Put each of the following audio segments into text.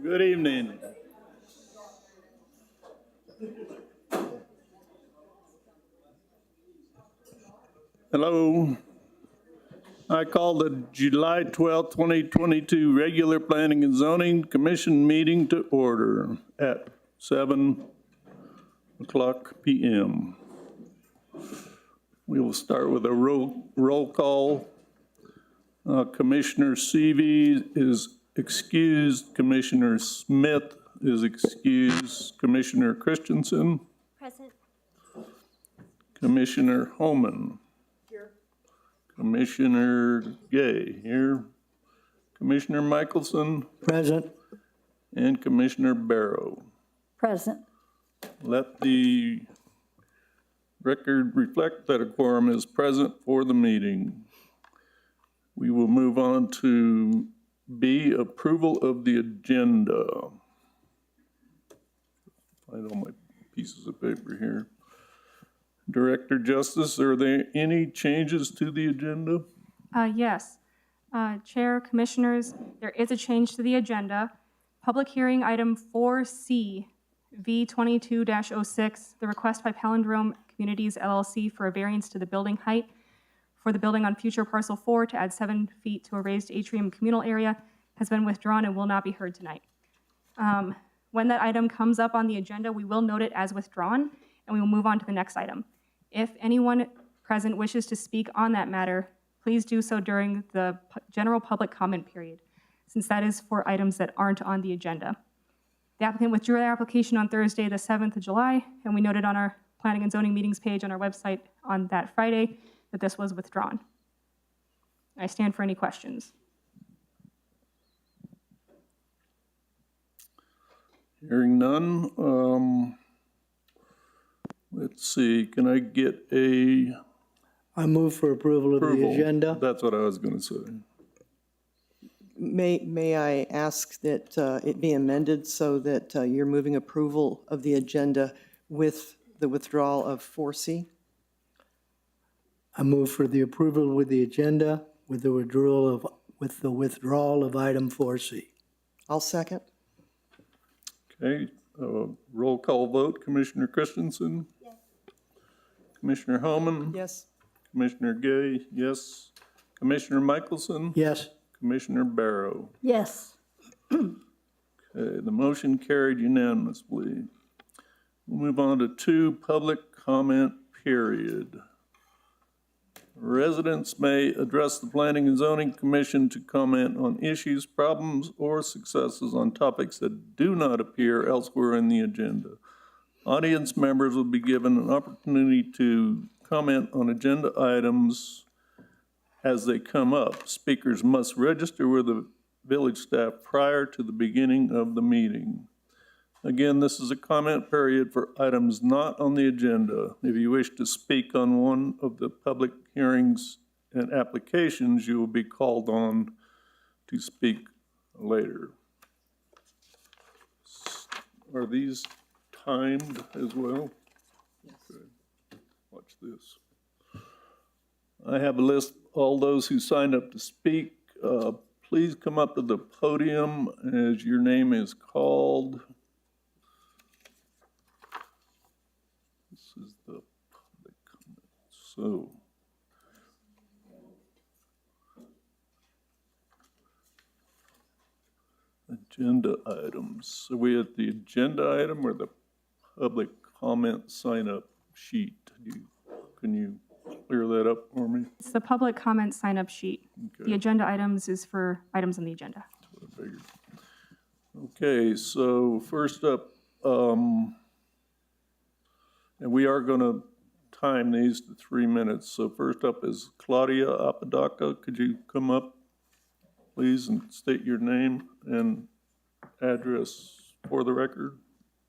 Good evening. Hello. I call the July 12, 2022 regular Planning and Zoning Commission meeting to order at 7 o'clock p.m. We will start with a roll call. Commissioner Seavey is excused. Commissioner Smith is excused. Commissioner Christensen. Present. Commissioner Homan. Here. Commissioner Gay here. Commissioner Michelson. Present. And Commissioner Barrow. Present. Let the record reflect that a quorum is present for the meeting. We will move on to B, approval of the agenda. Find all my pieces of paper here. Director Justice, are there any changes to the agenda? Yes. Chair, Commissioners, there is a change to the agenda. Public hearing item 4C, V22-06, the request by Palindrome Communities LLC for a variance to the building height for the building on future parcel 4 to add 7 feet to a raised atrium communal area has been withdrawn and will not be heard tonight. When that item comes up on the agenda, we will note it as withdrawn and we will move on to the next item. If anyone present wishes to speak on that matter, please do so during the general public comment period, since that is for items that aren't on the agenda. The applicant withdrew their application on Thursday, the 7th of July, and we noted on our Planning and Zoning meetings page on our website on that Friday that this was withdrawn. I stand for any questions. Hearing none. Let's see, can I get a I move for approval of the agenda. That's what I was going to say. May I ask that it be amended so that you're moving approval of the agenda with the withdrawal of 4C? I move for the approval with the agenda with the withdrawal of item 4C. I'll second. Okay, roll call vote. Commissioner Christensen? Yes. Commissioner Homan? Yes. Commissioner Gay? Yes. Commissioner Michelson? Yes. Commissioner Barrow? Yes. Okay, the motion carried unanimously. We'll move on to 2, public comment period. Residents may address the Planning and Zoning Commission to comment on issues, problems, or successes on topics that do not appear elsewhere in the agenda. Audience members will be given an opportunity to comment on agenda items as they come up. Speakers must register with the village staff prior to the beginning of the meeting. Again, this is a comment period for items not on the agenda. If you wish to speak on one of the public hearings and applications, you will be called on to speak later. Are these timed as well? Yes. Okay. Watch this. I have a list of all those who signed up to speak. Please come up to the podium as your name is called. This is the public comment. So, agenda items. Are we at the agenda item or the public comment sign-up sheet? Can you clear that up for me? It's the public comment sign-up sheet. Okay. The agenda items is for items on the agenda. That's what I figured. Okay, so first up, and we are going to time these to 3 minutes. So first up is Claudia Apodaca. Could you come up, please, and state your name and address for the record?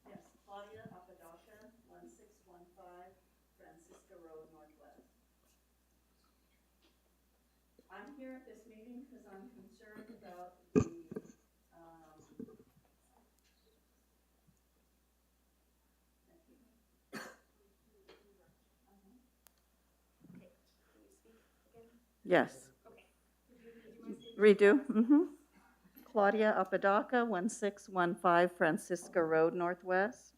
Yes, Claudia Apodaca, 1615 Francisco Road, Northwest. I'm here at this meeting because I'm concerned about the Yes. Redo? Claudia Apodaca, 1615 Francisco Road Northwest.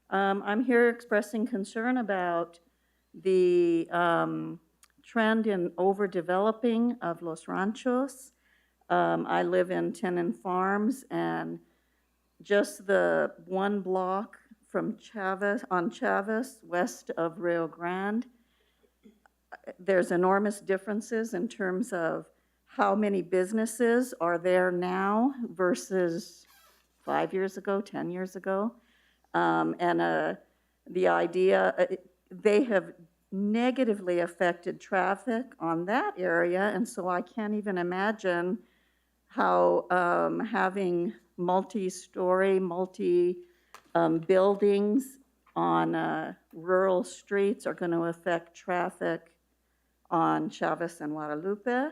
I'm here expressing concern about the trend in overdeveloping of Los Ranchos. I live in Tenon Farms, and just the one block from Chavez, on Chavez, west of Rio Grande, there's enormous differences in terms of how many businesses are there now versus 5 years ago, 10 years ago. The idea, they have negatively affected traffic on that area, and so I can't even imagine how having multi-story, buildings on rural streets are going to affect traffic on Chavez and Guadalupe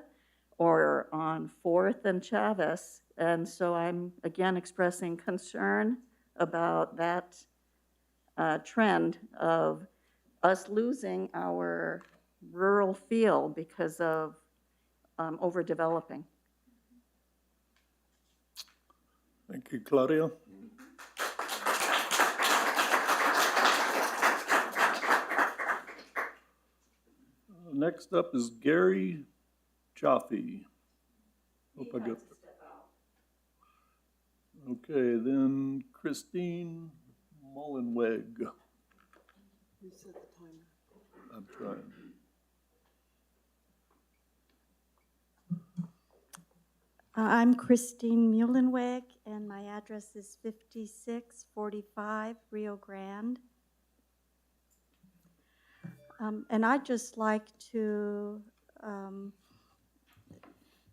or on 4th and Chavez. And so I'm again expressing concern about that trend of us losing our rural feel because of overdeveloping. Thank you, Claudia. Next up is Gary Chaffee. Hope I got that. Okay, then Christine Mullenweg. Reset the timer. I'm trying. I'm Christine Mullenweg, and my address is 5645 Rio Grande. And I'd just like to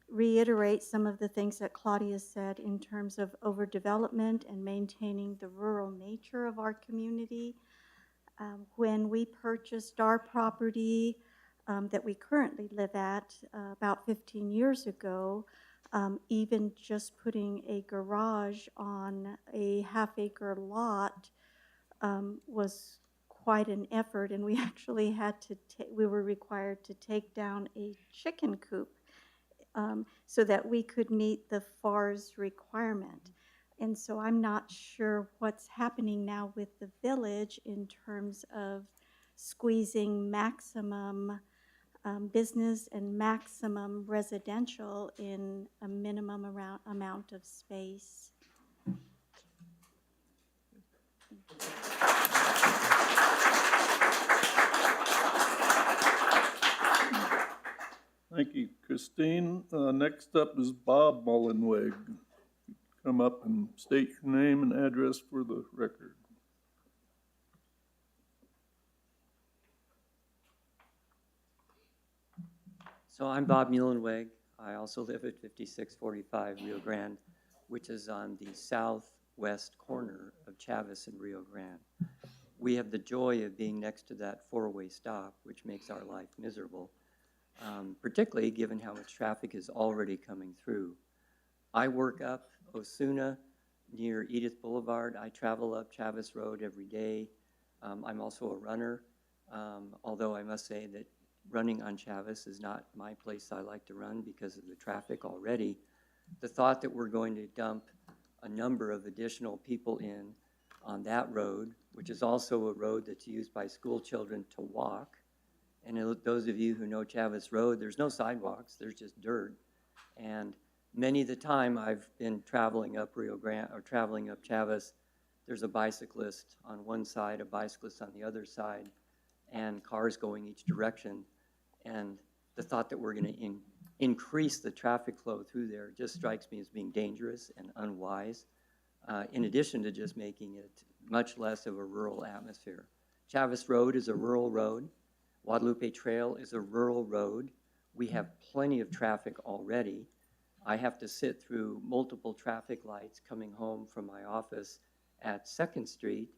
reiterate some of the things that Claudia said in terms of overdevelopment and maintaining the rural nature of our community. When we purchased our property that we currently live at about 15 years ago, even just putting a garage on a half-acre lot was quite an effort, and we actually had to we were required to take down a chicken coop so that we could meet the FAR's requirement. And so I'm not sure what's happening now with the village in terms of squeezing maximum business and maximum residential in a minimum amount of space. Thank you, Christine. Next up is Bob Mullenweg. Come up and state your name and address for the record. So I'm Bob Mullenweg. I also live at 5645 Rio Grande, which is on the southwest corner of Chavez and Rio Grande. We have the joy of being next to that four-way stop, which makes our life miserable, particularly given how much traffic is already coming through. I work up Osuna near Edith Boulevard. I travel up Chavez Road every day. I'm also a runner, although I must say that running on Chavez is not my place I like to run because of the traffic already. The thought that we're going to dump a number of additional people in on that road, which is also a road that's used by school children to walk. And those of you who know Chavez Road, there's no sidewalks, there's just dirt. And many of the time I've been traveling up Rio Grande or traveling up Chavez, there's a bicyclist on one side, a bicyclist on the other side, and cars going each direction. And the thought that we're going to increase the traffic flow through there just strikes me as being dangerous and unwise, in addition to just making it much less of a rural atmosphere. Chavez Road is a rural road. Guadalupe Trail is a rural road. We have plenty of traffic already. I have to sit through multiple traffic lights coming home from my office at 2nd Street,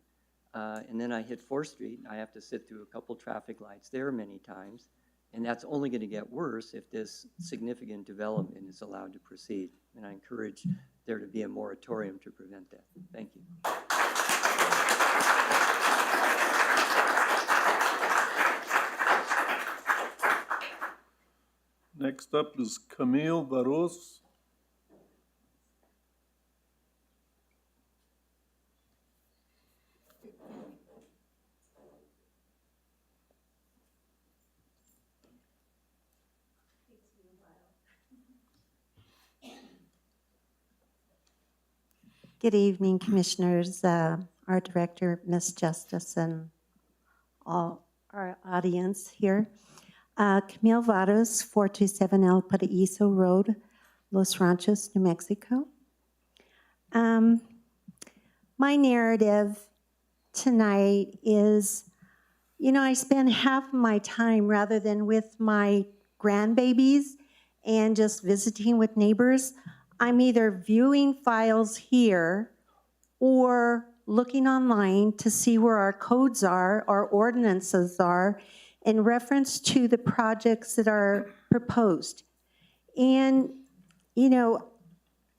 and then I hit 4th Street, and I have to sit through a couple traffic lights there many times, and that's only going to get worse if this significant development is allowed to proceed, and I encourage there to be a moratorium to prevent that. Thank you. Next up is Camille Varus. Good evening, Commissioners, our Director, Ms. Justice, and all our audience here. Camille Varus, 427 El Paraíso Road, Los Ranchos, New Mexico. My narrative tonight is, I spend half of my time rather than with my grandbabies and just visiting with neighbors. I'm either viewing files here or looking online to see where our codes are, our ordinances are, in reference to the projects that are proposed. And,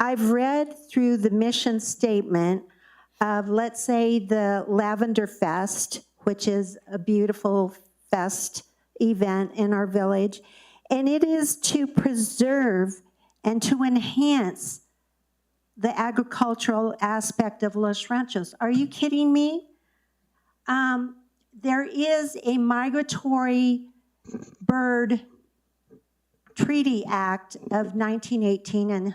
I've read through the mission statement of, let's say, the Lavender Fest, which is a beautiful fest event in our village, and it is to preserve and to enhance the agricultural aspect of Los Ranchos. Are you kidding me? There is a Migratory Bird Treaty Act of 1918,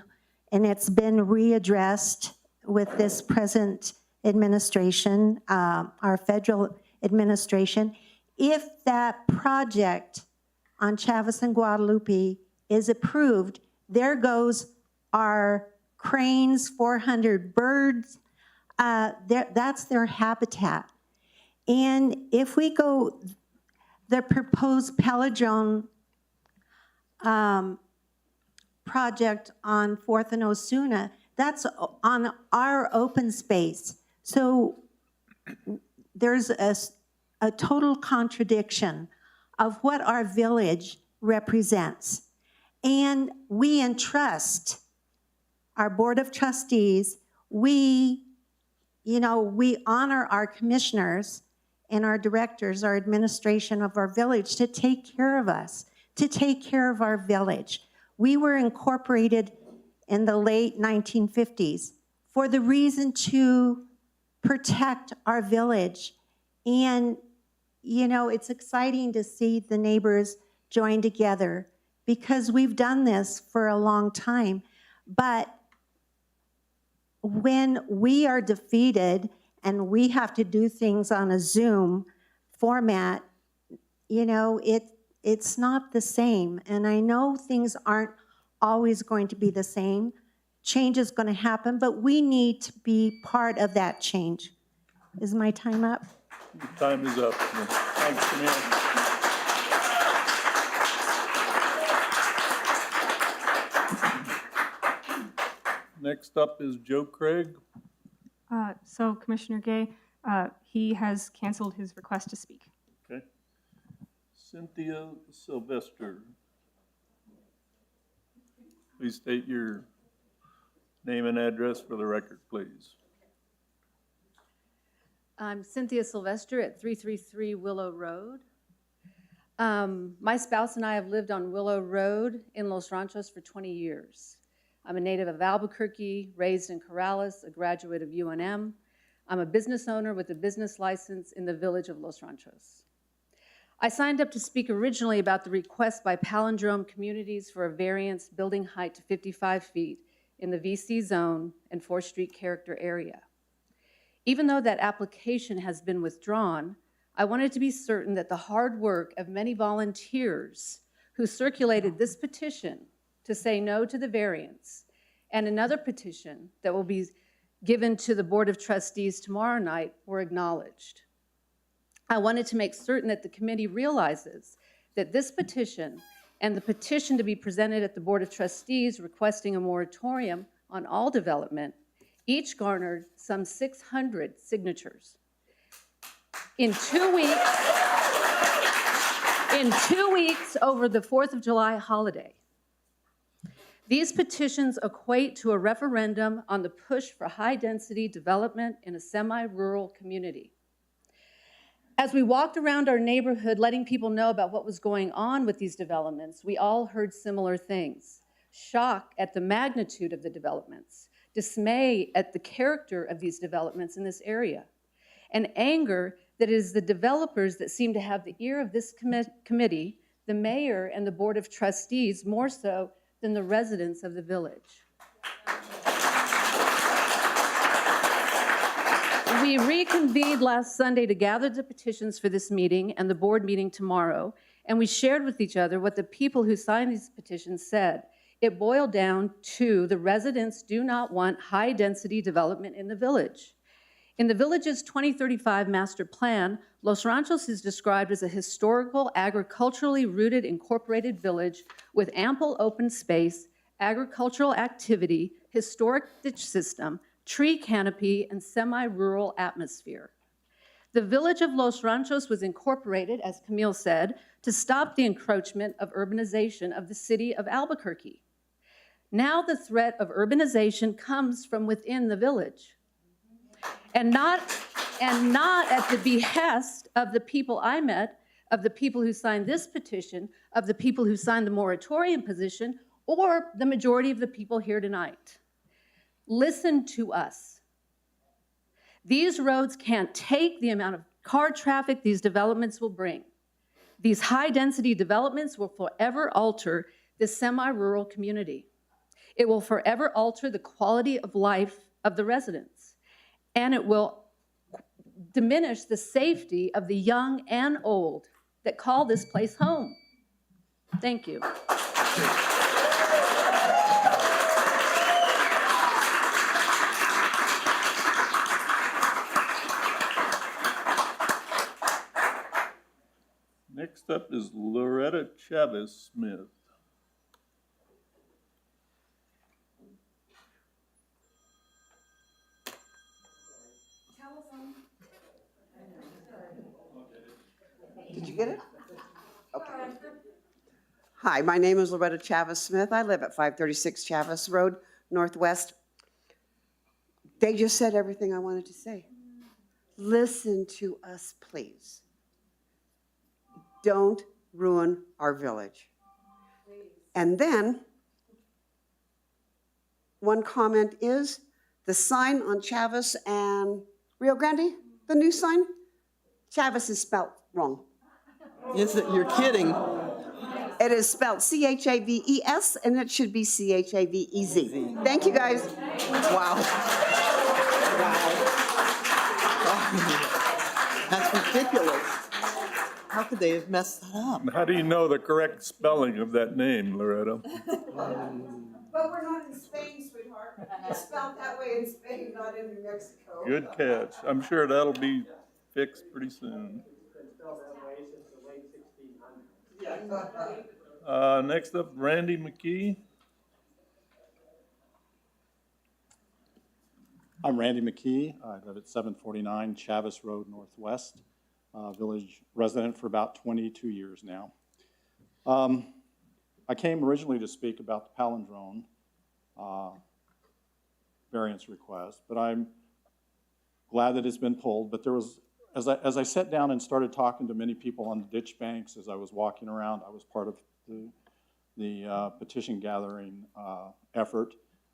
and it's been readdressed with this present administration, our federal administration. If that project on Chavez and Guadalupe is approved, there goes our cranes, 400 birds. That's their habitat. And if we go, the proposed Peladrone project on 4th and Osuna, that's on our open space. So there's a total contradiction of what our village represents. And we entrust our Board of Trustees, we honor our commissioners and our directors, our administration of our village to take care of us, to take care of our village. We were incorporated in the late 1950s for the reason to protect our village. And, it's exciting to see the neighbors join together because we've done this for a long time. But when we are defeated and we have to do things on a Zoom format, it's not the same. And I know things aren't always going to be the same. Change is going to happen, but we need to be part of that change. Is my time up? Your time is up. Thanks, Camille. Next up is Joe Craig. So Commissioner Gay, he has canceled his request to speak. Okay. Cynthia Sylvester. Please state your name and address for the record, please. I'm Cynthia Sylvester at 333 Willow Road. My spouse and I have lived on Willow Road in Los Ranchos for 20 years. I'm a native of Albuquerque, raised in Corrales, a graduate of UNM. I'm a business owner with a business license in the village of Los Ranchos. I signed up to speak originally about the request by Palindrome Communities for a variance building height to 55 feet in the VC zone and 4th Street character area. Even though that application has been withdrawn, I wanted to be certain that the hard work of many volunteers who circulated this petition to say no to the variance and another petition that will be given to the Board of Trustees tomorrow night were acknowledged. I wanted to make certain that the committee realizes that this petition and the petition to be presented at the Board of Trustees requesting a moratorium on all development each garnered some 600 signatures. In 2 weeks over the 4th of July holiday. These petitions equate to a referendum on the push for high-density development in a semi-rural community. As we walked around our neighborhood letting people know about what was going on with these developments, we all heard similar things. Shock at the magnitude of the developments, dismay at the character of these developments in this area, and anger that it is the developers that seem to have the ear of this committee, the mayor and the Board of Trustees, more so than the residents of the village. We reconvened last Sunday to gather the petitions for this meeting and the board meeting tomorrow, and we shared with each other what the people who signed these petitions said. It boiled down to the residents do not want high-density development in the village. In the village's 2035 master plan, Los Ranchos is described as a historical, agriculturally rooted, incorporated village with ample open space, agricultural activity, historic ditch system, tree canopy, and semi-rural atmosphere. The village of Los Ranchos was incorporated, as Camille said, to stop the encroachment of urbanization of the city of Albuquerque. Now the threat of urbanization comes from within the village, and not at the behest of the people I met, of the people who signed this petition, of the people who signed the moratorium petition, or the majority of the people here tonight. Listen to us. These roads can't take the amount of car traffic these developments will bring. These high-density developments will forever alter this semi-rural community. It will forever alter the quality of life of the residents, and it will diminish the safety of the young and old that call this place home. Thank you. Next up is Loreta Chavez Smith. Did you get it? Okay. Hi, my name is Loreta Chavez Smith. I live at 536 Chavez Road, Northwest. They just said everything I wanted to say. Listen to us, please. Don't ruin our village. And then, one comment is the sign on Chavez and Rio Grande, the new sign, Chavez is spelled wrong. Is it, you're kidding? It is spelled C-H-A-V-E-S, and it should be C-H-A-V-E-Z. Thank you, guys. Wow. That's ridiculous. How could they have messed that up? How do you know the correct spelling of that name, Loretta? But we're not in Spain, sweetheart. It's spelled that way in Spain, not in New Mexico. Good catch. I'm sure that'll be fixed pretty soon. Next up, Randy McKee. I'm Randy McKee. I live at 749 Chavez Road Northwest, village resident for about 22 years now. I came originally to speak about the palindrome variance request, but I'm glad that it's been pulled. But there was, as I sat down and started talking to many people on the ditch banks as I was walking around, I was part of the petition gathering effort.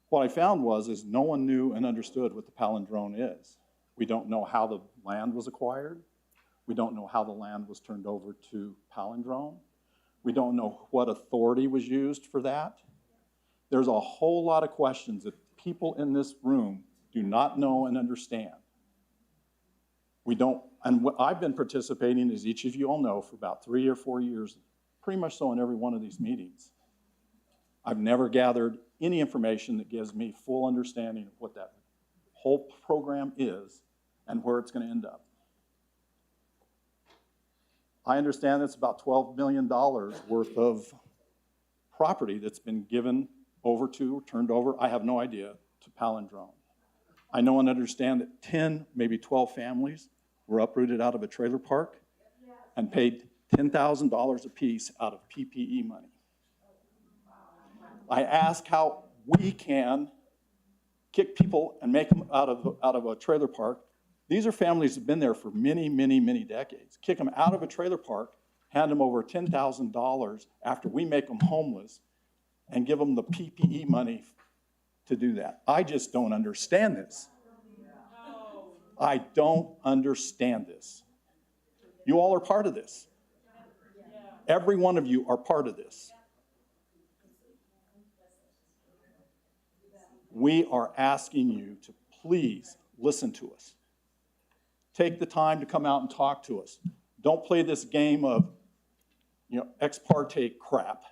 What I found is no one knew and understood what the palindrome is. We don't know how the land was acquired. We don't know how the land was turned over to palindrome. We don't know what authority was used for that. There's a whole lot of questions that people in this room do not know and understand. We don't, and I've been participating, as each of you all know, for about 3 or 4 years, pretty much so in every one of these meetings. I've never gathered any information that gives me full understanding of what that whole program is and where it's going to end up. I understand it's about $12 million worth of property that's been given over to, or turned over, I have no idea, to palindrome. I know and understand that 10, maybe 12 families were uprooted out of a trailer park and paid $10,000 apiece out of PPE money. I ask how we can kick people and make them out of a trailer park. These are families that have been there for many, many, many decades. Kick them out of a trailer park, hand them over $10,000 after we make them homeless, and give them the PPE money to do that. I just don't understand this. I don't understand this. You all are part of this. Every one of you are part of this. We are asking you to please listen to us. take the time to come out and talk to us. Don't play this game of, ex parte crap.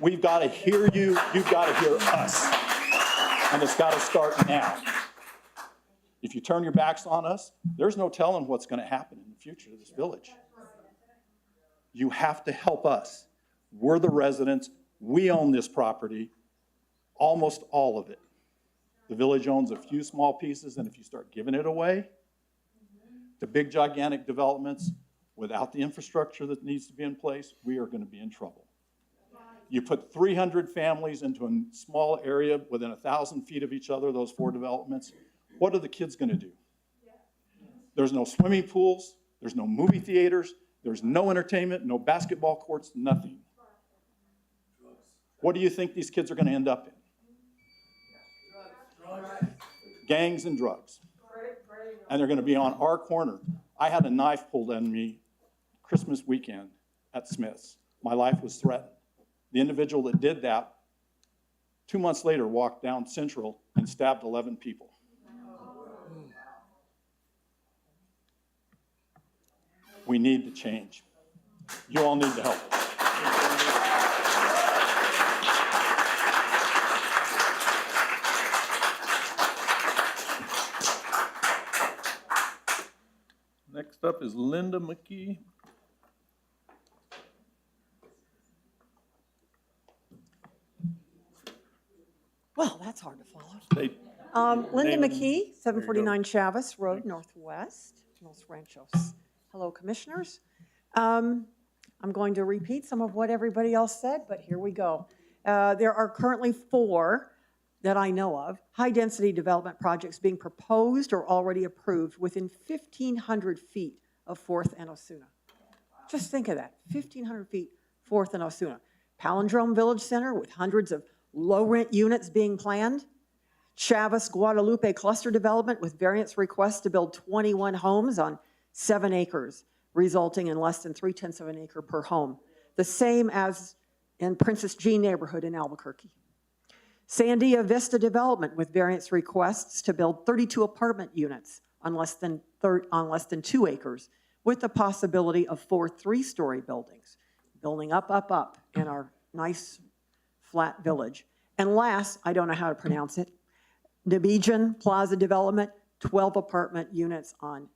We've got to hear you, you've got to hear us. And it's got to start now. If you turn your backs on us, there's no telling what's going to happen in the future to this village. You have to help us. We're the residents. We own this property, almost all of it. The village owns a few small pieces, and if you start giving it away to big, gigantic developments without the infrastructure that needs to be in place, we are going to be in trouble. You put 300 families into a small area within 1,000 feet of each other, those 4 developments, what are the kids going to do? There's no swimming pools, there's no movie theaters, there's no entertainment, no basketball courts, nothing. What do you think these kids are going to end up in? Gangs and drugs. And they're going to be on our corner. I had a knife pulled on me Christmas weekend at Smith's. My life was threatened. The individual that did that, 2 months later, walked down Central and stabbed 11 people. We need to change. You all need to help us. Next up is Linda McKee. Well, that's hard to follow. State Linda name and- McKee, 749 Chavez Road, Northwest, Los Ranchos. Hello, Commissioners. I'm going to repeat some of what everybody else said, but here we go. There are currently 4 that I know of, high-density development projects being proposed or already approved within 1,500 feet of 4th and Osuna. Just think of that, 1,500 feet, 4th and Osuna. Palindrome Village Center with hundreds of low-rent units being planned. Chavez Guadalupe cluster development with variance requests to build 21 homes on 7 acres, resulting in less than 3/10 of an acre per home. The same as in Princess G neighborhood in Albuquerque. Sandia Vista development with variance requests to build 32 apartment units on less than 2 acres, with the possibility of 4 3-story buildings, building up in our nice flat village. And last, I don't know how to pronounce it, Namibian Plaza development, 12 apartment units on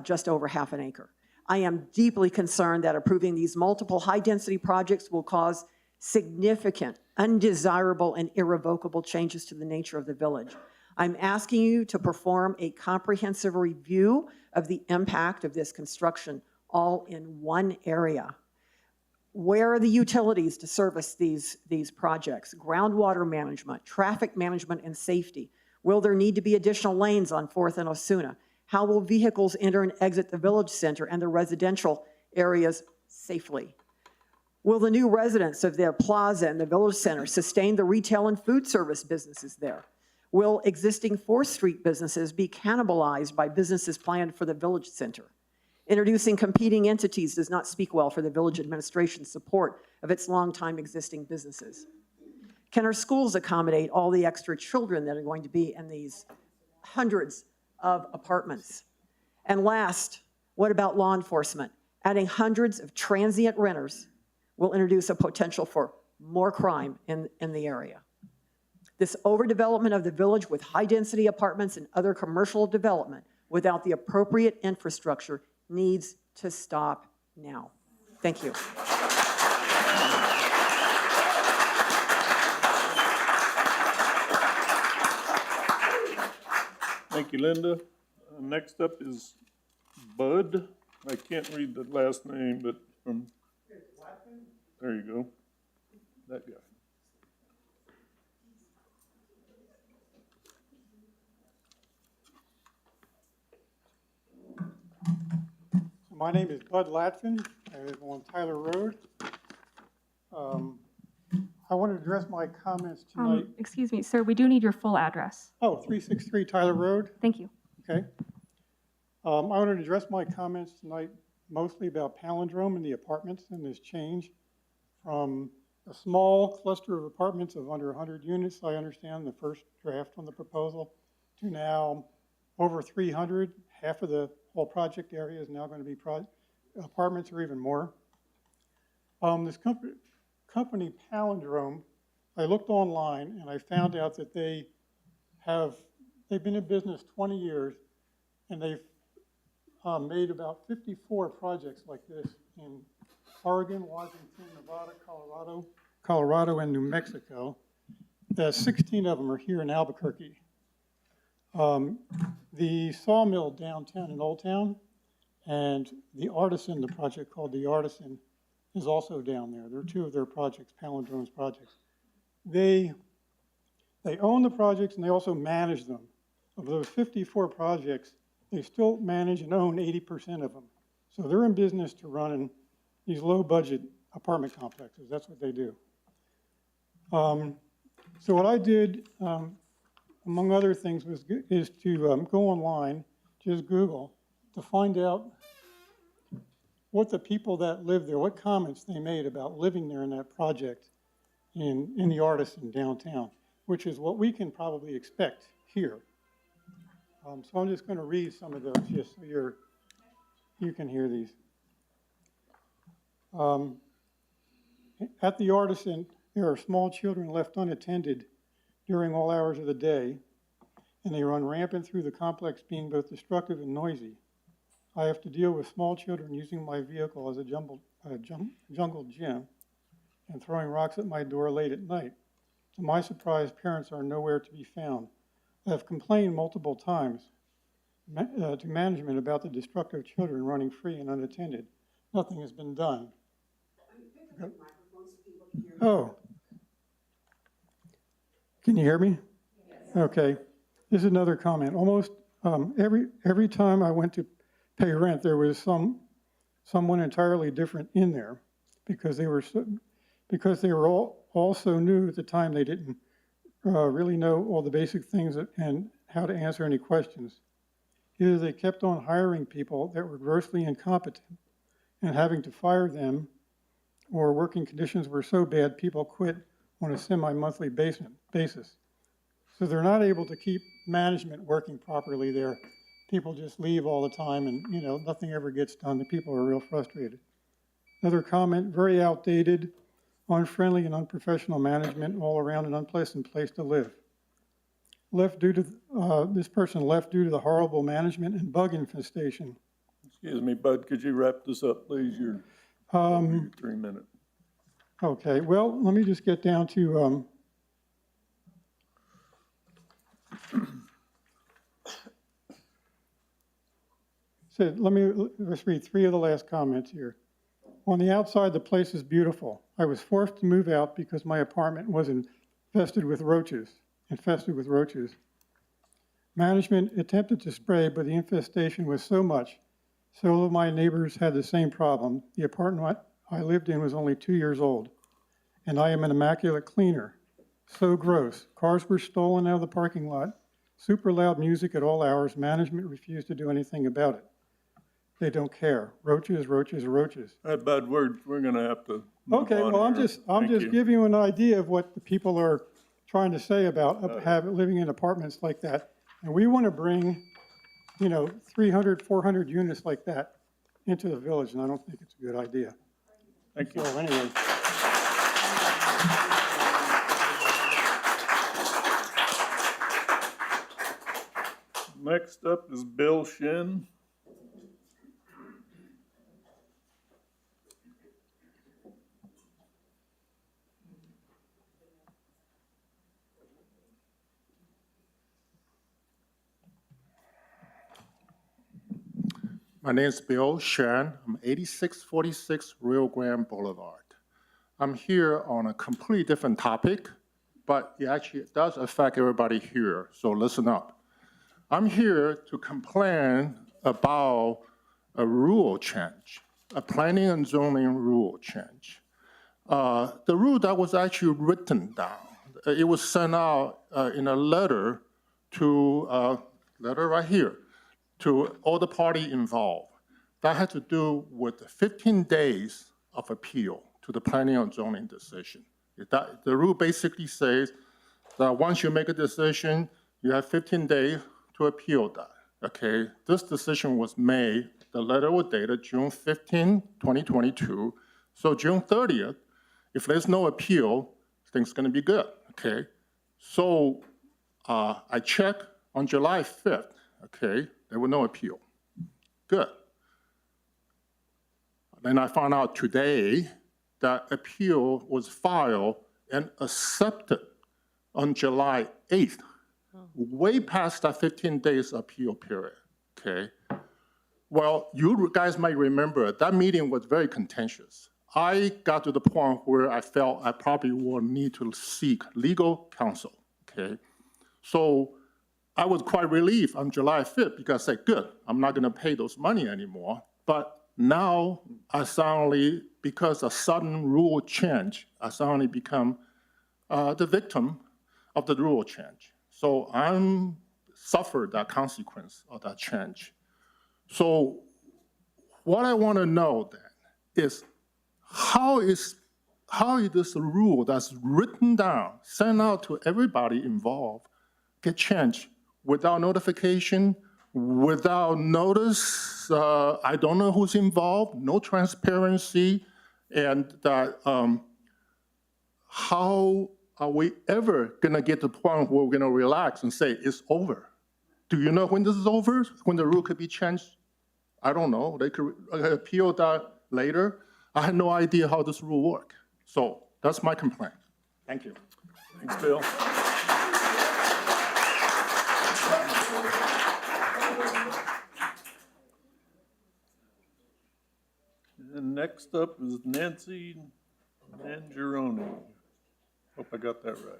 just over half an acre. I am deeply concerned that approving these multiple high-density projects will cause significant, undesirable, and irrevocable changes to the nature of the village. I'm asking you to perform a comprehensive review of the impact of this construction all in one area. Where are the utilities to service these projects? Groundwater management, traffic management, and safety. Will there need to be additional lanes on 4th and Osuna? How will vehicles enter and exit the village center and the residential areas safely? Will the new residents of the plaza and the village center sustain the retail and food service businesses there? Will existing 4th Street businesses be cannibalized by businesses planned for the village center? Introducing competing entities does not speak well for the village administration's support of its longtime existing businesses. Can our schools accommodate all the extra children that are going to be in these hundreds of apartments? And last, what about law enforcement? Adding hundreds of transient renters will introduce a potential for more crime in the area. This overdevelopment of the village with high-density apartments and other commercial development without the appropriate infrastructure needs to stop now. Thank you. Thank you, Linda. Next up is Bud. I can't read the last name, but there you go. That guy. My name is Bud Latvian. I live on Tyler Road. I want to address my comments tonight. Excuse me, sir, we do need your full address. Oh, 363 Tyler Road. Thank you. Okay. I want to address my comments tonight mostly about Palindrome and the apartments and this change from a small cluster of apartments of under 100 units, I understand the first draft on the proposal, to now over 300. Half of the whole project area is now going to be apartments or even more. This company Palindrome, I looked online and I found out that they've been in business 20 years, and they've made about 54 projects like this in Oregon, Washington, Nevada, Colorado, and New Mexico. 16 of them are here in Albuquerque. The sawmill downtown in Old Town and the Artisan, the project called the Artisan, is also down there. They're two of their projects, Palindrome's projects. They own the projects and they also manage them. Of those 54 projects, they still manage and own 80% of them. So they're in business to run these low-budget apartment complexes. That's what they do. So what I did, among other things, is to go online, just Google, to find out what the people that live there, what comments they made about living there in that project in the Artisan downtown, which is what we can probably expect here. So I'm just going to read some of those just so you can hear these. At the Artisan, there are small children left unattended during all hours of the day, and they run rampant through the complex, being both destructive and noisy. I have to deal with small children using my vehicle as a jungle gym and throwing rocks at my door late at night. To my surprise, parents are nowhere to be found. I have complained multiple times to management about the destructive children running free and unattended. Nothing has been done. Oh. Can you hear me? Okay. This is another comment. Almost every time I went to pay rent, there was someone entirely different in there because they were all so new at the time. They didn't really know all the basic things and how to answer any questions. Either they kept on hiring people that were grossly incompetent and having to fire them, or working conditions were so bad people quit on a semi-monthly basis. So they're not able to keep management working properly there. People just leave all the time and, nothing ever gets done. The people are real frustrated. Another comment, very outdated, unfriendly and unprofessional management, all around an unpleasant place to live. This person left due to the horrible management and bug infestation. Excuse me, Bud, could you wrap this up, please? Your 3 minutes. Okay, well, let me just get down to let's read 3 of the last comments here. On the outside, the place is beautiful. I was forced to move out because my apartment was infested with roaches. Management attempted to spray, but the infestation was so much. Several of my neighbors had the same problem. The apartment I lived in was only 2 years old, and I am an immaculate cleaner. So gross. Cars were stolen out of the parking lot. Super loud music at all hours. Management refused to do anything about it. They don't care. Roaches. Bud, we're going to have to move Okay, on well, here. I'm Thank just you. giving you an idea of what the people are trying to say about living in apartments like that. And we want to bring, 300, 400 units like that into the village, and I don't think it's a good idea. Thank you. So anyway. Next up is Bill Shin. My name is Bill Shan. I'm 8646 Rio Grande Boulevard. I'm here on a completely different topic, but it actually does affect everybody here, so listen up. I'm here to complain about a rule change, a planning and zoning rule change. The rule that was actually written down, it was sent out in a letter right here, to all the parties involved. That had to do with 15 days of appeal to the planning and zoning decision. The rule basically says that once you make a decision, you have 15 days to appeal that. okay, this decision was made, the letter was dated June 15, 2022. So June 30th, if there's no appeal, things gonna be good, okay? So I checked on July 5th, okay, there was no appeal. Good. Then I found out today that appeal was filed and accepted on July 8th, way past that 15 days appeal period, okay? Well, you guys might remember that meeting was very contentious. I got to the point where I felt I probably will need to seek legal counsel, okay? So I was quite relieved on July 5th because I said, good, I'm not gonna pay those money anymore. But now I suddenly, because of sudden rule change, I suddenly become the victim of the rule change. So I'm suffered that consequence of that change. So what I want to know then is how is this rule that's written down, sent out to everybody involved, get changed without notification, without notice? I don't know who's involved, no transparency, and that how are we ever gonna get to the point where we're gonna relax and say it's over? Do you know when this is over? When the rule could be changed? I don't know. They could appeal that later. I had no idea how this rule works. So that's my complaint. Thank you. Thanks, Bill. And next up is Nancy Nangeroni. Hope I got that right.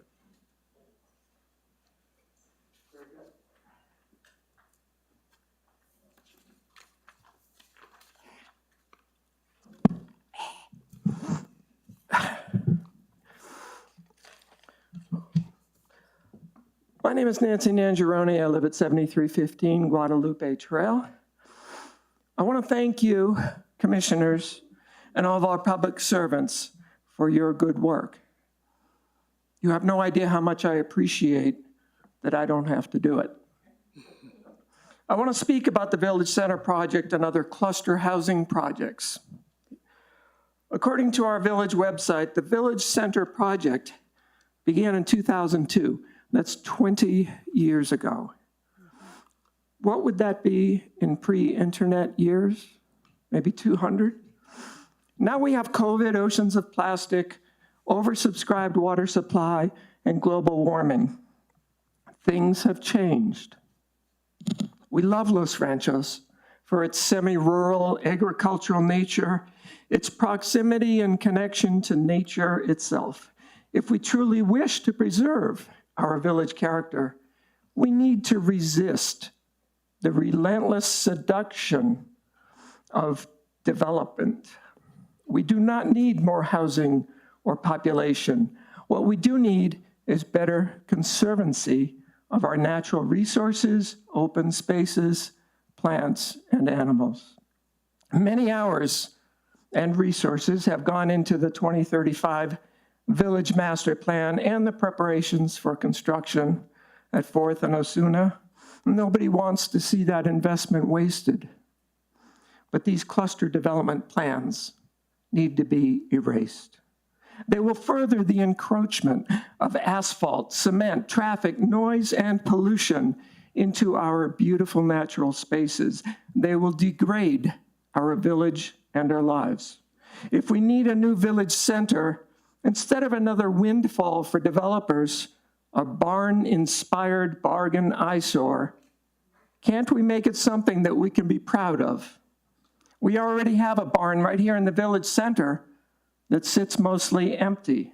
My name is Nancy Nangeroni. I live at 7315 Guadalupe Trail. I want to thank you, commissioners, and all of our public servants for your good work. You have no idea how much I appreciate that I don't have to do it. I want to speak about the Village Center project and other cluster housing projects. According to our village website, the Village Center project began in 2002. That's 20 years ago. What would that be in pre-internet years? Maybe 200? Now we have COVID, oceans of plastic, oversubscribed water supply, and global warming. Things have changed. We love Los Ranchos for its semi-rural agricultural nature, its proximity and connection to nature itself. If we truly wish to preserve our village character, we need to resist the relentless seduction of development. We do not need more housing or population. What we do need is better conservancy of our natural resources, open spaces, plants, and animals. Many hours and resources have gone into the 2035 Village Master Plan and the preparations for construction at 4th and Osuna. Nobody wants to see that investment wasted. But these cluster development plans need to be erased. They will further the encroachment of asphalt, cement, traffic, noise, and pollution into our beautiful natural spaces. They will degrade our village and our lives. If we need a new village center, instead of another windfall for developers, a barn-inspired bargain eyesore, can't we make it something that we can be proud of? We already have a barn right here in the village center that sits mostly empty.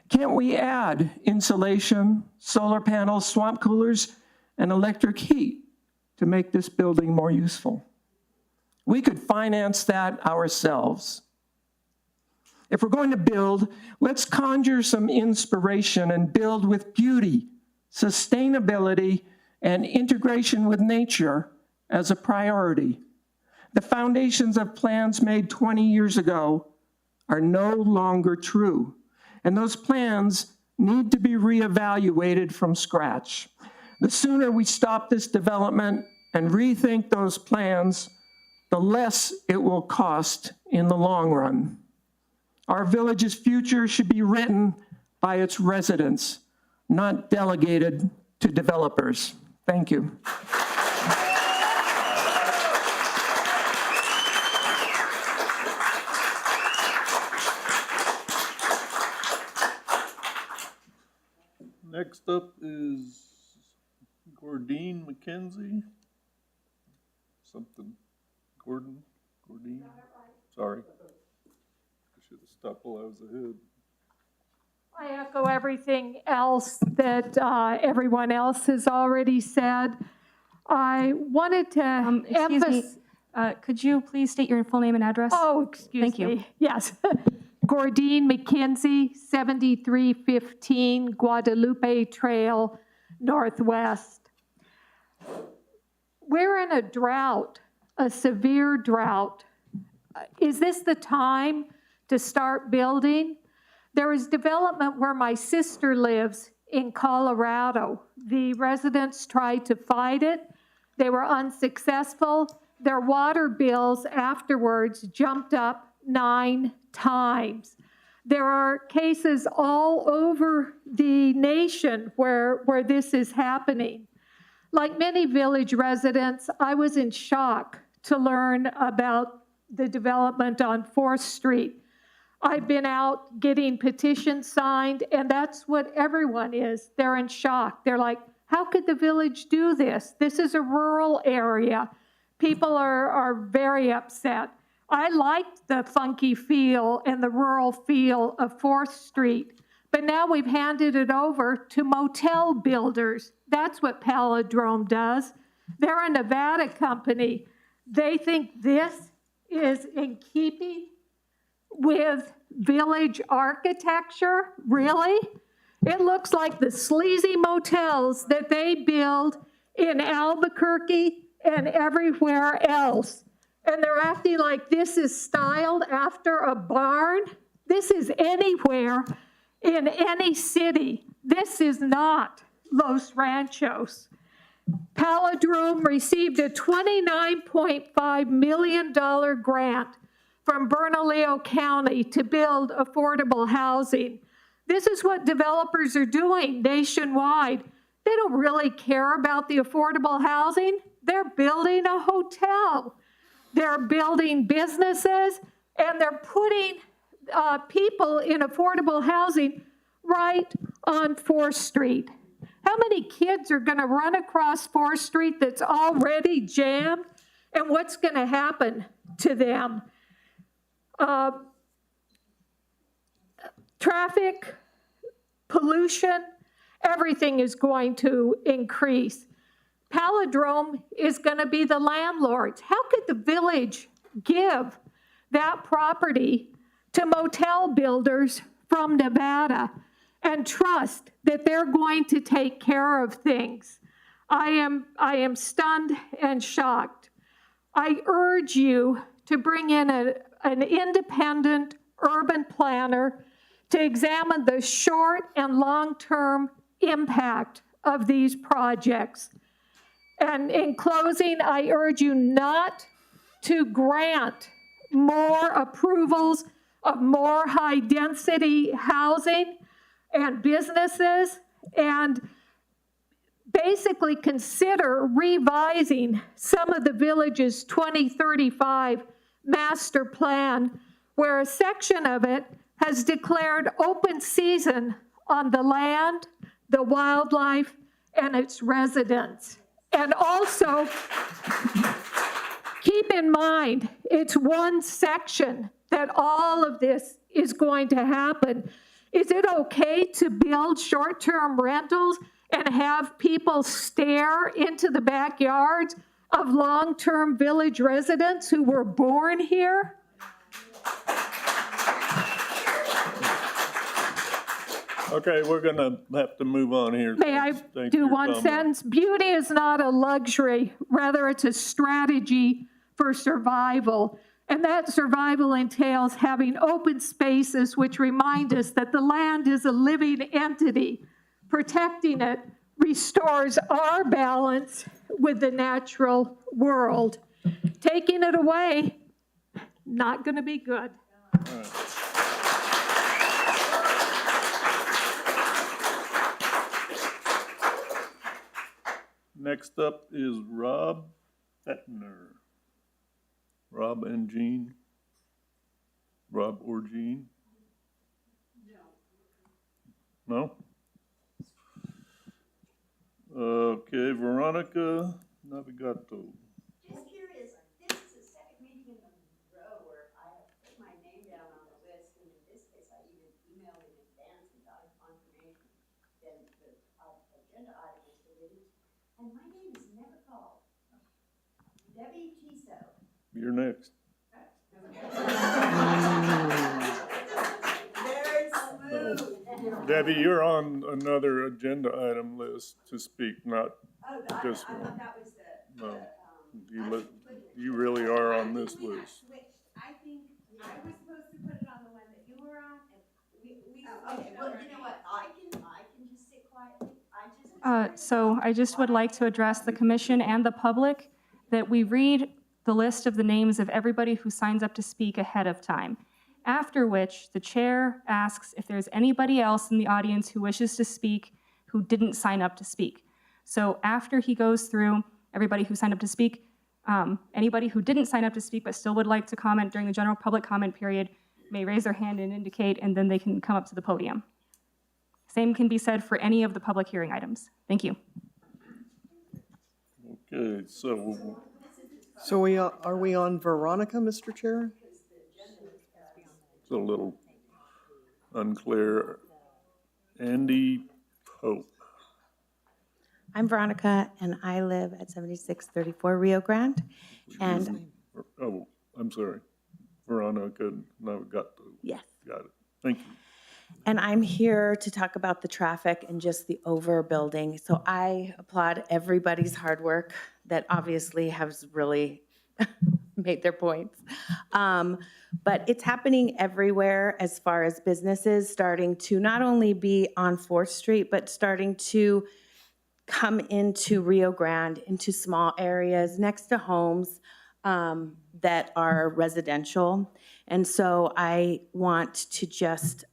Can't we add insulation, solar panels, swamp coolers, and electric heat to make this building more useful? We could finance that ourselves. If we're going to build, let's conjure some inspiration and build with beauty, sustainability, and integration with nature as a priority. The foundations of plans made 20 years ago are no longer true, and those plans need to be reevaluated from scratch. The sooner we stop this development, and rethink those plans, the less it will cost in the long run. Our village's future should be written by its residents, not delegated to developers. Thank you. Next up is Gordian Mckenzie. Something, Gordian? Sorry. I should have stopped while I was ahead. I echo everything else that everyone else has already said. I wanted to Excuse me, could you please state your full name and address? Oh, excuse Thank you. me. Yes. Gordian Mckenzie, 7315 Guadalupe Trail, Northwest. We're in a drought, a severe drought. Is this the time to start building? There is development where my sister lives in Colorado. The residents tried to fight it. They were unsuccessful. Their water bills afterwards jumped up 9 times. There are cases all over the nation where this is happening. Like many village residents, I was in shock to learn about the development on 4th Street. I've been out getting petitions signed, and that's what everyone is. They're in shock. They're like, how could the village do this? This is a rural area. People are very upset. I liked the funky feel and the rural feel of 4th Street, but now we've handed it over to motel builders. That's what Palindrome does. They're a Nevada company. They think this is in keeping with village architecture? Really? It looks like the sleazy motels that they build in Albuquerque and everywhere else. And they're acting like this is styled after a barn. This is anywhere in any city. This is not Los Ranchos. Palindrome received a $29.5 million grant from Bernalillo County to build affordable housing. This is what developers are doing nationwide. They don't really care about the affordable housing. They're building a hotel. They're building businesses, and they're putting people in affordable housing right on 4th Street. How many kids are going to run across 4th Street that's already jammed? And what's going to happen to them? Traffic, pollution, everything is going to increase. Palindrome is going to be the landlords. How could the village give that property to motel builders from Nevada and trust that they're going to take care of things? I am stunned and shocked. I urge you to bring in an independent urban planner to examine the short and long-term impact of these projects. And in closing, I urge you not to grant more approvals of more high-density housing and businesses, and basically consider revising some of the village's 2035 master plan, where a section of it has declared open season on the land, the wildlife, and its residents. And also, keep in mind, it's one section that all of this is going to happen. Is it okay to build short-term rentals and have people stare into the backyards of long-term village residents who were born here? Okay, we're going to have to move on here. May I do one sentence? Beauty is not a luxury. Rather, it's a strategy for survival. And that survival entails having open spaces which remind us that the land is a living entity. Protecting it restores our balance with the natural world. Taking it away, not going to be good. Next up is Rob Fettner. Rob and Jean? Rob or Jean? No. Okay, Veronica Navigator. Just curious, this is the second meeting in a row where I have put my name down on the list, and in this case, I even emailed in advance and got a confirmation that the agenda item was deleted, and my name is never called. Debbie Tiso. You're next. Very smooth. Debbie, you're on another agenda item list to speak, not Oh, this I one. thought that was No, you really are on this list. I think I was supposed to put it on the one that you were on, and we okay, well, you know what, I can just sit quietly, So I just would like to address the commission and the public that we read the list of the names of everybody who signs up to speak ahead of time, after which the chair asks if there's anybody else in the audience who wishes to speak who didn't sign up to speak. So after he goes through everybody who signed up to speak, anybody who didn't sign up to speak but still would like to comment during the general public comment period may raise their hand and indicate, and then they can come up to the podium. Same can be said for any of the public hearing items. Thank you. Okay, so So are we on Veronica, Mr. Chair? it's a little unclear. Andy Pope. I'm Veronica, and I live at 7634 Rio Grande. And Oh, I'm sorry. Veronica Navigator. yes, Got it. Thank you. and I'm here to talk about the traffic and just the overbuilding. So I applaud everybody's hard work that obviously has really made their points. But it's happening everywhere as far as businesses starting to not only be on 4th Street, but starting to come into Rio Grande, into small areas next to homes that are residential. And so I want to just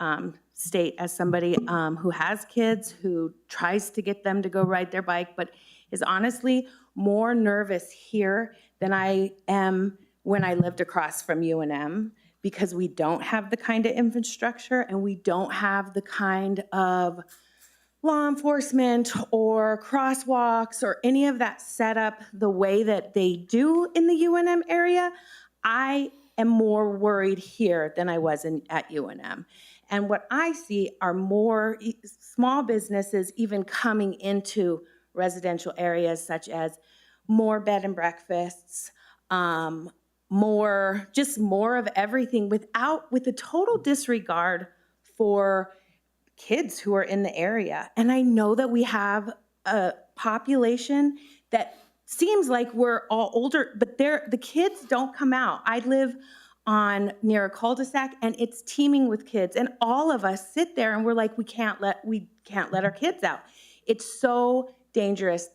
state, as somebody who has kids, who tries to get them to go ride their bike, but is honestly more nervous here than I am when I lived across from UNM, because we don't have the kind of infrastructure and we don't have the kind of law enforcement or crosswalks or any of that set up the way that they do in the UNM area. I am more worried here than I was at UNM. And what I see are more small businesses even coming into residential areas, such as more bed and breakfasts, more of everything with a total disregard for kids who are in the area. And I know that we have a population that seems like we're all older, but the kids don't come out. I live near a cul-de-sac, and it's teeming with kids. And all of us sit there and we're like, we can't let our kids out. It's so dangerous.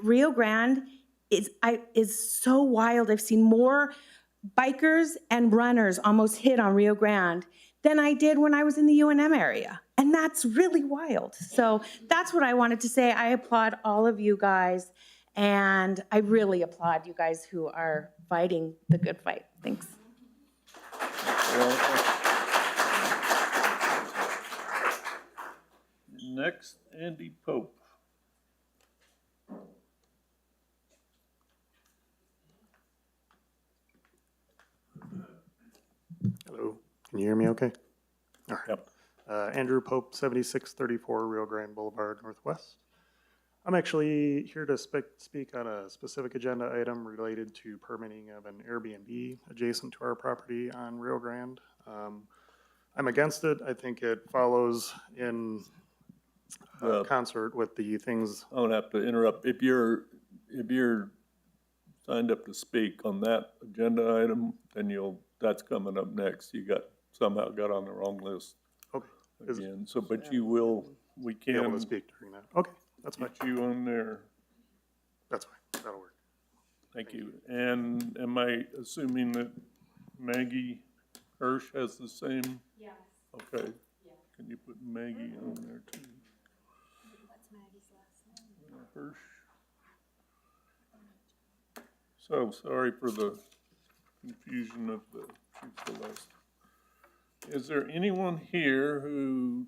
Rio Grande is so wild. I've seen more bikers and runners almost hit on Rio Grande than I did when I was in the UNM area. And that's really wild. So that's what I wanted to say. I applaud all of you guys, and I really applaud you guys who are fighting the good fight. Thanks. Next, Andy Pope. Hello, can you hear me okay? All right. Yep. Andrew Pope, 7634 Rio Grande Boulevard, Northwest. I'm actually here to speak on a specific agenda item related to permitting of an Airbnb adjacent to our property on Rio Grande. I'm against it. I think it follows in concert with the things. I would have to interrupt. If you're signed up to speak on that agenda item, then that's coming up next. You somehow got on the wrong list. Okay. Again, we be can able to speak during that. Okay, that's fine. Get you on there. That's fine, that'll work. Thank you. And am I assuming that Maggie Hirsch has the same? Yes. Okay. Can you put Maggie on there too? What's Maggie's last name? Hirsch. So sorry for the confusion of the Chief Celeste. Is there anyone here who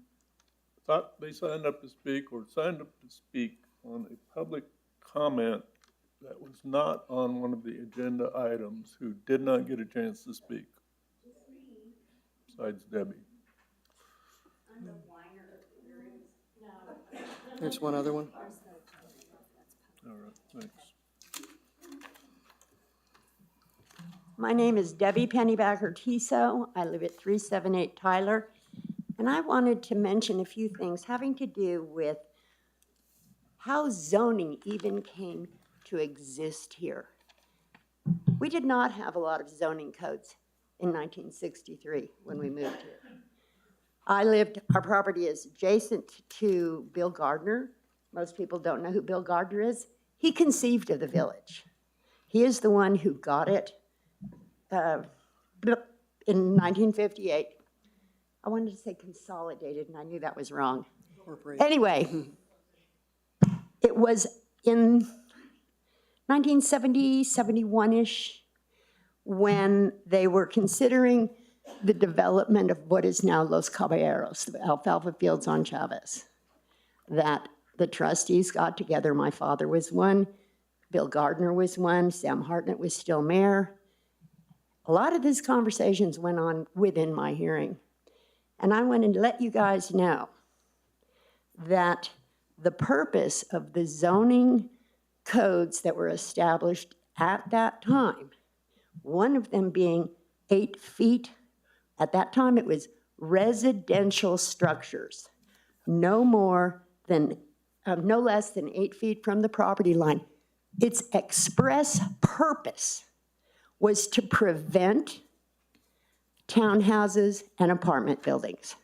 thought they signed up to speak or signed up to speak on a public comment that was not on one of the agenda items who did not get a chance to speak? Besides Debbie. There's one other one. All right, thanks. My name is Debbie Pennybacker Tiso. I live at 378 Tyler. And I wanted to mention a few things having to do with how zoning even came to exist here. We did not have a lot of zoning codes in 1963 when we moved here. Our property is adjacent to Bill Gardner. Most people don't know who Bill Gardner is. He conceived of the village. He is the one who got it in 1958. I wanted to say consolidated, and I knew that was wrong. Anyway, it was in 1970, 71-ish, when they were considering the development of what is now Los Caballeros, the alfalfa fields on Chavez, that the trustees got together. My father was one, Bill Gardner was one, Sam Hartnett was still mayor. A lot of these conversations went on within my hearing. And I wanted to let you guys know that the purpose of the zoning codes that were established at that time, one of them being 8 feet, at that time it was residential structures, no less than 8 feet from the property line. Its express purpose was to prevent townhouses and apartment buildings.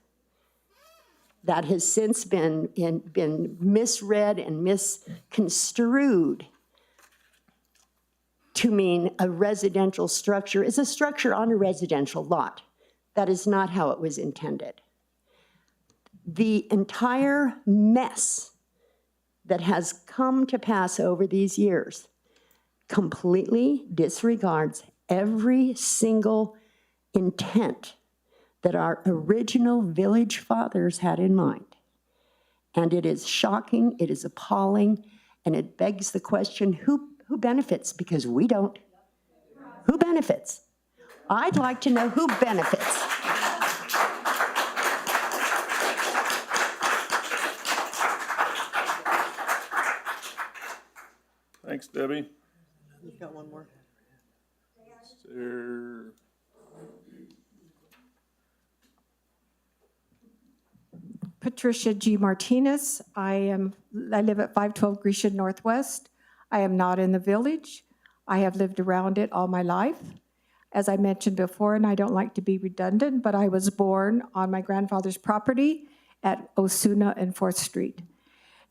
That has since been misread and misconstrued to mean a residential structure is a structure on a residential lot. That is not how it was intended. The entire mess that has come to pass over these years completely disregards every single intent that our original village fathers had in mind. And it is shocking, it is appalling, and it begs the question, who benefits? Because we don't. Who benefits? I'd like to know who benefits. Thanks, Debbie. You've got one more. Is there... Patricia G Martinez. I live at 512 Grecian Northwest. I am not in the village. I have lived around it all my life. As I mentioned before, and I don't like to be redundant, but I was born on my grandfather's property at Osuna and 4th Street.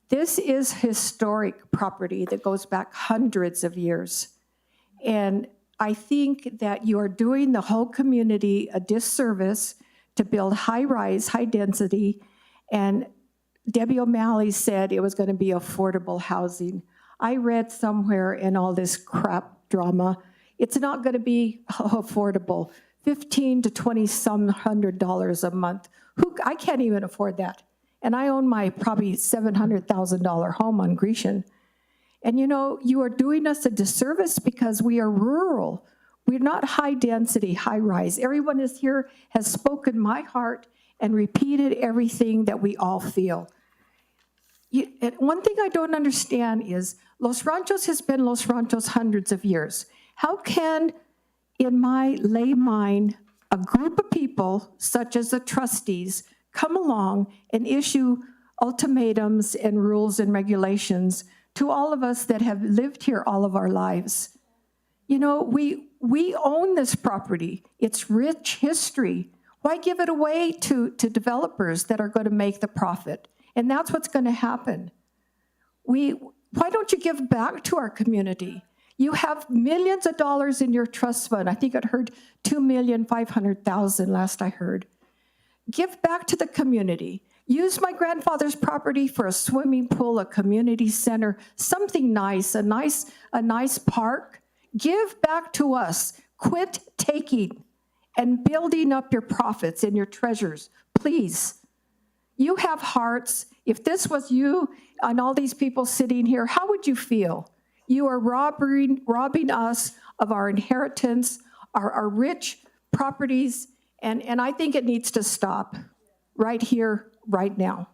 This is historic property that goes back hundreds of years. And I think that you are doing the whole community a disservice to build high-rise, high-density, and Debbie O'Malley said it was going to be affordable housing. I read somewhere in all this crap drama, it's not going to be affordable. $1,500 to $2,000 a month. I can't even afford that. And I own my probably $700,000 home on Grecian. And you know, you are doing us a disservice because we are rural. We're not high density, high rise. Everyone is here has spoken my heart and repeated everything that we all feel. And one thing I don't understand is Los Ranchos has been Los Ranchos hundreds of years. How can, in my lay mind, a group of people, such as the trustees, come along and issue ultimatums and rules and regulations to all of us that have lived here all of our lives? You know, we own this property. It's rich history. Why give it away to developers that are going to make the profit? And that's what's going to happen. Why don't you give back to our community? You have millions of dollars in your trust fund. I think I heard 2,500,000 last I heard. Give back to the community. Use my grandfather's property for a swimming pool, a community center, something nice, a nice park. Give back to us. Quit taking and building up your profits and your treasures, please. You have hearts. If this was you and all these people sitting here, how would you feel? You are robbing us of our inheritance, our rich properties, and I think it needs to stop right here, right now.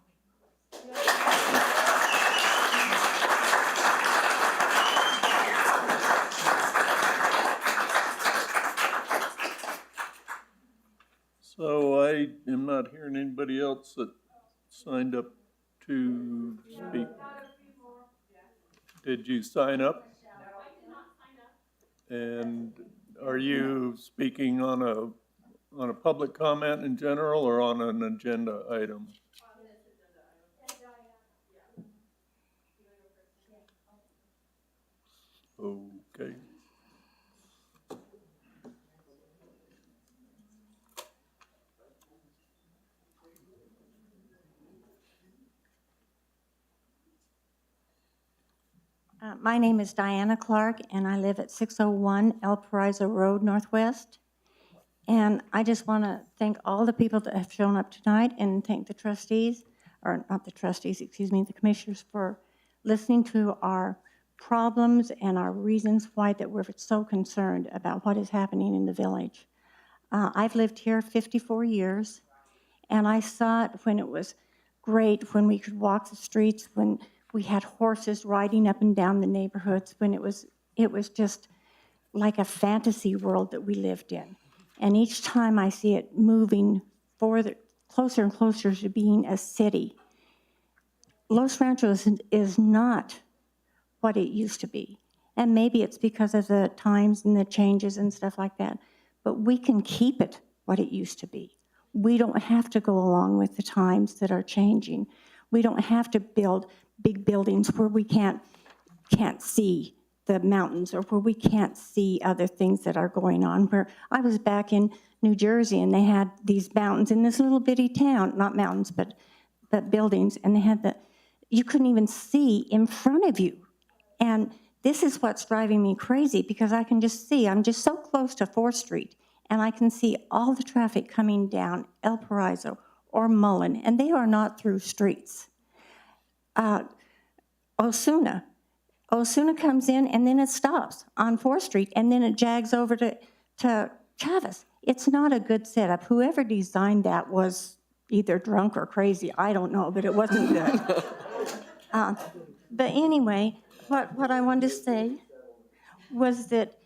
So I am not hearing anybody else that signed up to speak. Did you sign up? And are you speaking on a public comment in general or on an agenda item? Okay. My name is Diana Clark, and I live at 601 El Paraiso Road Northwest. And I just want to thank all the people that have shown up tonight and thank the trustees, or not the trustees, excuse me, the commissioners for listening to our problems and our reasons why that we're so concerned about what is happening in the village. I've lived here 54 years, and I saw it when it was great, when we could walk the streets, when we had horses riding up and down the neighborhoods, when it was just like a fantasy world that we lived in. And each time I see it moving further, closer and closer to being a city, Los Ranchos is not what it used to be. And maybe it's because of the times and the changes and stuff like that, but we can keep it what it used to be. We don't have to go along with the times that are changing. We don't have to build big buildings where we can't see the mountains or where we can't see other things that are going on. Where I was back in New Jersey and they had these mountains in this little bitty town, not mountains, but buildings, and they had you couldn't even see in front of you. And this is what's driving me crazy because I can just see, I'm just so close to 4th Street, and I can see all the traffic coming down El Paraiso or Mullen, and they are not through streets. Osuna comes in and then it stops on 4th Street and then it jags over to Chavez. It's not a good setup. Whoever designed that was either drunk or crazy. I don't know, but it wasn't good. But anyway, what I wanted to say was that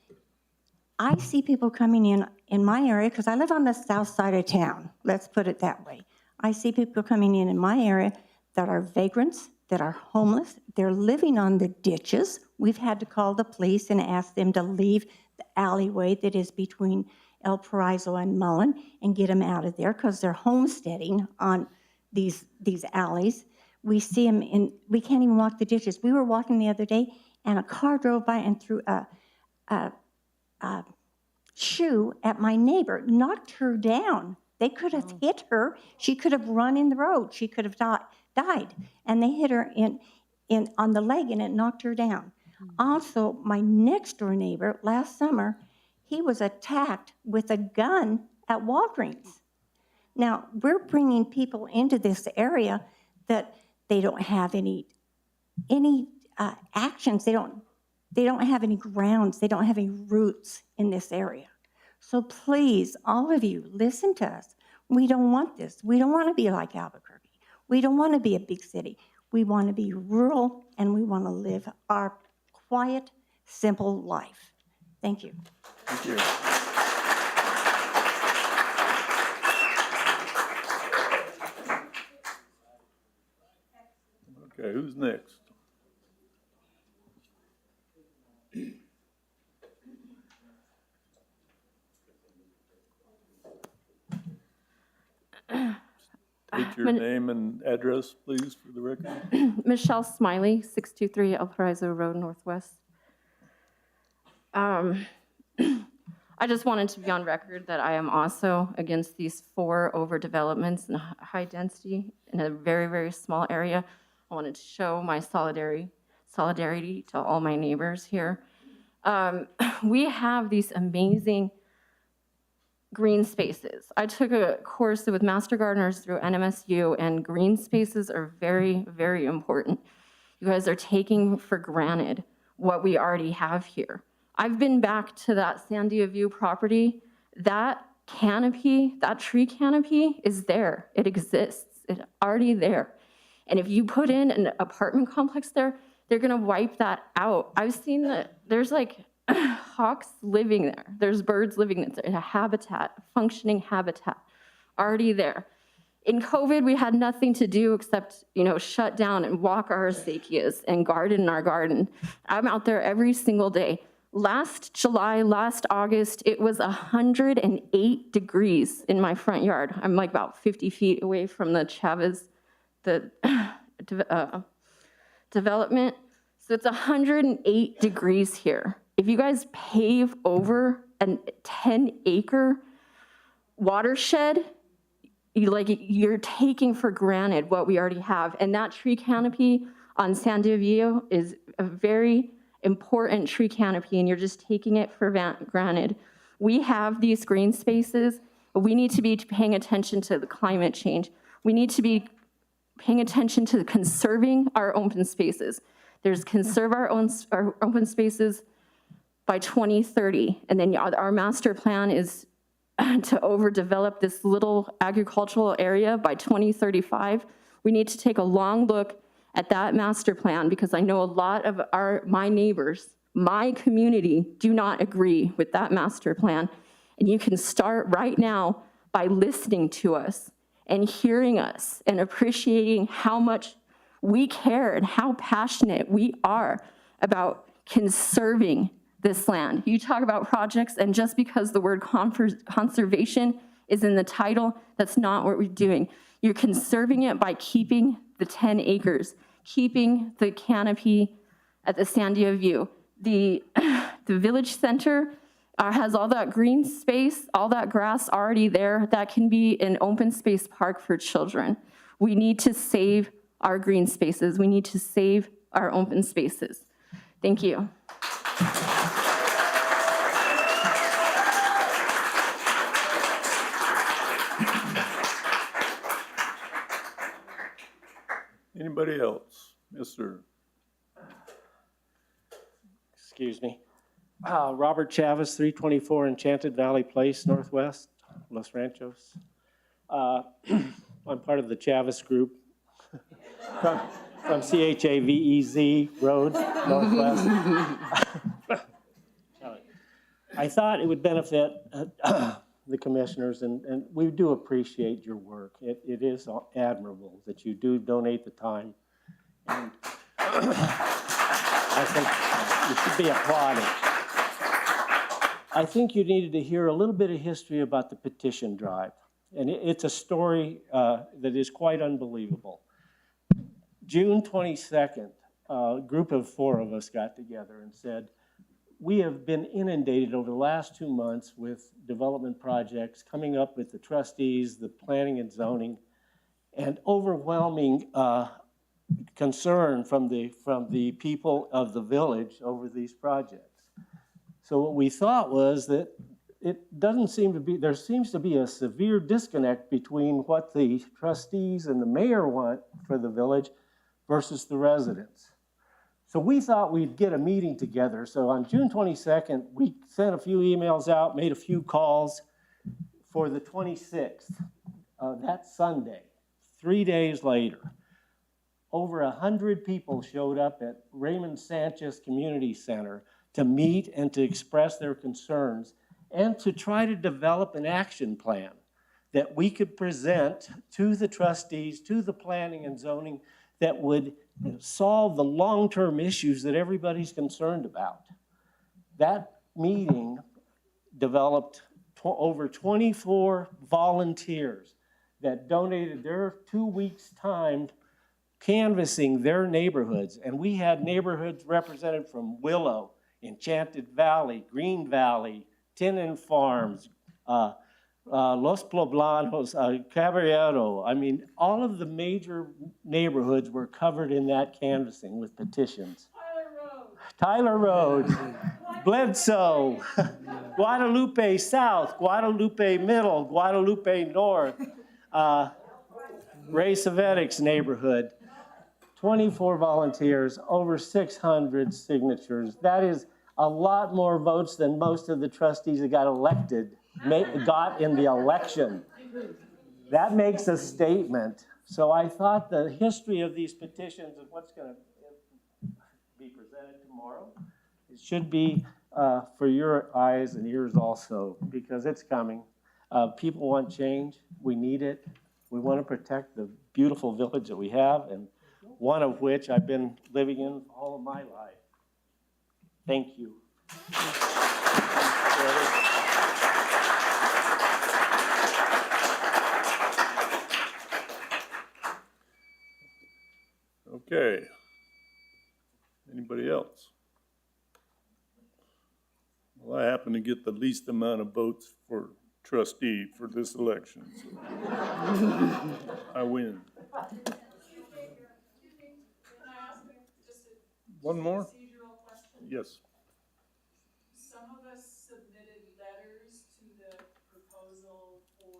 I see people coming in my area, because I live on the south side of town. Let's put it that way. I see people coming in my area that are vagrants, that are homeless. They're living on the ditches. We've had to call the police and ask them to leave the alleyway that is between El Paraiso and Mullen and get them out of there because they're homesteading on these alleys. We see them we can't even walk the ditches. We were walking the other day and a car drove by and threw a shoe at my neighbor, knocked her down. They could have hit her. She could have run in the road. She could have died. And they hit her on the leg and it knocked her down. Also, my next door neighbor last summer, he was attacked with a gun at Walgreens. Now, we're bringing people into this area that they don't have any actions. They don't have any grounds. They don't have any roots in this area. So please, all of you, listen to us. We don't want this. We don't want to be like Albuquerque. We don't want to be a big city. We want to be rural, and we want to live our quiet, simple life. Thank you. Thank you. Okay, who's next? State your name and address, please, for the record. Michelle Smiley, 623 El Paraiso Road, Northwest. I just wanted to be on record that I am also against these 4 overdevelopments and high density in a very, very small area. I wanted to show my solidarity to all my neighbors here. We have these amazing green spaces. I took a course with Master Gardeners through NMSU, and green spaces are very, very important. You guys are taking for granted what we already have here. I've been back to that Sandia View property. That canopy, that tree canopy is there. It exists. It's already there. And if you put in an apartment complex there, they're gonna wipe that out. I've seen that there's like hawks living there. There's birds living there. It's a habitat, a functioning habitat, already there. In COVID, we had nothing to do except, shut down and walk our acequias and garden in our garden. I'm out there every single day. Last July, last August, it was 108 degrees in my front yard. I'm like about 50 feet away from the Chavez, development. So it's 108 degrees here. If you guys pave over a 10-acre watershed, you're taking for granted what we already have. And that tree canopy on Sandia View is a very important tree canopy, and you're just taking it for granted. We have these green spaces, but we need to be paying attention to the climate change. We need to be paying attention to conserving our open spaces. There's conserve our open spaces by 2030, and then our master plan is to overdevelop this little agricultural area by 2035. We need to take a long look at that master plan, because I know a lot of my neighbors, my community, do not agree with that master plan. And you can start right now by listening to us and hearing us and appreciating how much we care and how passionate we are about conserving this land. You talk about projects, and just because the word conservation is in the title, that's not what we're doing. You're conserving it by keeping the 10 acres, keeping the canopy at the Sandia View. The village center has all that green space, all that grass already there. That can be an open space park for children. We need to save our green spaces. We need to save our open spaces. Thank you. Anybody else? Yes, sir. Excuse me. Robert Chavez, 324 Enchanted Valley Place, Northwest, Los Ranchos. I'm part of the Chavez group from Chavez Road, Northwest. I thought it would benefit the commissioners, and we do appreciate your work. It is admirable that you do donate the time. And I think you should be applauded. I think you needed to hear a little bit of history about the petition drive. And it's a story that is quite unbelievable. June 22nd, a group of 4 of us got together and said, we have been inundated over the last 2 months with development projects, coming up with the trustees, the planning and zoning, and overwhelming concern from the people of the village over these projects. So what we thought was that there seems to be a severe disconnect between what the trustees and the mayor want for the village versus the residents. So we thought we'd get a meeting together. So on June 22nd, we sent a few emails out, made a few calls for the 26th, that Sunday, 3 days later. Over 100 people showed up at Raymond Sanchez Community Center to meet and to express their concerns and to try to develop an action plan that we could present to the trustees, to the planning and zoning, that would solve the long-term issues that everybody's concerned about. That meeting developed over 24 volunteers that donated their 2 weeks' time canvassing their neighborhoods. And we had neighborhoods represented from Willow, Enchanted Valley, Green Valley, Tenon Farms, Los Poblanos, Caballero. I mean, all of the major neighborhoods were covered in that canvassing with petitions. Tyler Road, Bledsoe, Guadalupe South, Guadalupe Middle, Guadalupe North, Ray Savetic's neighborhood. 24 volunteers, over 600 signatures. That is a lot more votes than most of the trustees that got elected got in the election. That makes a statement. So I thought the history of these petitions and what's going to be presented tomorrow, it should be for your eyes and ears also, because it's coming. People want change. We need it. We want to protect the beautiful village that we have, and one of which I've been living in all of my life. Thank you. Okay. Anybody else? Well, I happen to get the least amount of votes for trustee for this election, so I win. One more? Yes. Some of us submitted letters to the proposal for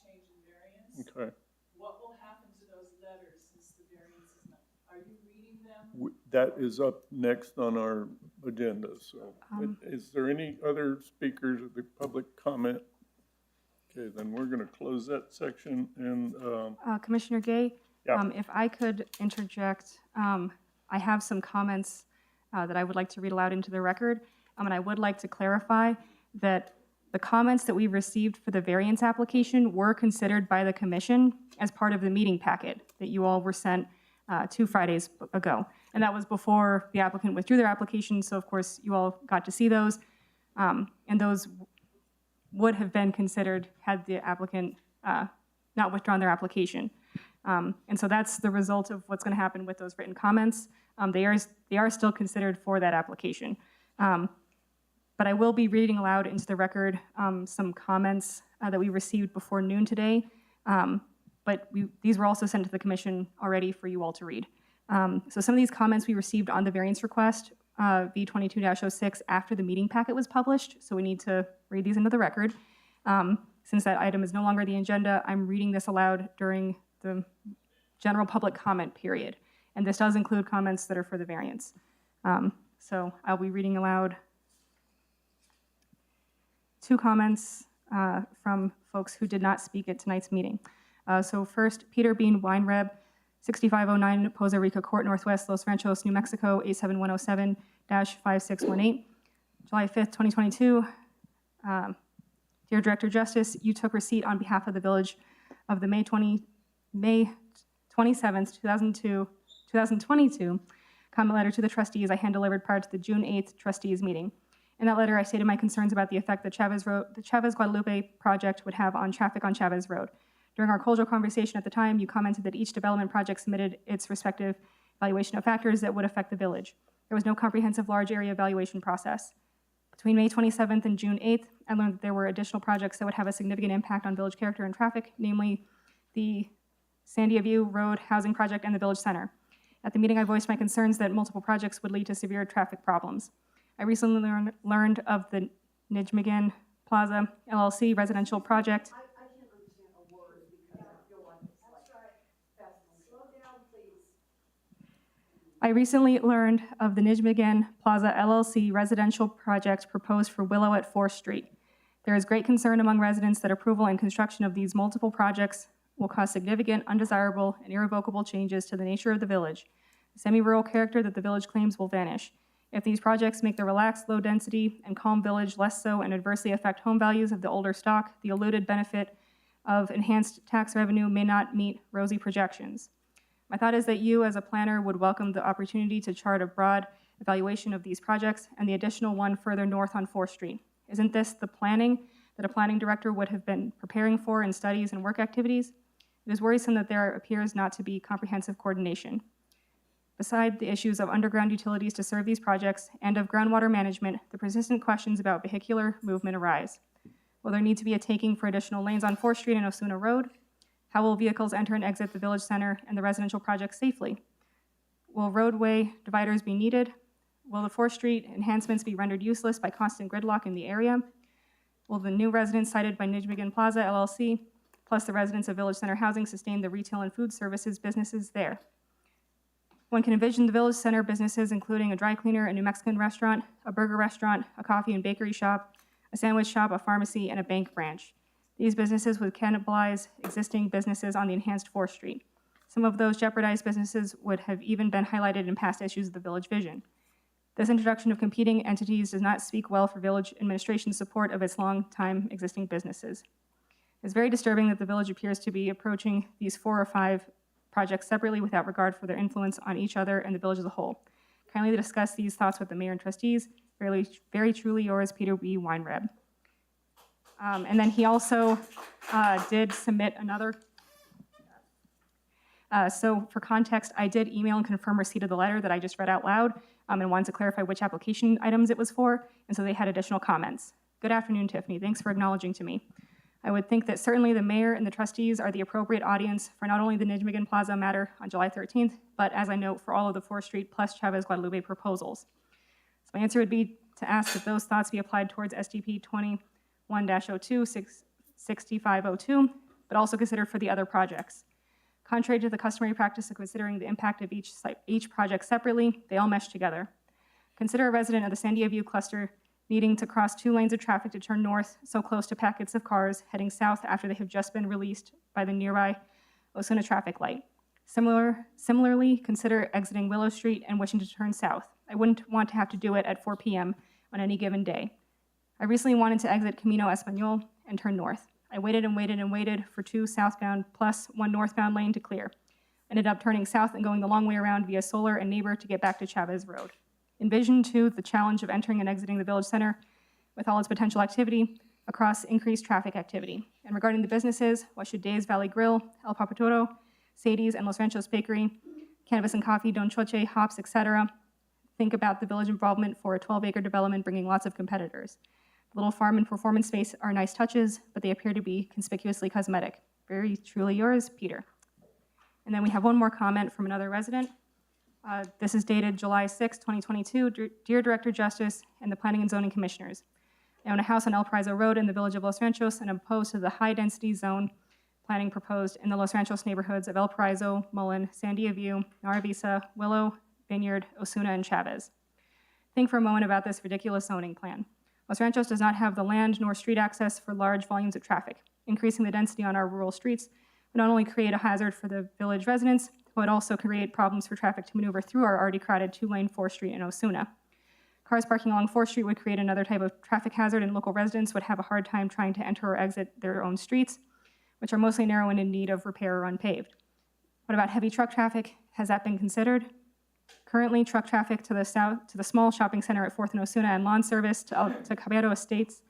change in variance. Okay. What will happen to those letters since the variance is not? Are you reading them? That is up next on our agenda, so. Is there any other speakers of the public comment? Okay, then we're gonna close that section and, Commissioner Gay, Yeah. if I could interject, I have some comments that I would like to read aloud into the record. And I would like to clarify that the comments that we received for the variance application were considered by the commission as part of the meeting packet that you all were sent 2 Fridays ago. And that was before the applicant withdrew their application, so of course you all got to see those. And those would have been considered had the applicant not withdrawn their application. And so that's the result of what's going to happen with those written comments. They are still considered for that application. But I will be reading aloud into the record some comments that we received before noon today. But these were also sent to the commission already for you all to read. So some of these comments we received on the variance request, V22-06, after the meeting packet was published. So we need to read these into the record. Since that item is no longer the agenda, I'm reading this aloud during the general public comment period. And this does include comments that are for the variance. So I'll be reading aloud 2 comments from folks who did not speak at tonight's meeting. So first, Peter Bean Weinreb, 6509 Poza Rica Court Northwest, Los Ranchos, New Mexico, 87107-5618. July 5th, 2022. Dear Director Justice, you took receipt on behalf of the village of the May 27th, 2022 comment letter to the trustees I hand-delivered prior to the June 8th trustees meeting. In that letter, I stated my concerns about the effect the Chavez-Guadalupe project would have on traffic on Chavez Road. During our cordial conversation at the time, you commented that each development project submitted its respective evaluation of factors that would affect the village. There was no comprehensive large area evaluation process. Between May 27th and June 8th, I learned that there were additional projects that would have a significant impact on village character and traffic, namely the Sandia View Road Housing Project and the Village Center. At the meeting, I voiced my concerns that multiple projects would lead to severe traffic problems. I recently learned of the Nijmegen Plaza LLC residential project. I can't understand a word because I feel like it's like, slow down, please. I recently learned of the Nijmegen Plaza LLC residential project proposed for Willow at 4th Street. There is great concern among residents that approval and construction of these multiple projects will cause significant, undesirable, and irrevocable changes to the nature of the village. The semi-rural character that the village claims will vanish. If these projects make the relaxed, low-density, and calm village less so and adversely affect home values of the older stock, the eluded benefit of enhanced tax revenue may not meet rosy projections. My thought is that you, as a planner, would welcome the opportunity to chart a broad evaluation of these projects and the additional one further north on 4th Street. Isn't this the planning that a planning director would have been preparing for in studies and work activities. It is worrisome that there appears not to be comprehensive coordination. Beside the issues of underground utilities to serve these projects and of groundwater management, the persistent questions about vehicular movement arise. Will there need to be a taking for additional lanes on 4th Street and Osuna Road? How will vehicles enter and exit the village center and the residential projects safely? Will roadway dividers be needed? Will the 4th Street enhancements be rendered useless by constant gridlock in the area? Will the new residents cited by Nijmegen Plaza LLC, plus the residents of Village Center Housing, sustain the retail and food services businesses there? One can envision the Village Center businesses including a dry cleaner, a New Mexican restaurant, a burger restaurant, a coffee and bakery shop, a sandwich shop, a pharmacy, and a bank branch. These businesses would cannibalize existing businesses on the enhanced 4th Street. Some of those jeopardized businesses would have even been highlighted in past issues of the village vision. This introduction of competing entities does not speak well for village administration's support of its long-time existing businesses. It's very disturbing that the village appears to be approaching these 4 or 5 projects separately without regard for their influence on each other and the village as a whole. Kindly discuss these thoughts with the mayor and trustees. Very truly yours, Peter B. Weinreb. And then he also did submit another. So for context, I did email and confirm receipt of the letter that I just read out loud and wanted to clarify which application items it was for, and so they had additional comments. Good afternoon, Tiffany. Thanks for acknowledging to me. I would think that certainly the mayor and the trustees are the appropriate audience for not only the Nijmegen Plaza matter on July 13th, but as I note, for all of the 4th Street plus Chavez Guadalupe proposals. So my answer would be to ask that those thoughts be applied towards SDP 21-02-6502, but also considered for the other projects. Contrary to the customary practice of considering the impact of each project separately, they all mesh together. Consider a resident of the Sandia View cluster needing to cross 2 lanes of traffic to turn north so close to packets of cars heading south after they have just been released by the nearby Osuna traffic light. Similarly, consider exiting Willow Street and wishing to turn south. I wouldn't want to have to do it at 4 p.m. on any given day. I recently wanted to exit Camino Español and turn north. I waited and waited and waited for 2 southbound plus 1 northbound lane to clear. Ended up turning south and going the long way around via Solar and Neighbor to get back to Chavez Road. Envision, too, the challenge of entering and exiting the village center with all its potential activity across increased traffic activity. And regarding the businesses, what should Days Valley Grill, El Papatoro, Sadie's, and Los Ranchos Bakery, Cannabis and Coffee, Don Choche, Hops, etc., think about the village involvement for a 12-acre development bringing lots of competitors. The little farm and performance space are nice touches, but they appear to be conspicuously cosmetic. Very truly yours, Peter. And then we have one more comment from another resident. This is dated July 6, 2022. Dear Director Justice and the Planning and Zoning Commissioners, I own a house on El Paraiso Road in the village of Los Ranchos and am opposed to the high-density zone planning proposed in the Los Ranchos neighborhoods of El Paraiso, Mullen, Sandia View, Naravisa, Willow, Vineyard, Osuna, and Chavez. Think for a moment about this ridiculous zoning plan. Los Ranchos does not have the land nor street access for large volumes of traffic. Increasing the density on our rural streets would not only create a hazard for the village residents, but also create problems for traffic to maneuver through our already crowded 2-lane 4th Street in Osuna. Cars parking along 4th Street would create another type of traffic hazard, and local residents would have a hard time trying to enter or exit their own streets, which are mostly narrow and in need of repair or unpaved. What about heavy truck traffic? Has that been considered? Currently, truck traffic to the south, to the small shopping center at 4th and Osuna, and lawn service to Caballero Estates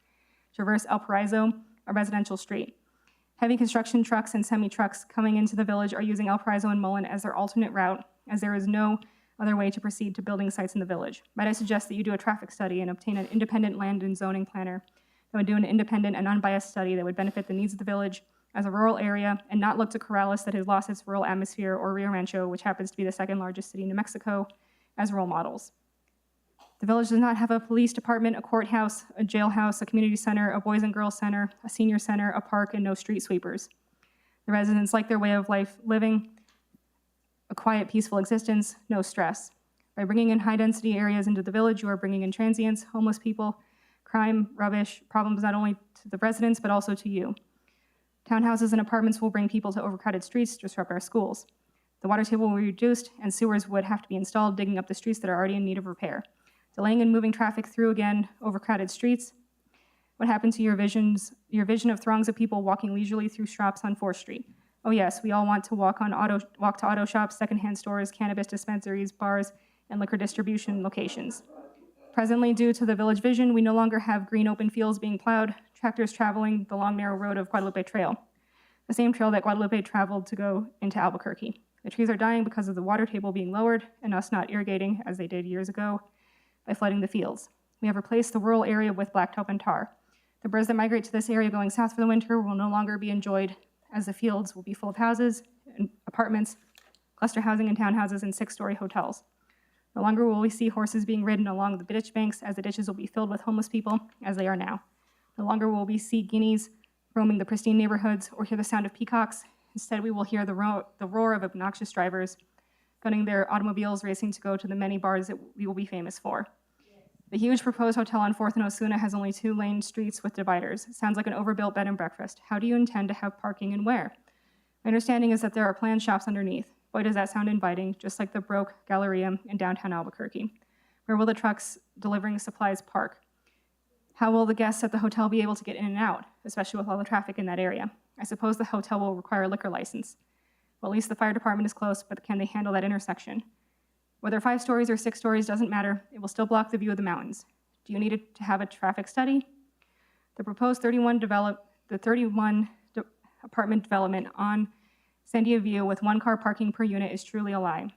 traverse El Paraiso, a residential street. Heavy construction trucks and semi-trucks coming into the village are using El Paraiso and Mullen as their alternate route, as there is no other way to proceed to building sites in the village. Might I suggest that you do a traffic study and obtain an independent land and zoning planner that would do an independent and unbiased study that would benefit the needs of the village as a rural area and not look to Corrales that has lost its rural atmosphere, or Rio Rancho, which happens to be the 2nd largest city in New Mexico, as role models. The village does not have a police department, a courthouse, a jailhouse, a community center, a boys and girls center, a senior center, a park, and no street sweepers. The residents like their way of life living, a quiet, peaceful existence, no stress. By bringing in high-density areas into the village, you are bringing in transients, homeless people, crime, rubbish, problems not only to the residents, but also to you. Townhouses and apartments will bring people to overcrowded streets, disrupt our schools. The water table will be reduced, and sewers would have to be installed, digging up the streets that are already in need of repair. Delaying and moving traffic through, again, overcrowded streets. What happened to your vision of throngs of people walking leisurely through shops on 4th Street? Oh yes, we all want to walk to auto shops, secondhand stores, cannabis dispensaries, bars, and liquor distribution locations. Presently, due to the village vision, we no longer have green open fields being plowed, tractors traveling the long, narrow road of Guadalupe Trail, the same trail that Guadalupe traveled to go into Albuquerque. The trees are dying because of the water table being lowered and us not irrigating, as they did years ago, by flooding the fields. We have replaced the rural area with blacktop and tar. The birds that migrate to this area going south for the winter will no longer be enjoyed, as the fields will be full of houses and apartments, cluster housing and townhouses, and 6-story hotels. No longer will we see horses being ridden along the ditch banks, as the ditches will be filled with homeless people, as they are now. No longer will we see guineas roaming the pristine neighborhoods or hear the sound of peacocks. Instead, we will hear the roar of obnoxious drivers gunning their automobiles racing to go to the many bars that we will be famous for. The huge proposed hotel on 4th and Osuna has only 2-lane streets with dividers. It sounds like an overbuilt bed and breakfast. How do you intend to have parking and where? My understanding is that there are planned shops underneath. Boy, does that sound inviting, just like the Broke Galleria in downtown Albuquerque. Where will the trucks delivering supplies park? How will the guests at the hotel be able to get in and out, especially with all the traffic in that area? I suppose the hotel will require a liquor license. Well, at least the fire department is close, but can they handle that intersection? Whether 5 stories or 6 stories doesn't matter, it will still block the view of the mountains. Do you need it to have a traffic study? The proposed 31 apartment development on Sandia View with 1-car parking per unit is truly a lie.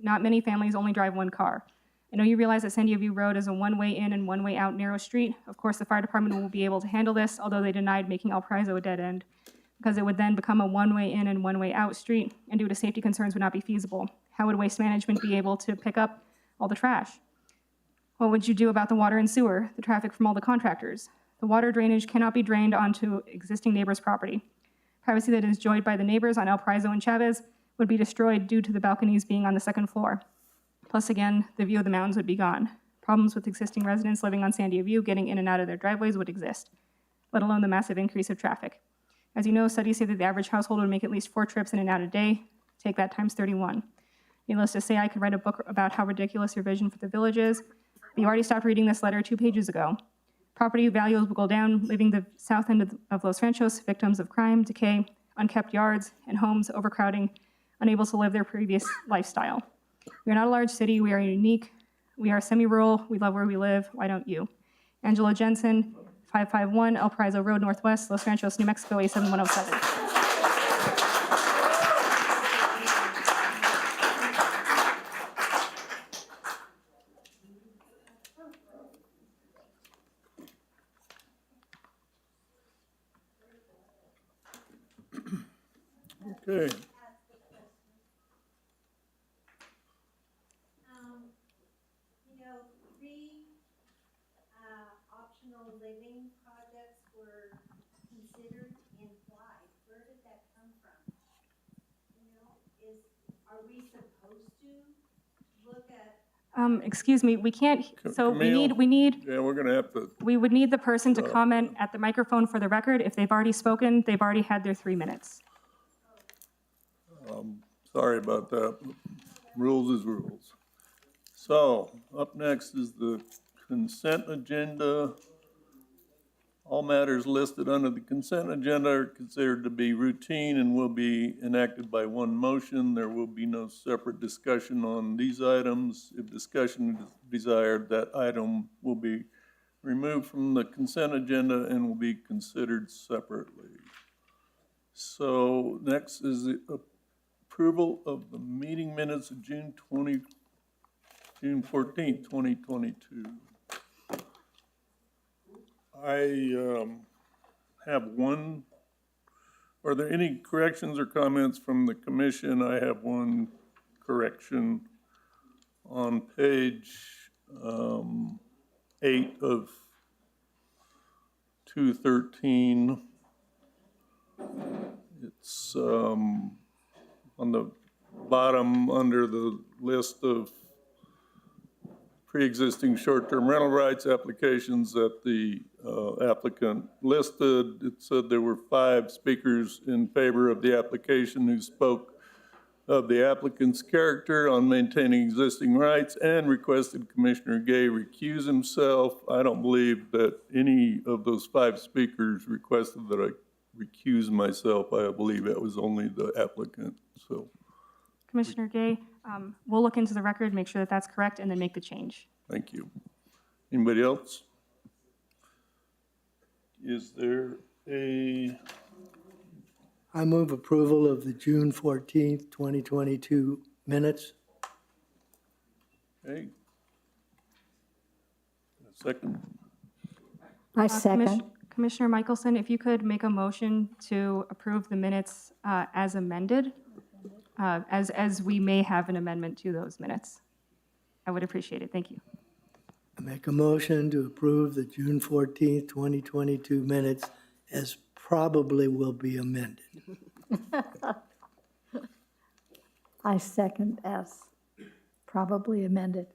Not many families only drive 1 car. I know you realize that Sandia View Road is a one-way in and one-way out narrow street. Of course, the fire department will be able to handle this, although they denied making El Paraiso a dead end, because it would then become a one-way in and one-way out street, and due to safety concerns would not be feasible. How would waste management be able to pick up all the trash? What would you do about the water and sewer, the traffic from all the contractors? The water drainage cannot be drained onto existing neighbors' property. Privacy that is enjoyed by the neighbors on El Paraiso and Chavez would be destroyed due to the balconies being on the 2nd floor. Plus, again, the view of the mountains would be gone. Problems with existing residents living on Sandia View getting in and out of their driveways would exist, let alone the massive increase of traffic. As you know, studies say that the average household would make at least 4 trips in and out a day. Take that times 31. Needless to say, I could write a book about how ridiculous your vision for the village is, but you already stopped reading this letter 2 pages ago. Property values will go down, leaving the south end of Los Ranchos victims of crime, decay, unkept yards, and homes overcrowding, unable to live their previous lifestyle. We are not a large city. We are unique. We are semi-rural. We love where we live. Why don't you? Angela Jensen, 551 El Paraiso Road Northwest, Los Ranchos, New Mexico, A7107. Okay. You know, 3 optional living projects were considered and why? Where did that come from? You know, are we supposed to look at? Excuse me, we can't, so Camille? we need, Yeah, we're gonna have to, we would need the person to comment at the microphone for the record. If they've already spoken, they've already had their 3 minutes. sorry about that. Rules is rules. So, up next is the consent agenda. All matters listed under the consent agenda are considered to be routine and will be enacted by one motion. There will be no separate discussion on these items. If discussion is desired, that item will be removed from the consent agenda and will be considered separately. So next is the approval of the meeting minutes of June 14th, 2022. I have one. Are there any corrections or comments from the commission? I have one correction on page 8 of 213. It's on the bottom under the list of pre-existing short-term rental rights applications that the applicant listed. It said there were 5 speakers in favor of the application who spoke of the applicant's character on maintaining existing rights and requested Commissioner Gay recuse himself. I don't believe that any of those 5 speakers requested that I recuse myself. I believe it was only the applicant, so. Commissioner Gay, we'll look into the record, make sure that that's correct, and then make the change. Thank you. Anybody else? Is there a, I move approval of the June 14th, 2022 minutes. okay? A second? I second. Commissioner Michelson, if you could make a motion to approve the minutes as amended, as we may have an amendment to those minutes. I would appreciate it. Thank you. I make a motion to approve the June 14th, 2022 minutes as probably will be amended. I second as probably amended.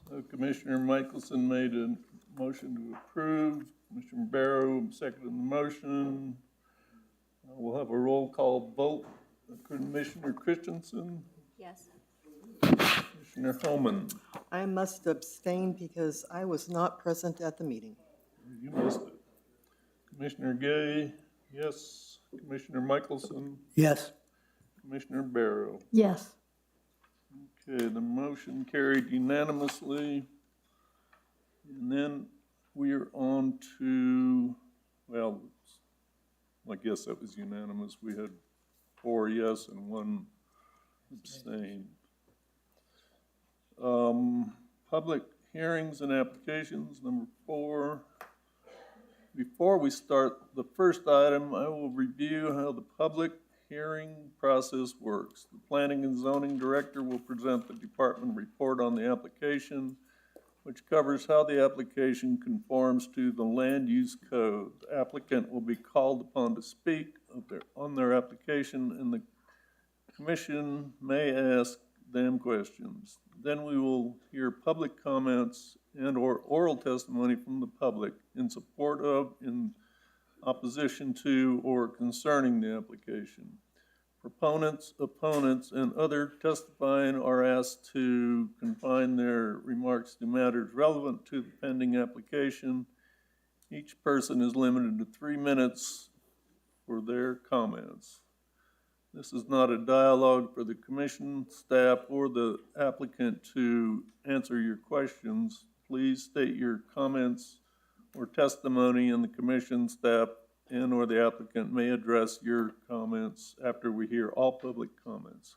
So Commissioner Michelson made a motion to approve. Commissioner Barrow seconded the motion. We'll have a roll call vote. Commissioner Christensen? Yes. Commissioner Hellman? I must abstain because I was not present at the meeting. You missed it. Commissioner Gay? Yes. Commissioner Michelson? Yes. Commissioner Barrow? Yes. Okay, the motion carried unanimously. And then we are on to, well, I guess that was unanimous. We had 4 yes and 1 abstain. Public hearings and applications, number 4. Before we start the first item, I will review how the public hearing process works. The Planning and Zoning Director will present the department report on the application, which covers how the application conforms to the land use code. The applicant will be called upon to speak on their application, and the commission may ask them questions. Then we will hear public comments and/or oral testimony from the public in support of, in opposition to, or concerning the application. Proponents, opponents, and other testifying are asked to confine their remarks to matters relevant to the pending application. Each person is limited to 3 minutes for their comments. This is not a dialogue for the commission, staff, or the applicant to answer your questions. Please state your comments or testimony, and the commission, staff, and/or the applicant may address your comments after we hear all public comments.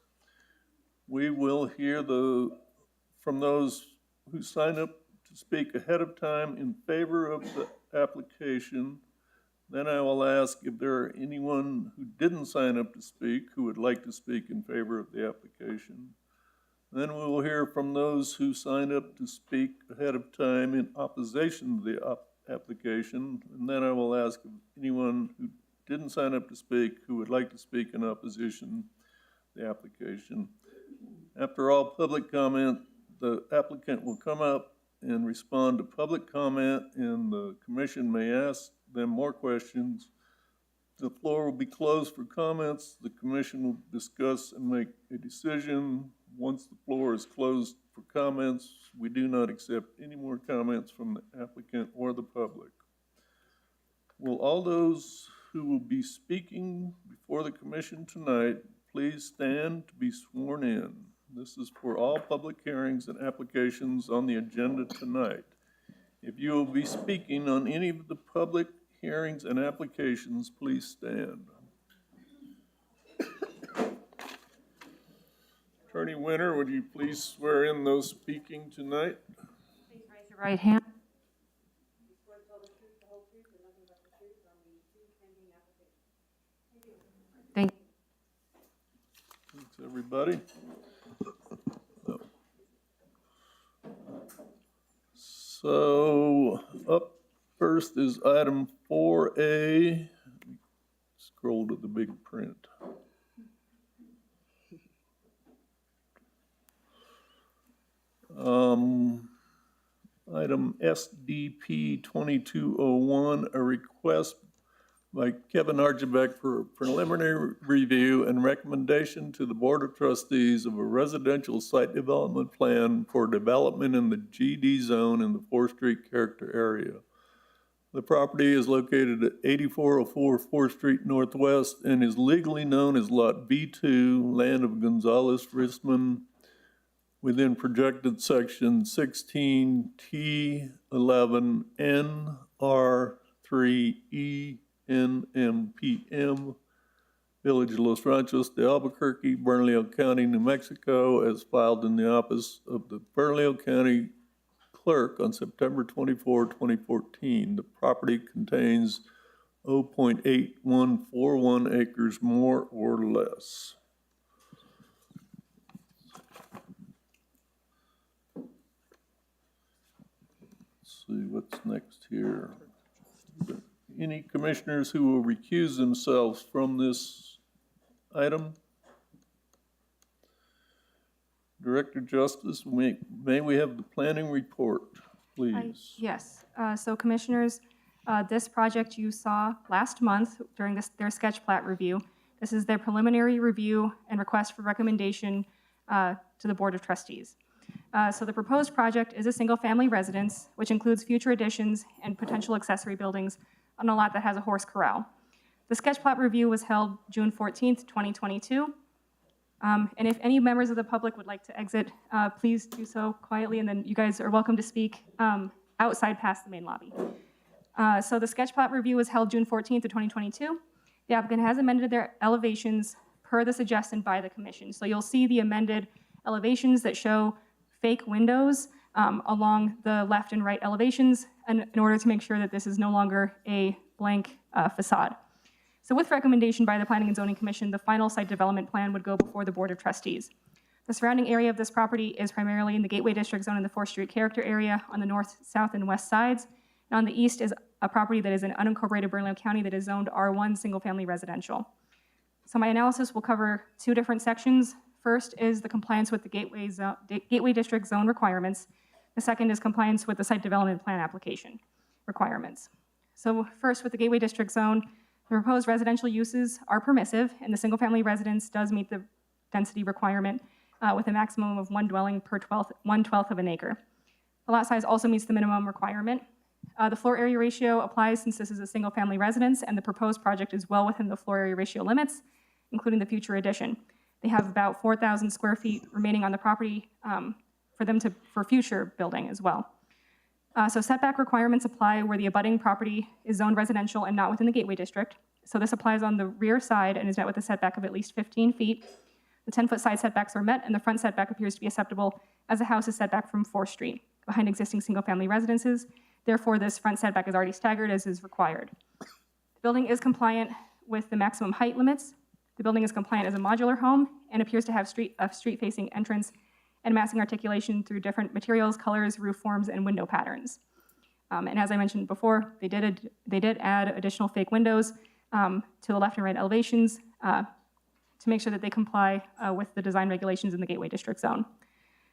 We will hear from those who sign up to speak ahead of time in favor of the application. Then I will ask if there are anyone who didn't sign up to speak who would like to speak in favor of the application. Then we will hear from those who signed up to speak ahead of time in opposition to the application, and then I will ask if anyone who didn't sign up to speak who would like to speak in opposition to the application. After all public comment, the applicant will come up and respond to public comment, and the commission may ask them more questions. The floor will be closed for comments. The commission will discuss and make a decision. Once the floor is closed for comments, we do not accept any more comments from the applicant or the public. Will all those who will be speaking before the commission tonight please stand to be sworn in? This is for all public hearings and applications on the agenda tonight. If you will be speaking on any of the public hearings and applications, please stand. Attorney Winter, would you please swear in those speaking tonight? Please raise your right hand. Thank you. Thanks, everybody. So up first is item 4A. Scroll to the big print. Item SDP 2201, a request by Kevin Archibek for a preliminary review and recommendation to the Board of Trustees of a residential site development plan for development in the GD zone in the 4th Street character area. The property is located at 8404 4th Street Northwest and is legally known as Lot B2, land of Gonzalez Risman, within projected section 16T11NR 3 ENMPM, Village of Los Ranchos de Albuquerque, Bernalillo County, New Mexico, as filed in the office of the Bernalillo County Clerk on September 24, 2014. The property contains 0.8141 acres more or less. Let's see what's next here. Any commissioners who will recuse themselves from this item? Director Justice, may we have the planning report, please? Yes, so commissioners, this project you saw last month during their sketch plat review. This is their preliminary review and request for recommendation to the Board of Trustees. So the proposed project is a single-family residence, which includes future additions and potential accessory buildings on a lot that has a horse corral. The sketch plat review was held June 14th, 2022. And if any members of the public would like to exit, please do so quietly, and then you guys are welcome to speak outside past the main lobby. So the sketch plat review was held June 14th of 2022. The applicant has amended their elevations per the suggestion by the commission. So you'll see the amended elevations that show fake windows along the left and right elevations in order to make sure that this is no longer a blank facade. So with recommendation by the Planning and Zoning Commission, the final site development plan would go before the Board of Trustees. The surrounding area of this property is primarily in the Gateway District Zone in the 4th Street character area on the north, south, and west sides. And on the east is a property that is in unincorporated Bernalillo County that is zoned R1 single-family residential. So my analysis will cover two different sections. First is the compliance with the Gateway District Zone requirements. The second is compliance with the site development plan application requirements. So first, with the Gateway District Zone, the proposed residential uses are permissive, and the single-family residence does meet the density requirement with a maximum of one dwelling per 1/12 of an acre. The lot size also meets the minimum requirement. The floor area ratio applies since this is a single-family residence, and the proposed project is well within the floor area ratio limits, including the future addition. They have about 4,000 square feet remaining on the property for future building as well. So setback requirements apply where the abutting property is zoned residential and not within the Gateway District. So this applies on the rear side and is met with a setback of at least 15 feet. The 10-foot side setbacks are met, and the front setback appears to be acceptable as the house is set back from 4th Street, behind existing single-family residences. Therefore, this front setback is already staggered as is required. The building is compliant with the maximum height limits. The building is compliant as a modular home and appears to have a street-facing entrance and massing articulation through different materials, colors, roof forms, and window patterns. And as I mentioned before, they did add additional fake windows to the left and right elevations to make sure that they comply with the design regulations in the Gateway District Zone.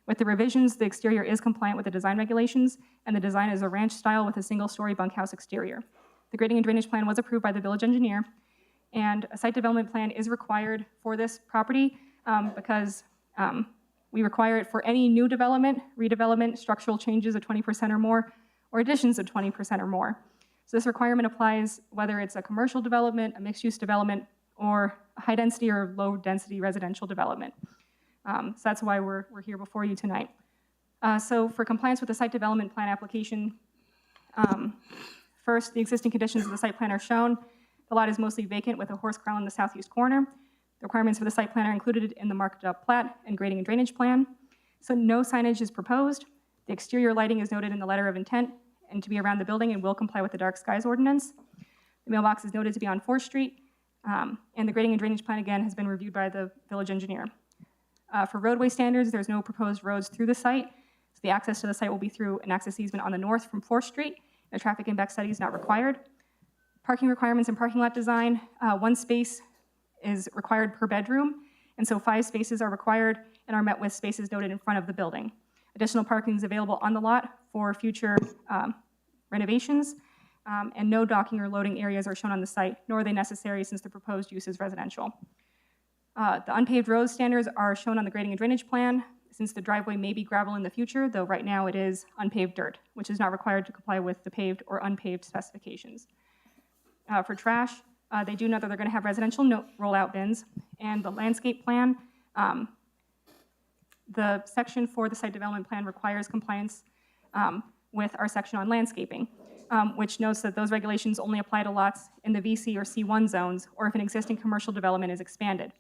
With the revisions, the exterior is compliant with the design regulations, and the design is a ranch style with a single-story bunkhouse exterior. The grading and drainage plan was approved by the village engineer, and a site development plan is required for this property because we require it for any new development, redevelopment, structural changes of 20% or more, or additions of 20% or more. So this requirement applies whether it's a commercial development, a mixed-use development, or a high-density or low-density residential development. So that's why we're here before you tonight. So for compliance with the site development plan application, first, the existing conditions of the site plan are shown. The lot is mostly vacant with a horse corral in the southeast corner. The requirements for the site plan are included in the marked up plat and grading and drainage plan. So no signage is proposed. The exterior lighting is noted in the letter of intent and to be around the building and will comply with the dark skies ordinance. The mailbox is noted to be on 4th Street. And the grading and drainage plan, again, has been reviewed by the village engineer. For roadway standards, there's no proposed roads through the site. So the access to the site will be through an access easement on the north from 4th Street. A traffic impact study is not required. Parking requirements and parking lot design, one space is required per bedroom, and so 5 spaces are required and are met with spaces noted in front of the building. Additional parking is available on the lot for future renovations, and no docking or loading areas are shown on the site, nor are they necessary since the proposed use is residential. The unpaved road standards are shown on the grading and drainage plan, since the driveway may be gravel in the future, though right now it is unpaved dirt, which is not required to comply with the paved or unpaved specifications. For trash, they do know that they're going to have residential rollout bins, and the landscape plan, the section for the site development plan requires compliance with our section on landscaping. which notes that those regulations only apply to lots in the VC or C1 zones, or if an existing commercial development is expanded.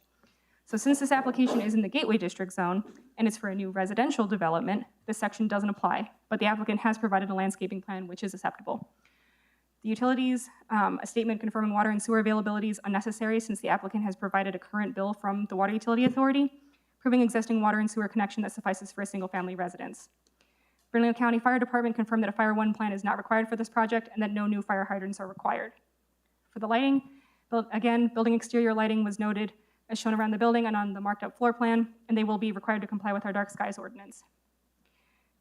So since this application is in the Gateway District zone, and it's for a new residential development, this section doesn't apply, but the applicant has provided a landscaping plan which is acceptable. The utilities, a statement confirming water and sewer availability is unnecessary since the applicant has provided a current bill from the Water Utility Authority, proving existing water and sewer connection that suffices for a single-family residence. Bernalillo County Fire Department confirmed that a Fire 1 plan is not required for this project and that no new fire hydrants are required. For the lighting, again, building exterior lighting was noted as shown around the building and on the marked up floor plan, and they will be required to comply with our dark skies ordinance.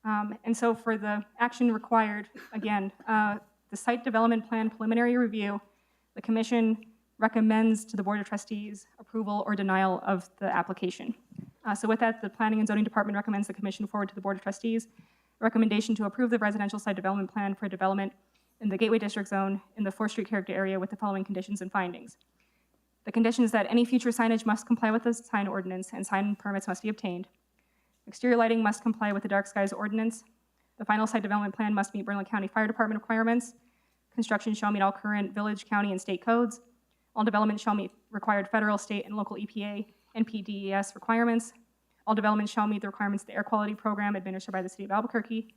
And so for the action required, again, the site development plan preliminary review, the commission recommends to the Board of Trustees approval or denial of the application. So with that, the Planning and Zoning Department recommends the commission forward to the Board of Trustees a recommendation to approve the residential site development plan for development in the Gateway District zone in the 4th Street character area with the following conditions and findings. The condition is that any future signage must comply with the sign ordinance and sign permits must be obtained. Exterior lighting must comply with the dark skies ordinance. The final site development plan must meet Bernalillo County Fire Department requirements. Construction shall meet all current village, county, and state codes. All development shall meet required federal, state, and local EPA and PDES requirements. All development shall meet the requirements of the air quality program administered by the City of Albuquerque.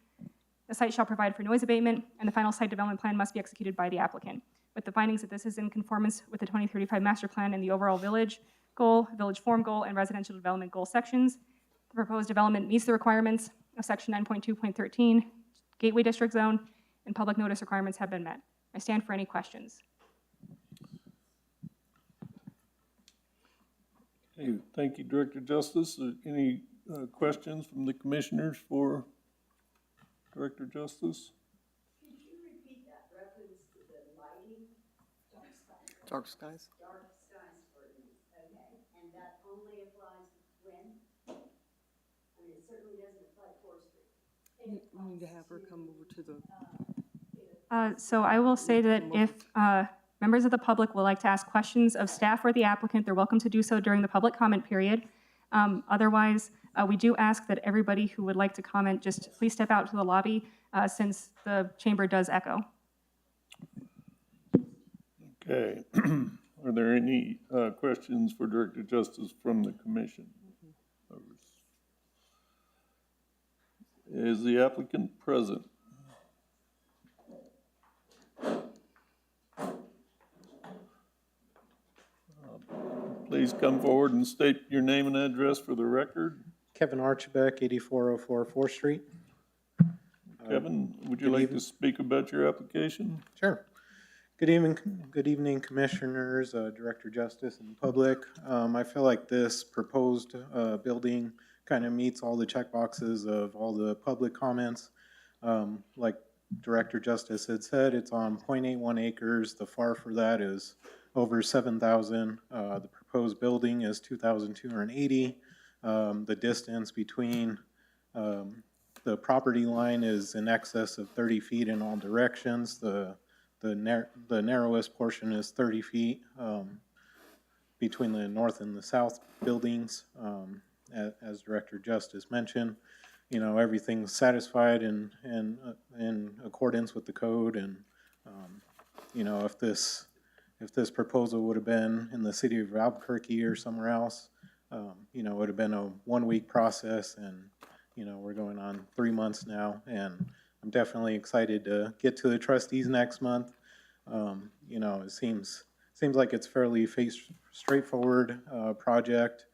The site shall provide for noise abatement, and the final site development plan must be executed by the applicant, with the findings that this is in conformance with the 2035 master plan and the overall village goal, village form goal, and residential development goal sections. The proposed development meets the requirements of section 9.2.13, Gateway District Zone, and public notice requirements have been met. I stand for any questions. Hey, thank you, Director Justice. Any questions from the commissioners for Director Justice? Could you repeat that reference to the lighting? Dark skies. Dark skies? Dark skies ordinance, okay. And that only applies when? I mean, it certainly doesn't apply to 4th Street. You need to have her come over to the... So I will say that if members of the public would like to ask questions of staff or the applicant, they're welcome to do so during the public comment period. Otherwise, we do ask that everybody who would like to comment just please step out to the lobby since the chamber does echo. Okay. Are there any questions for Director Justice from the commission? Is the applicant present? Please come forward and state your name and address for the record. Kevin Archibek, 8404 4th Street. Kevin, would you like to speak about your application? Sure. Good evening, commissioners, Director Justice, and public. I feel like this proposed building kind of meets all the check boxes of all the public comments. Like Director Justice had said, it's on 0.81 acres. The FAR for that is over 7,000. The proposed building is 2,280. The distance between the property line is in excess of 30 feet in all directions. The narrowest portion is 30 feet between the north and the south buildings. As Director Justice mentioned, you know, everything's satisfied and in accordance with the code. And you know, if this proposal would have been in the city of Albuquerque or somewhere else, you know, it would have been a 1-week process, and you know, we're going on 3 months now, and I'm definitely excited to get to the trustees next month. You know, it seems like it's fairly straightforward project.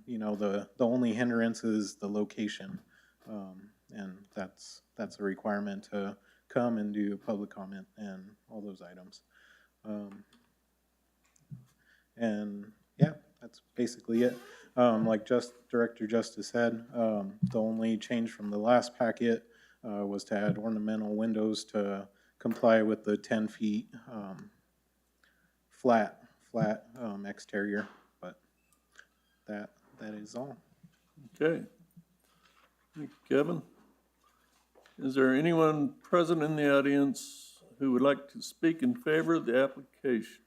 You know, the only hindrance is the location, and that's a requirement to come and do public comment and all those items. And yeah, that's basically it. Like Director Justice said, the only change from the last packet was to add ornamental windows to comply with the 10 feet flat exterior, but that is all. Okay. Thank you, Kevin. Is there anyone present in the audience who would like to speak in favor of the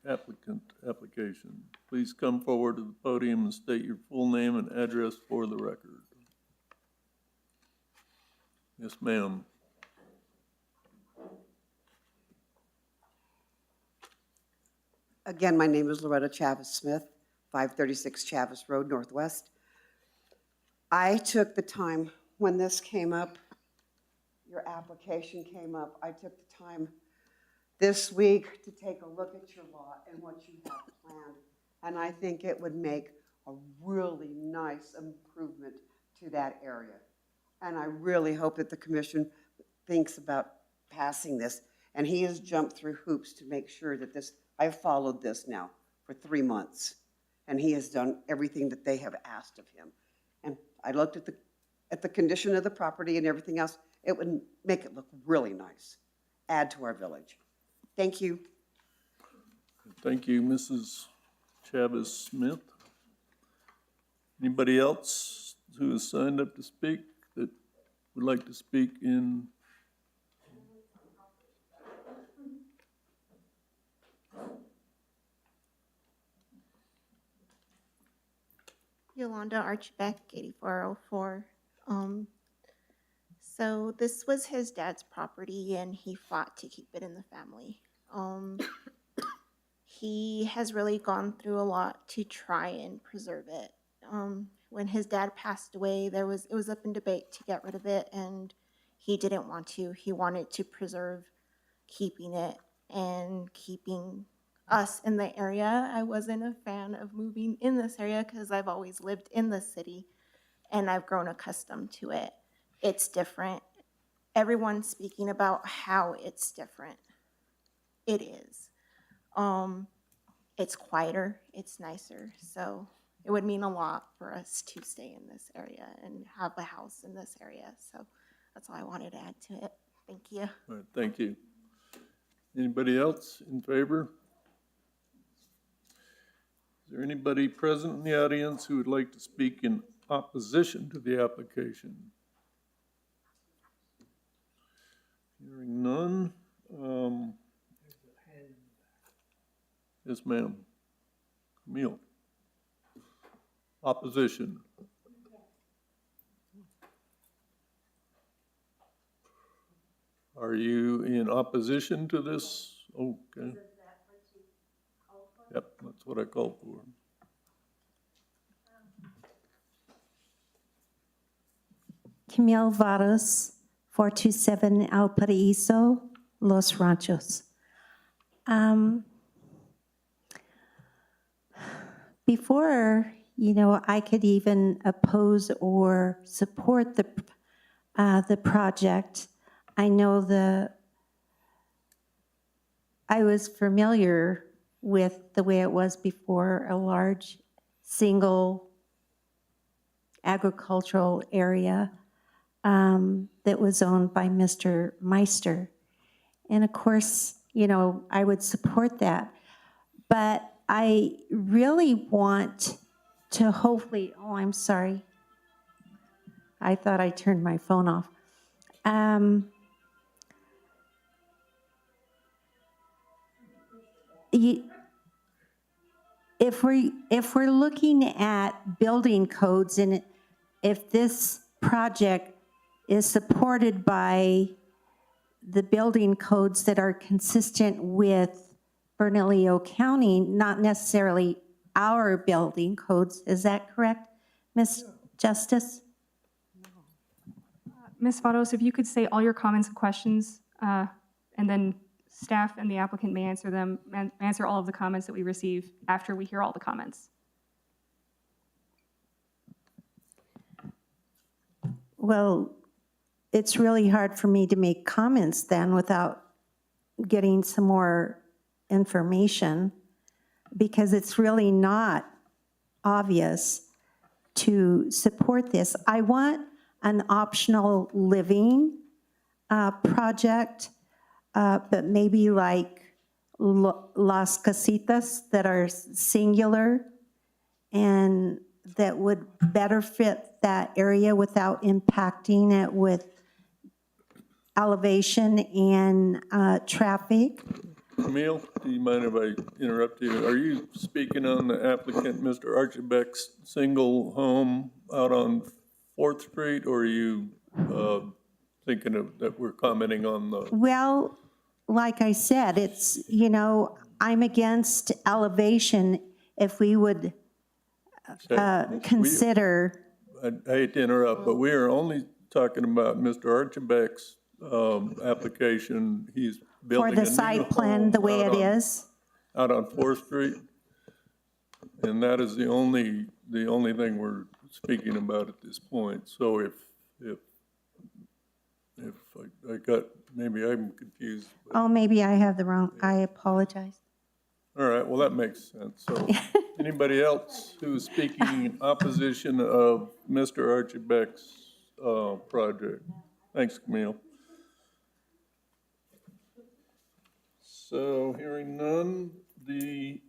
applicant application? Please come forward to the podium and state your full name and address for the record. Yes, ma'am. Again, my name is Loreta Chavez Smith, 536 Chavez Road, Northwest. I took the time when this came up, your application came up, I took the time this week to take a look at your lot and what you have planned. And I think it would make a really nice improvement to that area. And I really hope that the commission thinks about passing this. And he has jumped through hoops to make sure that this, I've followed this now for 3 months. And he has done everything that they have asked of him. And I looked at the condition of the property and everything else. It would make it look really nice, add to our village. Thank you. Thank you, Mrs. Chavez Smith. Anybody else who has signed up to speak that would like to speak in? Yolanda Archbeck, 8404. So this was his dad's property and he fought to keep it in the family. He has really gone through a lot to try and preserve it. When his dad passed away, it was up in debate to get rid of it, and he didn't want to. He wanted to preserve keeping it and keeping us in the area. I wasn't a fan of moving in this area because I've always lived in the city and I've grown accustomed to it. It's different. Everyone's speaking about how it's different. It is. It's quieter, it's nicer, so it would mean a lot for us to stay in this area and have a house in this area. So that's all I wanted to add to it. Thank you. All right, thank you. Anybody else in favor? Is there anybody present in the audience who would like to speak in opposition to the application? Hearing none. Yes, ma'am. Camille. Opposition. Are you in opposition to this? Okay. Yep, that's what I called for. Camille Varus, 427 El Paraíso, Los Ranchos. Before, I could even oppose or support the project, I know I was familiar with the way it was before, a large single agricultural area that was owned by Mr. Meister. And of course, I would support that. But I really want to hopefully, oh, I'm sorry. I thought I turned my phone off. If we're looking at building codes, and if this project is supported by the building codes that are consistent with Bernalillo County, not necessarily our building codes, is that correct, Ms. Justice? Ms. Vados, if you could say all your comments and questions, and then staff and the applicant may answer them, and answer all of the comments that we receive after we hear all the comments. Well, it's really hard for me to make comments then without getting some more information, because it's really not obvious to support this. I want an optional living project, but maybe like Las Casitas that are singular and that would better fit that area without impacting it with elevation and traffic. Camille, do you mind if I interrupt you? Are you speaking on the applicant, Mr. Archibek's single home out on 4th Street, or are you thinking of that we're commenting on the? Well, like I said, it's, I'm against elevation if we would consider, I hate to interrupt, but we are only talking about Mr. Archibek's application. He's for building the a new site plan home the way out it on- is. Out on 4th Street. And that is the only thing we're speaking about at this point. So if I got, maybe I'm confused. but- Oh, maybe I have the wrong, I apologize. All right, well, that makes sense. So anybody else who's speaking in opposition of Mr. Archibek's project? Thanks, Camille. So hearing none, the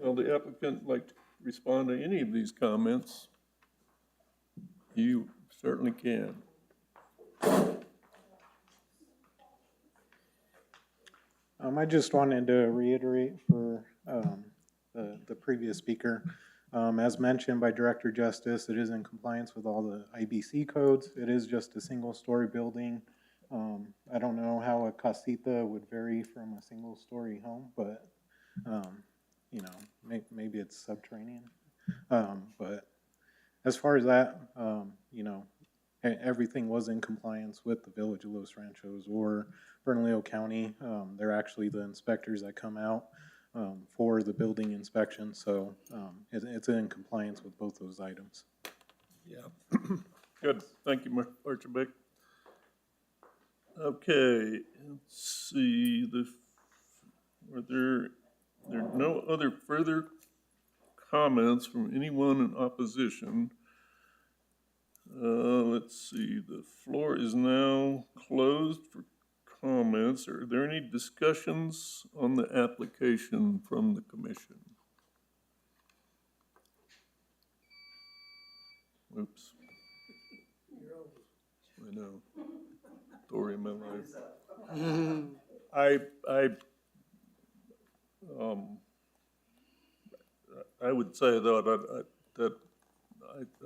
applicant would like to respond to any of these comments. You certainly can. I just wanted to reiterate for the previous speaker, as mentioned by Director Justice, it is in compliance with all the IBC codes. It is just a single-story building. I don't know how a casita would vary from a single-story home, but you know, maybe it's subterranean. But as far as that, you know, everything was in compliance with the Village of Los Ranchos or Bernalillo County. They're actually the inspectors that come out for the building inspection, so it's in compliance with both those items. Yeah. Good, thank you, Archibek. Okay, let's see, are there are no other further comments from anyone in opposition. Let's see, the floor is now closed for comments. Are there any discussions on the application from the commission? Oops. I know. Story of my life. I would say though that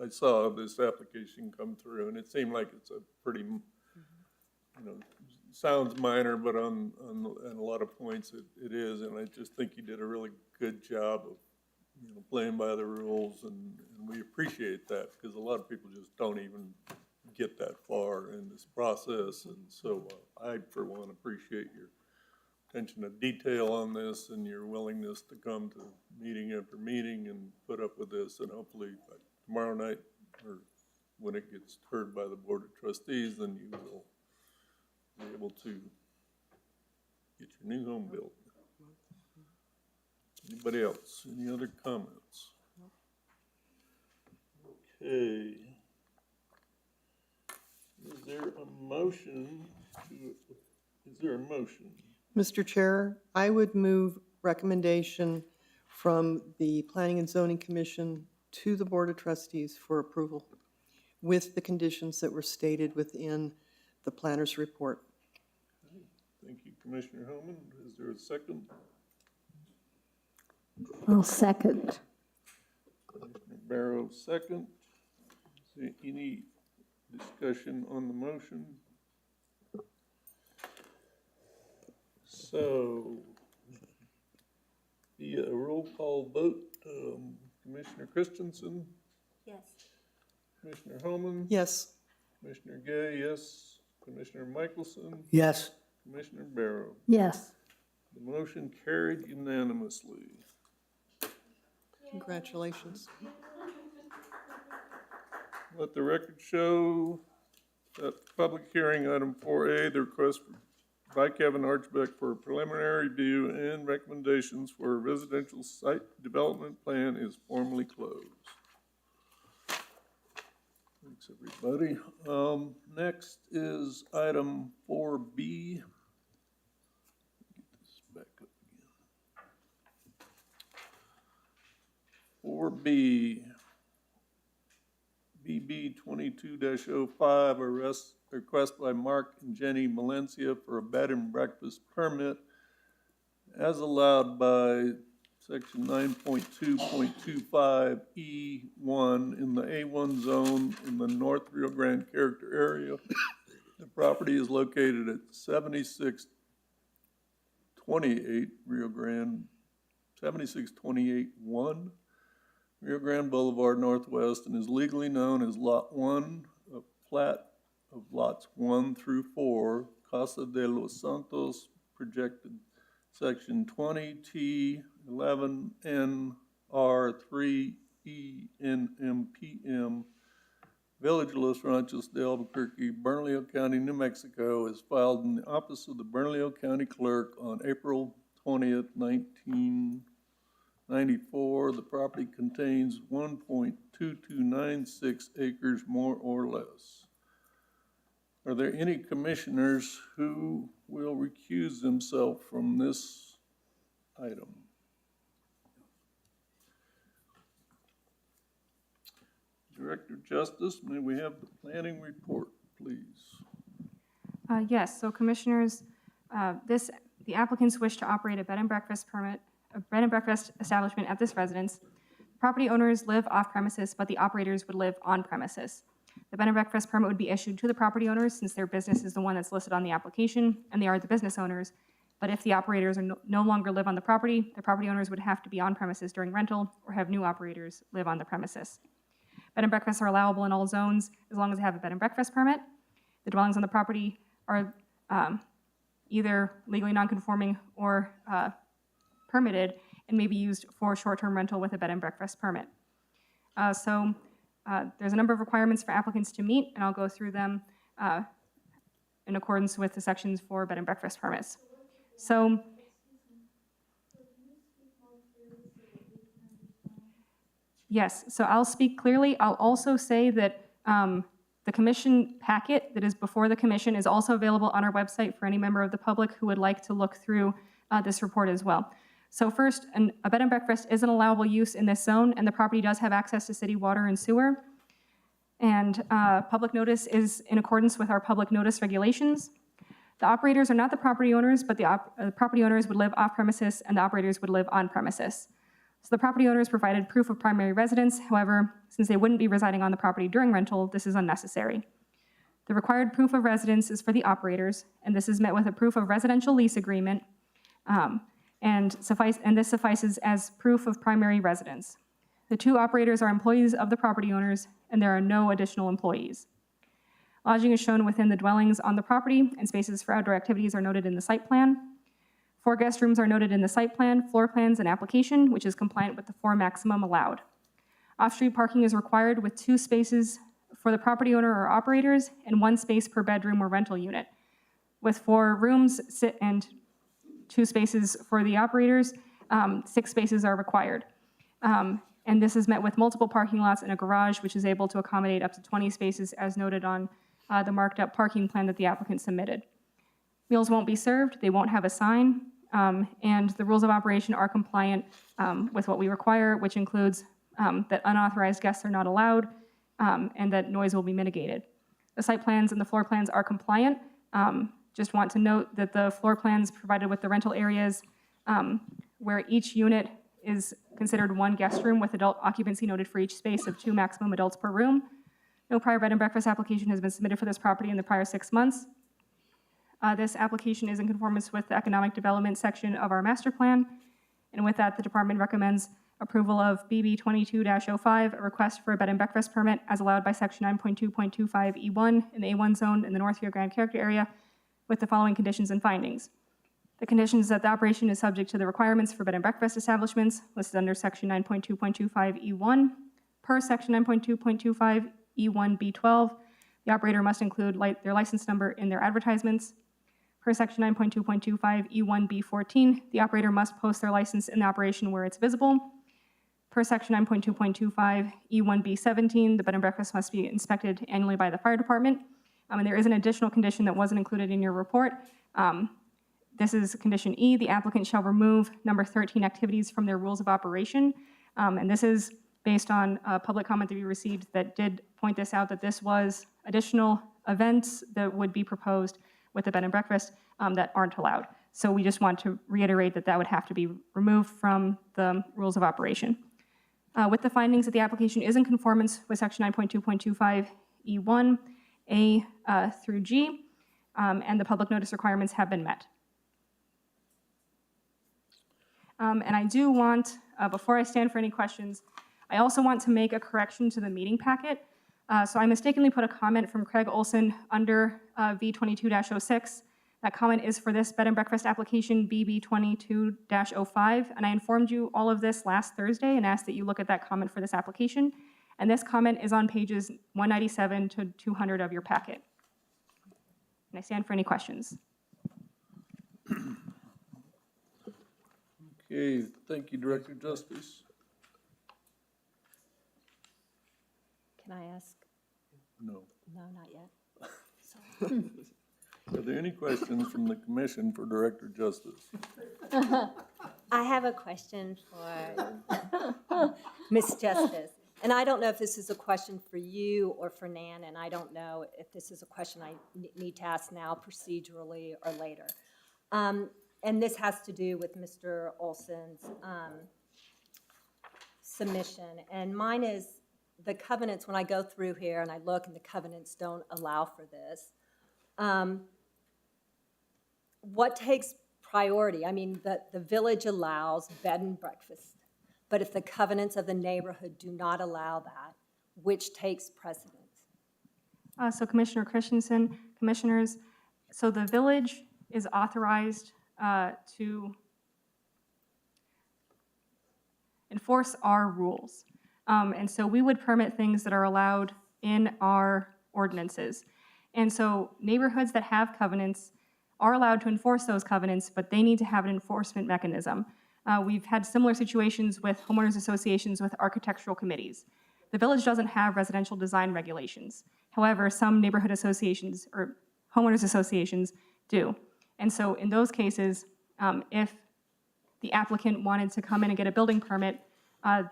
I saw this application come through, and it seemed like it's a pretty, you know, sounds minor, but on a lot of points it is, and I just think you did a really good job of, you know, playing by the rules, and we appreciate that, because a lot of people just don't even get that far in this process, and so I, for one, appreciate your attention to detail on this and your willingness to come to meeting after meeting and put up with this, and hopefully tomorrow night, or when it gets heard by the Board of Trustees, then you will be able to get your new home built. Anybody else? Any other comments? Okay. Is there a motion? Mr. Chair, I would move recommendation from the Planning and Zoning Commission to the Board of Trustees for approval with the conditions that were stated within the planner's report. Thank you, Commissioner Hellman. Is there a second? I'll second. Commissioner Barrow, second. Is there any discussion on the motion? So, via a roll call vote, Commissioner Christensen? Yes. Commissioner Hellman? Yes. Commissioner Gay, yes. Commissioner Michelson? Yes. Commissioner Barrow? Yes. The motion carried unanimously. Congratulations. Let the record show that public hearing item 4A, the request by Kevin Archibek for a preliminary review and recommendations for a residential site development plan is formally closed. Thanks, everybody. Next is item 4B. Get this back up again. 4B. BB 22-05, request by Mark and Jenny Valencia for a bed and breakfast permit as allowed by section 9.2.25E1 in the A1 zone in the North Rio Grande character area. The property is located at 7620 7628 Rio Grande, 7628-1 Rio Grande Boulevard Northwest, and is legally known as Lot 1, a plat of lots 1 through 4, Casa de los Santos, projected section 20T 11NR3ENMPM, Village of Los Ranchos de Albuquerque, Bernalillo County, New Mexico, is filed in the office of the Bernalillo County Clerk on April 20th, 1994. The property contains 1.2296 acres, more or less. Are there any commissioners who will recuse themselves from this item? Director of Justice, may we have the planning report, please? Yes, so commissioners, the applicants wish to operate a bed and breakfast establishment at this residence. Property owners live off premises, but the operators would live on premises. The bed and breakfast permit would be issued to the property owners since their business is the one that's listed on the application and they are the business owners. But if the operators are no longer live on the property owners would have to be on premises during rental or have new operators live on the premises. Bed and breakfasts are allowable in all zones as long as they have a bed and breakfast permit. The dwellings on the property are either legally non-conforming or permitted and may be used for short-term rental with a bed and breakfast permit. There's a number of requirements for applicants to meet, and I'll go through them in accordance with the sections for bed and breakfast permits. So, yes, so I'll speak clearly. I'll also say that the commission packet that is before the commission is also available on our website for any member of the public who would like to look through this report as well. So first, a bed and breakfast is an allowable use in this zone, and the property does have access to city water and sewer. And public notice is in accordance with our public notice regulations. The operators are not the property owners, but the property owners would live off premises and the operators would live on premises. So the property owners provided proof of primary residence. However, since they wouldn't be residing on the property during rental, this is unnecessary. The required proof of residence is for the operators, and this is met with a proof of residential lease agreement, and this suffices as proof of primary residence. The two operators are employees of the property owners, and there are no additional employees. Lodging is shown within the dwellings on the property, and spaces for outdoor activities are noted in the site plan. 4 guest rooms are noted in the site plan, floor plans, and application, which is compliant with the 4 maximum allowed. Off-street parking is required with 2 spaces for the property owner or operators and 1 space per bedroom or rental unit. With 4 rooms and 2 spaces for the operators, 6 spaces are required. And this is met with multiple parking lots and a garage, which is able to accommodate up to 20 spaces as noted on the marked up parking plan that the applicant submitted. Meals won't be served, they won't have a sign, and the rules of operation are compliant with what we require, which includes that unauthorized guests are not allowed and that noise will be mitigated. The site plans and the floor plans are compliant. Just want to note that the floor plans provided with the rental areas where each unit is considered 1 guest room with adult occupancy noted for each space of 2 maximum adults per room. No prior bed and breakfast application has been submitted for this property in the prior 6 months. This application is in conformance with the economic development section of our master plan. And with that, the department recommends approval of BB 22-05, a request for a bed and breakfast permit as allowed by section 9.2.25E1 in the A1 zone in the North Rio Grande character area with the following conditions and findings. The conditions that the operation is subject to the requirements for bed and breakfast establishments listed under section 9.2.25E1. Per section 9.2.25E1B12, the operator must include their license number in their advertisements. Per section 9.2.25E1B14, the operator must post their license in the operation where it's visible. Per section 9.2.25E1B17, the bed and breakfast must be inspected annually by the fire department. And there is an additional condition that wasn't included in your report. This is condition E. The applicant shall remove number 13 activities from their rules of operation. And this is based on public comment that we received that did point this out, that this was additional events that would be proposed with the bed and breakfast that aren't allowed. So we just want to reiterate that that would have to be removed from the rules of operation. With the findings that the application is in conformance with section 9.2.25E1, A through G, and the public notice requirements have been met. And I do want, before I stand for any questions, I also want to make a correction to the meeting packet. So I mistakenly put a comment from Craig Olson under V22-06. That comment is for this bed and breakfast application BB22-05. And I informed you all of this last Thursday and asked that you look at that comment for this application. And this comment is on pages 197 to 200 of your packet. And I stand for any questions. Okay, thank you, Director Justice. Can I ask? No. No, not yet. Are there any questions from the commission for Director Justice? I have a question for Ms. Justice. And I don't know if this is a question for you or for Nan, and I don't know if this is a question I need to ask now procedurally or later. And this has to do with Mr. Olson's submission. And mine is the covenants, when I go through here and I look and the covenants don't allow for this. What takes priority? I mean, the village allows bed and breakfast, but if the covenants of the neighborhood do not allow that, which takes precedence? So Commissioner Christensen, commissioners, so the village is authorized to enforce our rules. And so we would permit things that are allowed in our ordinances. And so neighborhoods that have covenants are allowed to enforce those covenants, but they need to have an enforcement mechanism. We've had similar situations with homeowners associations with architectural committees. The village doesn't have residential design regulations. However, some neighborhood associations or homeowners associations do. And so in those cases, if the applicant wanted to come in and get a building permit,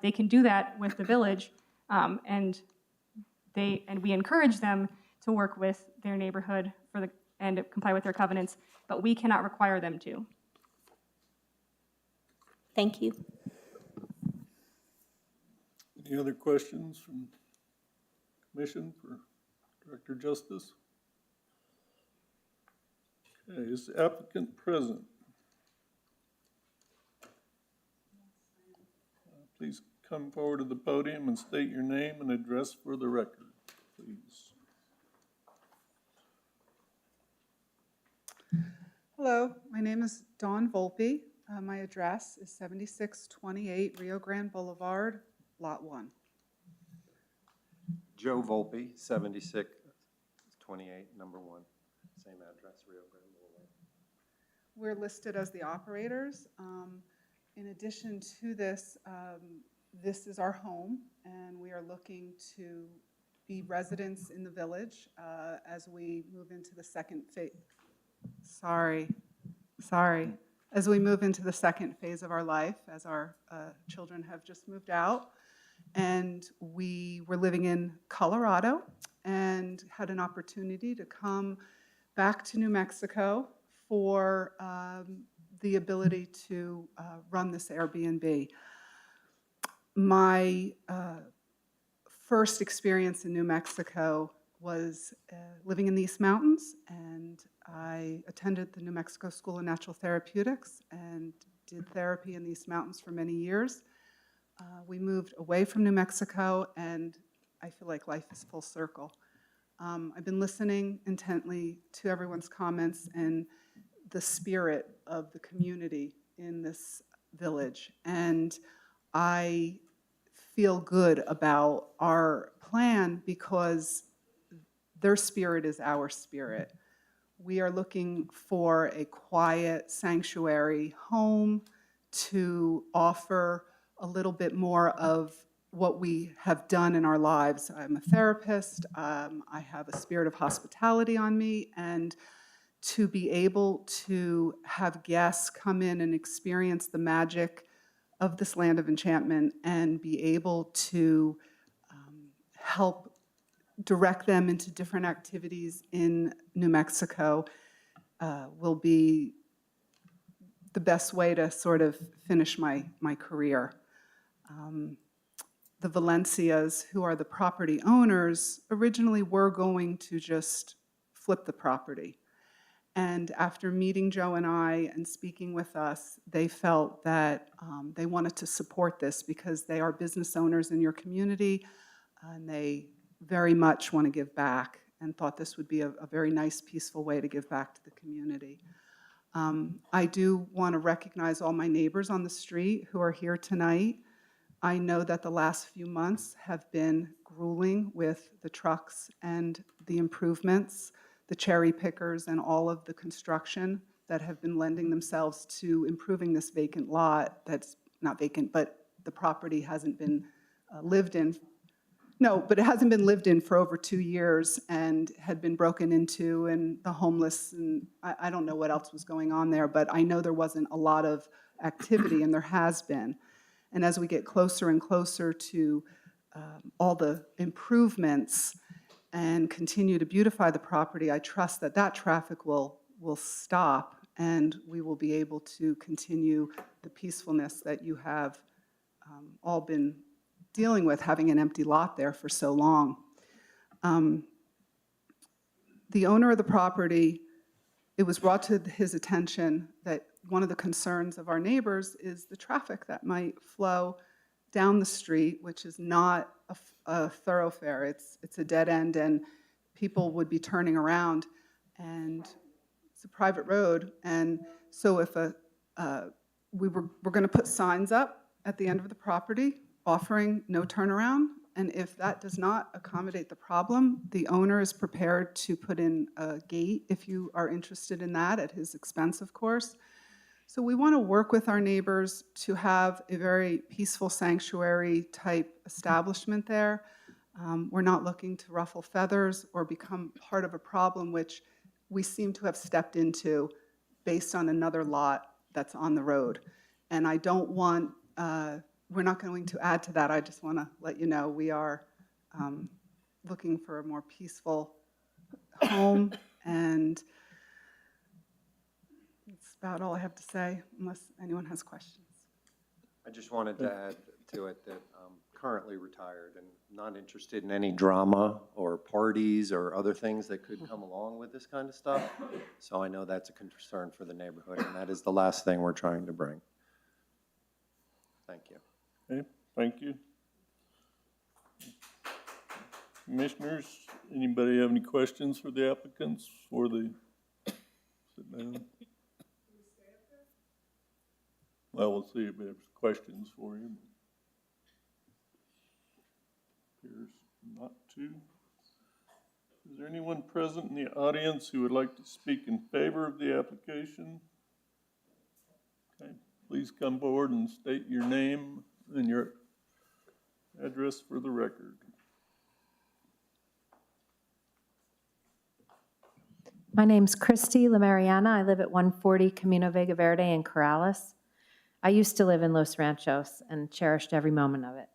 they can do that with the village, and we encourage them to work with their neighborhood and comply with their covenants, but we cannot require them to. Thank you. Any other questions from Commission for Director Justice? Okay, is the applicant present? Please come forward to the podium and state your name and address for the record, please. Hello, my name is Dawn Volpe. My address is 7628 Rio Grande Boulevard, Lot 1. Joe Volpe, 7628, number 1. Same address, Rio Grande Boulevard. We're listed as the operators. In addition to this, this is our home, and we are looking to be residents in the village as we move into the second phase. Sorry. As we move into the second phase of our life, as our children have just moved out. And we were living in Colorado and had an opportunity to come back to New Mexico for the ability to run this Airbnb. My first experience in New Mexico was living in the East Mountains, and I attended the New Mexico School of Natural Therapeutics and did therapy in the East Mountains for many years. We moved away from New Mexico, and I feel like life is full circle. I've been listening intently to everyone's comments and the spirit of the community in this village, and I feel good about our plan because their spirit is our spirit. We are looking for a quiet sanctuary home to offer a little bit more of what we have done in our lives. I'm a therapist. I have a spirit of hospitality on me, and to be able to have guests come in and experience the magic of this land of enchantment and be able to help direct them into different activities in New Mexico will be the best way to sort of finish my career. The Valencias, who are the property owners, originally were going to just flip the property. And after meeting Joe and I and speaking with us, they felt that they wanted to support this because they are business owners in your community and they very much want to give back and thought this would be a very nice, peaceful way to give back to the community. I do want to recognize all my neighbors on the street who are here tonight. I know that the last few months have been grueling with the trucks and the improvements, the cherry pickers, and all of the construction that have been lending themselves to improving this vacant lot that's not vacant, but the property hasn't been lived in. No, but it hasn't been lived in for over 2 years and had been broken into, and the homeless, and I don't know what else was going on there, but I know there wasn't a lot of activity, and there has been. And as we get closer and closer to all the improvements and continue to beautify the property, I trust that that traffic will stop and we will be able to continue the peacefulness that you have all been dealing with, having an empty lot there for so long. The owner of the property, it was brought to his attention that one of the concerns of our neighbors is the traffic that might flow down the street, which is not a thoroughfare. It's a dead end, and people would be turning around, and it's a private road. And so if we're going to put signs up at the end of the property offering no turnaround, and if that does not accommodate the problem, the owner is prepared to put in a gate if you are interested in that, at his expense, of course. So we want to work with our neighbors to have a very peaceful sanctuary type establishment there. We're not looking to ruffle feathers or become part of a problem which we seem to have stepped into based on another lot that's on the road. And I don't want, we're not going to add to that. I just want to let you know we are looking for a more peaceful home, and that's about all I have to say, unless anyone has questions. I just wanted to add to it that I'm currently retired and not interested in any drama or parties or other things that could come along with this kind of stuff. So I know that's a concern for the neighborhood, and that is the last thing we're trying to bring. Thank you. Okay, thank you. Commissioners, anybody have any questions for the applicants before they sit down? Well, we'll see if there's questions for you. Appears not to. Is there anyone present in the audience who would like to speak in favor of the application? Okay, please come forward and state your name and your address for the record. My name's Christy LaMariana. I live at 140 Camino Vega Verde in Corrales. I used to live in Los Ranchos and cherished every moment of it.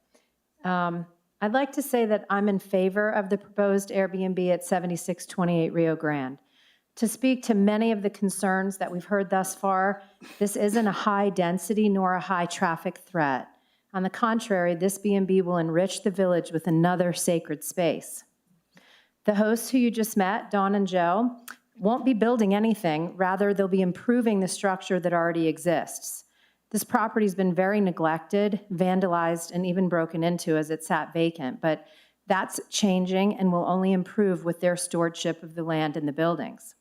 I'd like to say that I'm in favor of the proposed Airbnb at 7628 Rio Grande. To speak to many of the concerns that we've heard thus far, this isn't a high density nor a high traffic threat. On the contrary, this B&B will enrich the village with another sacred space. The hosts who you just met, Dawn and Joe, won't be building anything. Rather, they'll be improving the structure that already exists. This property's been very neglected, vandalized, and even broken into as it sat vacant, but that's changing and will only improve with their stewardship of the land and the buildings.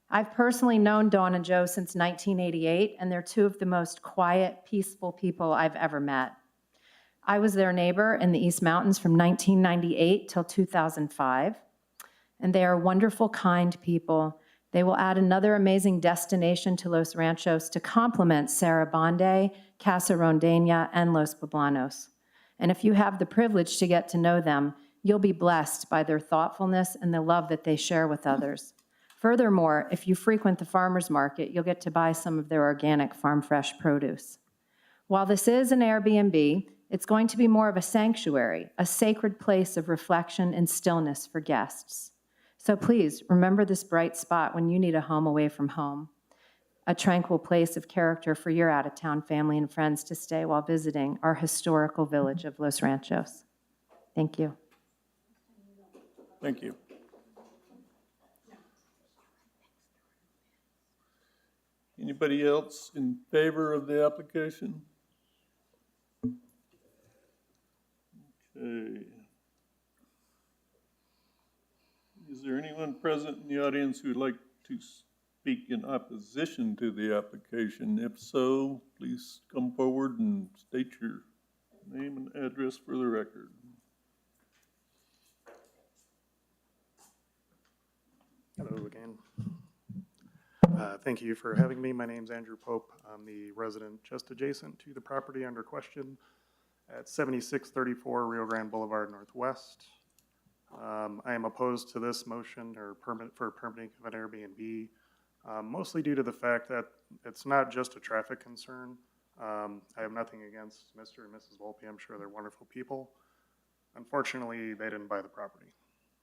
I've personally known Dawn and Joe since 1988, and they're two of the most quiet, peaceful people I've ever met. I was their neighbor in the East Mountains from 1998 till 2005, and they are wonderful, kind people. They will add another amazing destination to Los Ranchos to complement Sarabande, Casa Rondeña, and Los Poblanos. And if you have the privilege to get to know them, you'll be blessed by their thoughtfulness and the love that they share with others. Furthermore, if you frequent the farmers market, you'll get to buy some of their organic farm fresh produce. While this is an Airbnb, it's going to be more of a sanctuary, a sacred place of reflection and stillness for guests. So please remember this bright spot when you need a home away from home, a tranquil place of character for your out-of-town family and friends to stay while visiting our historical village of Los Ranchos. Thank you. Thank you. Anybody else in favor of the application? Okay. Is there anyone present in the audience who would like to speak in opposition to the application? If so, please come forward and state your name and address for the record. Hello again. Thank you for having me. My name's Andrew Pope. I'm the resident just adjacent to the property under question at 7634 Rio Grande Boulevard Northwest. I am opposed to this motion or permitting of an Airbnb, mostly due to the fact that it's not just a traffic concern. I have nothing against Mr. and Mrs. Volpe. I'm sure they're wonderful people. Unfortunately, they didn't buy the property.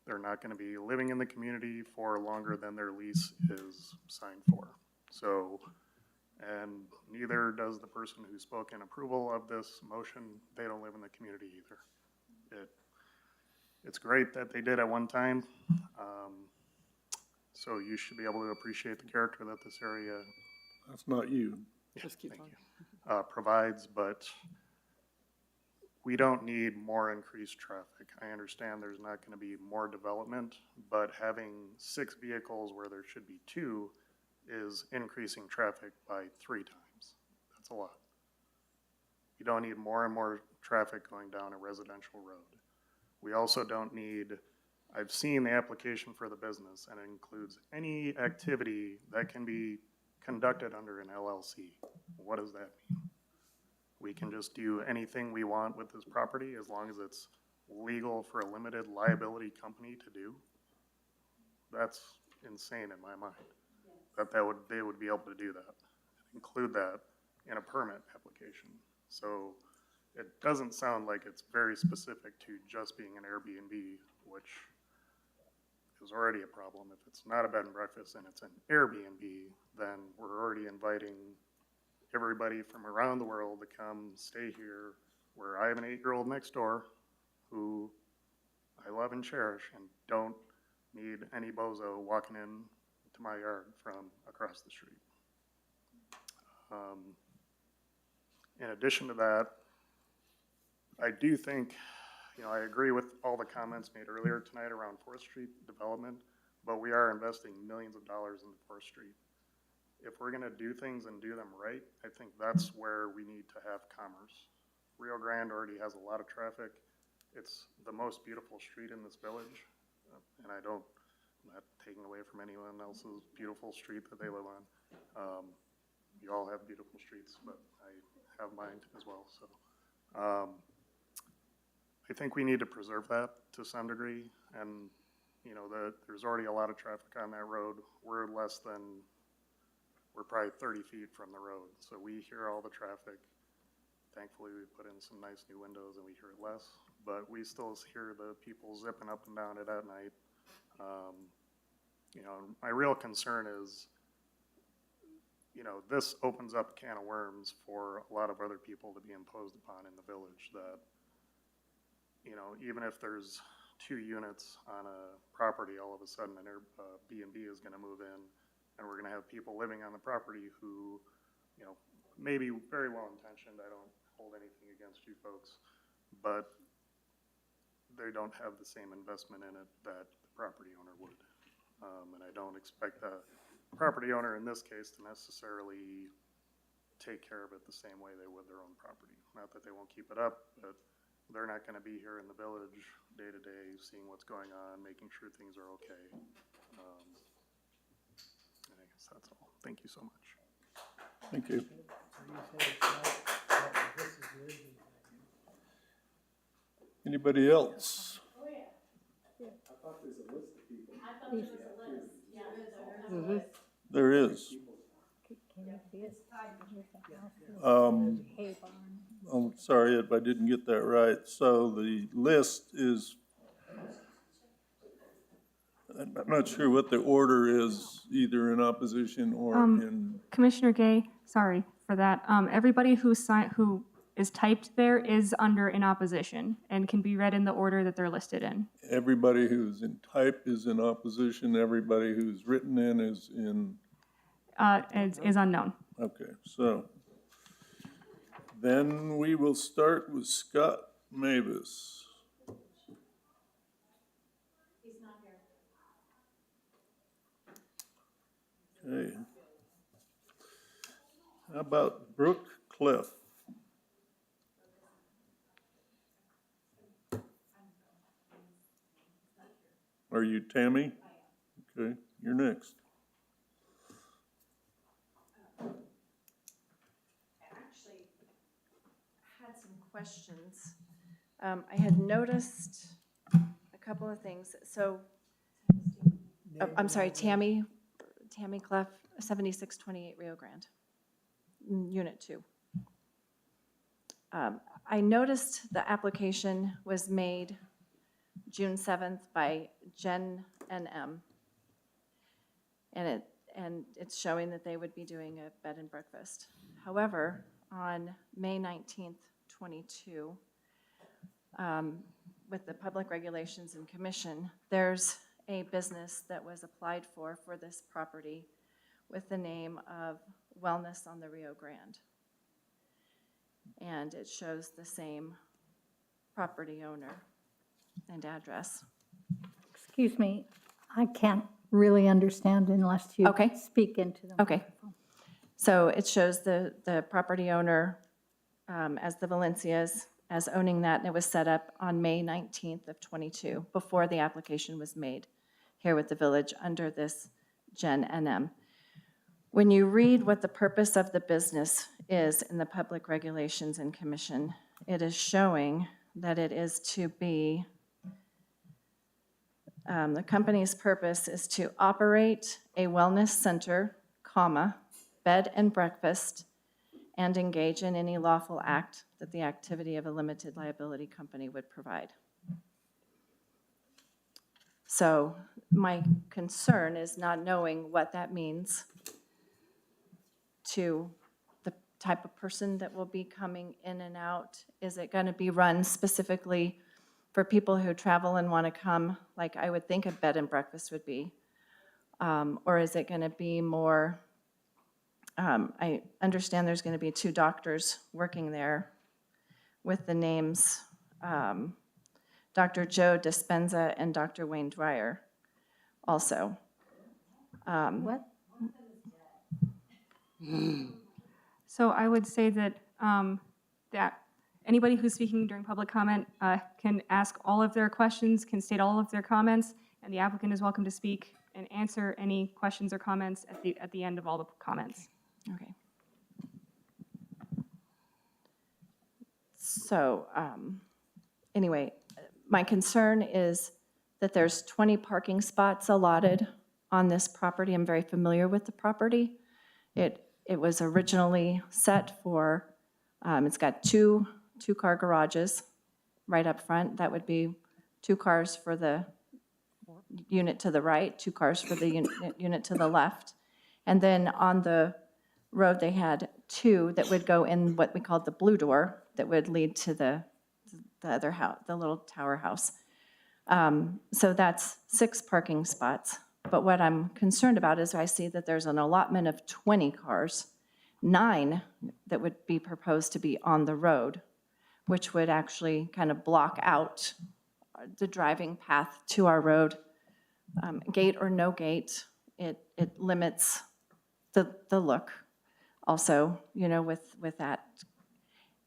They're not going to be living in the community for longer than their lease is signed for. So, and neither does the person who spoke in approval of this motion. They don't live in the community either. It's great that they did at one time. So you should be able to appreciate the character that this area. That's not you. Yeah, thank you. Provides, but we don't need more increased traffic. I understand there's not going to be more development, but having 6 vehicles where there should be 2 is increasing traffic by 3 times. That's a lot. We don't need more and more traffic going down a residential road. We also don't need, I've seen the application for the business, and it includes any activity that can be conducted under an LLC. What does that mean? We can just do anything we want with this property as long as it's legal for a limited liability company to do? That's insane in my mind, that they would be able to do that, include that in a permit application. So it doesn't sound like it's very specific to just being an Airbnb, which is already a problem. If it's not a bed and breakfast and it's an Airbnb, then we're already inviting everybody from around the world to come stay here, where I have an 8-year-old next door who I love and cherish and don't need any bozo walking in to my yard from across the street. In addition to that, I do think, I agree with all the comments made earlier tonight around 4th Street development, but we are investing millions of dollars into 4th Street. If we're going to do things and do them right, I think that's where we need to have commerce. Rio Grande already has a lot of traffic. It's the most beautiful street in this village, and I'm not taking away from anyone else's beautiful street that they live on. You all have beautiful streets, but I have mine as well. So I think we need to preserve that to some degree, and there's already a lot of traffic on that road. We're probably 30 feet from the road, so we hear all the traffic. Thankfully, we put in some nice new windows and we hear it less, but we still hear the people zipping up and down it at night. My real concern is, this opens up a can of worms for a lot of other people to be imposed upon in the village that, even if there's 2 units on a property, all of a sudden an Airbnb is going to move in, and we're going to have people living on the property who, may be very well intentioned. I don't hold anything against you folks, but they don't have the same investment in it that the property owner would. And I don't expect the property owner in this case to necessarily take care of it the same way they would their own property. Not that they won't keep it up, but they're not going to be here in the village day to day, seeing what's going on, making sure things are okay. And I guess that's all. Thank you so much. Thank you. Anybody else? There is. I'm sorry if I didn't get that right. So the list is, I'm not sure what the order is, either in opposition or in. Commissioner Gay, sorry for that. Everybody who is typed there is under in opposition and can be read in the order that they're listed in. Everybody who's in type is in opposition. Everybody who's written in is in. is unknown. Okay, so then we will start with Scott Mavis. Okay. How about Brooke Cliff? Are you Tammy? Okay, you're next. Actually had some questions. I had noticed a couple of things. So, I'm sorry, Tammy Clef, 7628 Rio Grande, Unit 2. I noticed the application was made June 7th by Jen and M. And it's showing that they would be doing a bed and breakfast. However, on May 19th, 22, with the Public Regulations and Commission, there's a business that was applied for this property with the name of Wellness on the Rio Grande. And it shows the same property owner and address. Excuse me, I can't really understand unless you speak into the Okay. So it shows the property owner as the Valencias, as owning that, and it was set up on May 19th of 22, before the application was made here with the village under this Gen NM. When you read what the purpose of the business is in the Public Regulations and Commission, it is showing that it is to be, the company's purpose is to operate a wellness center, comma, bed and breakfast, and engage in any lawful act that the activity of a limited liability company would provide. So my concern is not knowing what that means to the type of person that will be coming in and out. Is it going to be run specifically for people who travel and want to come, like I would think a bed and breakfast would be? Or is it going to be more, I understand there's going to be 2 doctors working there with the names Dr. Joe Dispenza and Dr. Wayne Dwyer also. What? So I would say that that anybody who's speaking during public comment can ask all of their questions, can state all of their comments, and the applicant is welcome to speak and answer any questions or comments at the end of all the comments. Okay. So anyway, my concern is that there's 20 parking spots allotted on this property. I'm very familiar with the property. It was originally set for, it's got two car garages right up front. That would be 2 cars for the unit to the right, 2 cars for the unit to the left. And then on the road, they had 2 that would go in what we called the blue door that would lead to the other house, the little tower house. So that's 6 parking spots. But what I'm concerned about is I see that there's an allotment of 20 cars, 9 that would be proposed to be on the road, which would actually kind of block out the driving path to our road. Gate or no gate, it limits the look also, you know, with that.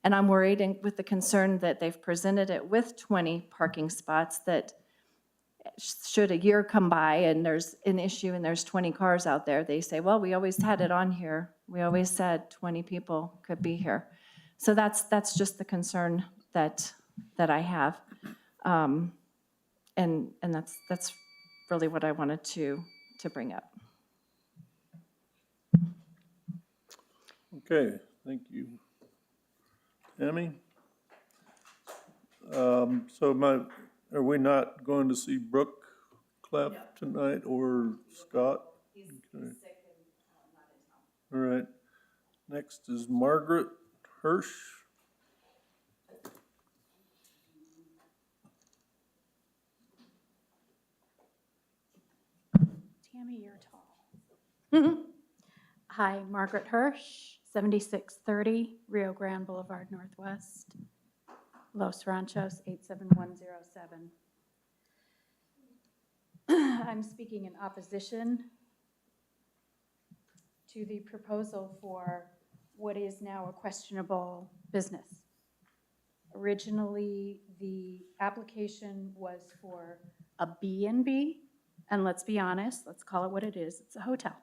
And I'm worried with the concern that they've presented it with 20 parking spots, that should a year come by and there's an issue and there's 20 cars out there, they say, well, we always had it on here. We always said 20 people could be here. So that's just the concern that I have. And that's really what I wanted to bring up. Okay, thank you. Tammy? So are we not going to see Brooke Clef tonight or Scott? He's Okay. sick and not in town. All right. Next is Margaret Hirsch. Tammy, you're tall. Hi, Margaret Hirsch, 7630 Rio Grande Boulevard Northwest, Los Ranchos, 87107. I'm speaking in opposition to the proposal for what is now a questionable business. Originally, the application was for a B&B, and let's be honest, let's call it what it is, it's a hotel.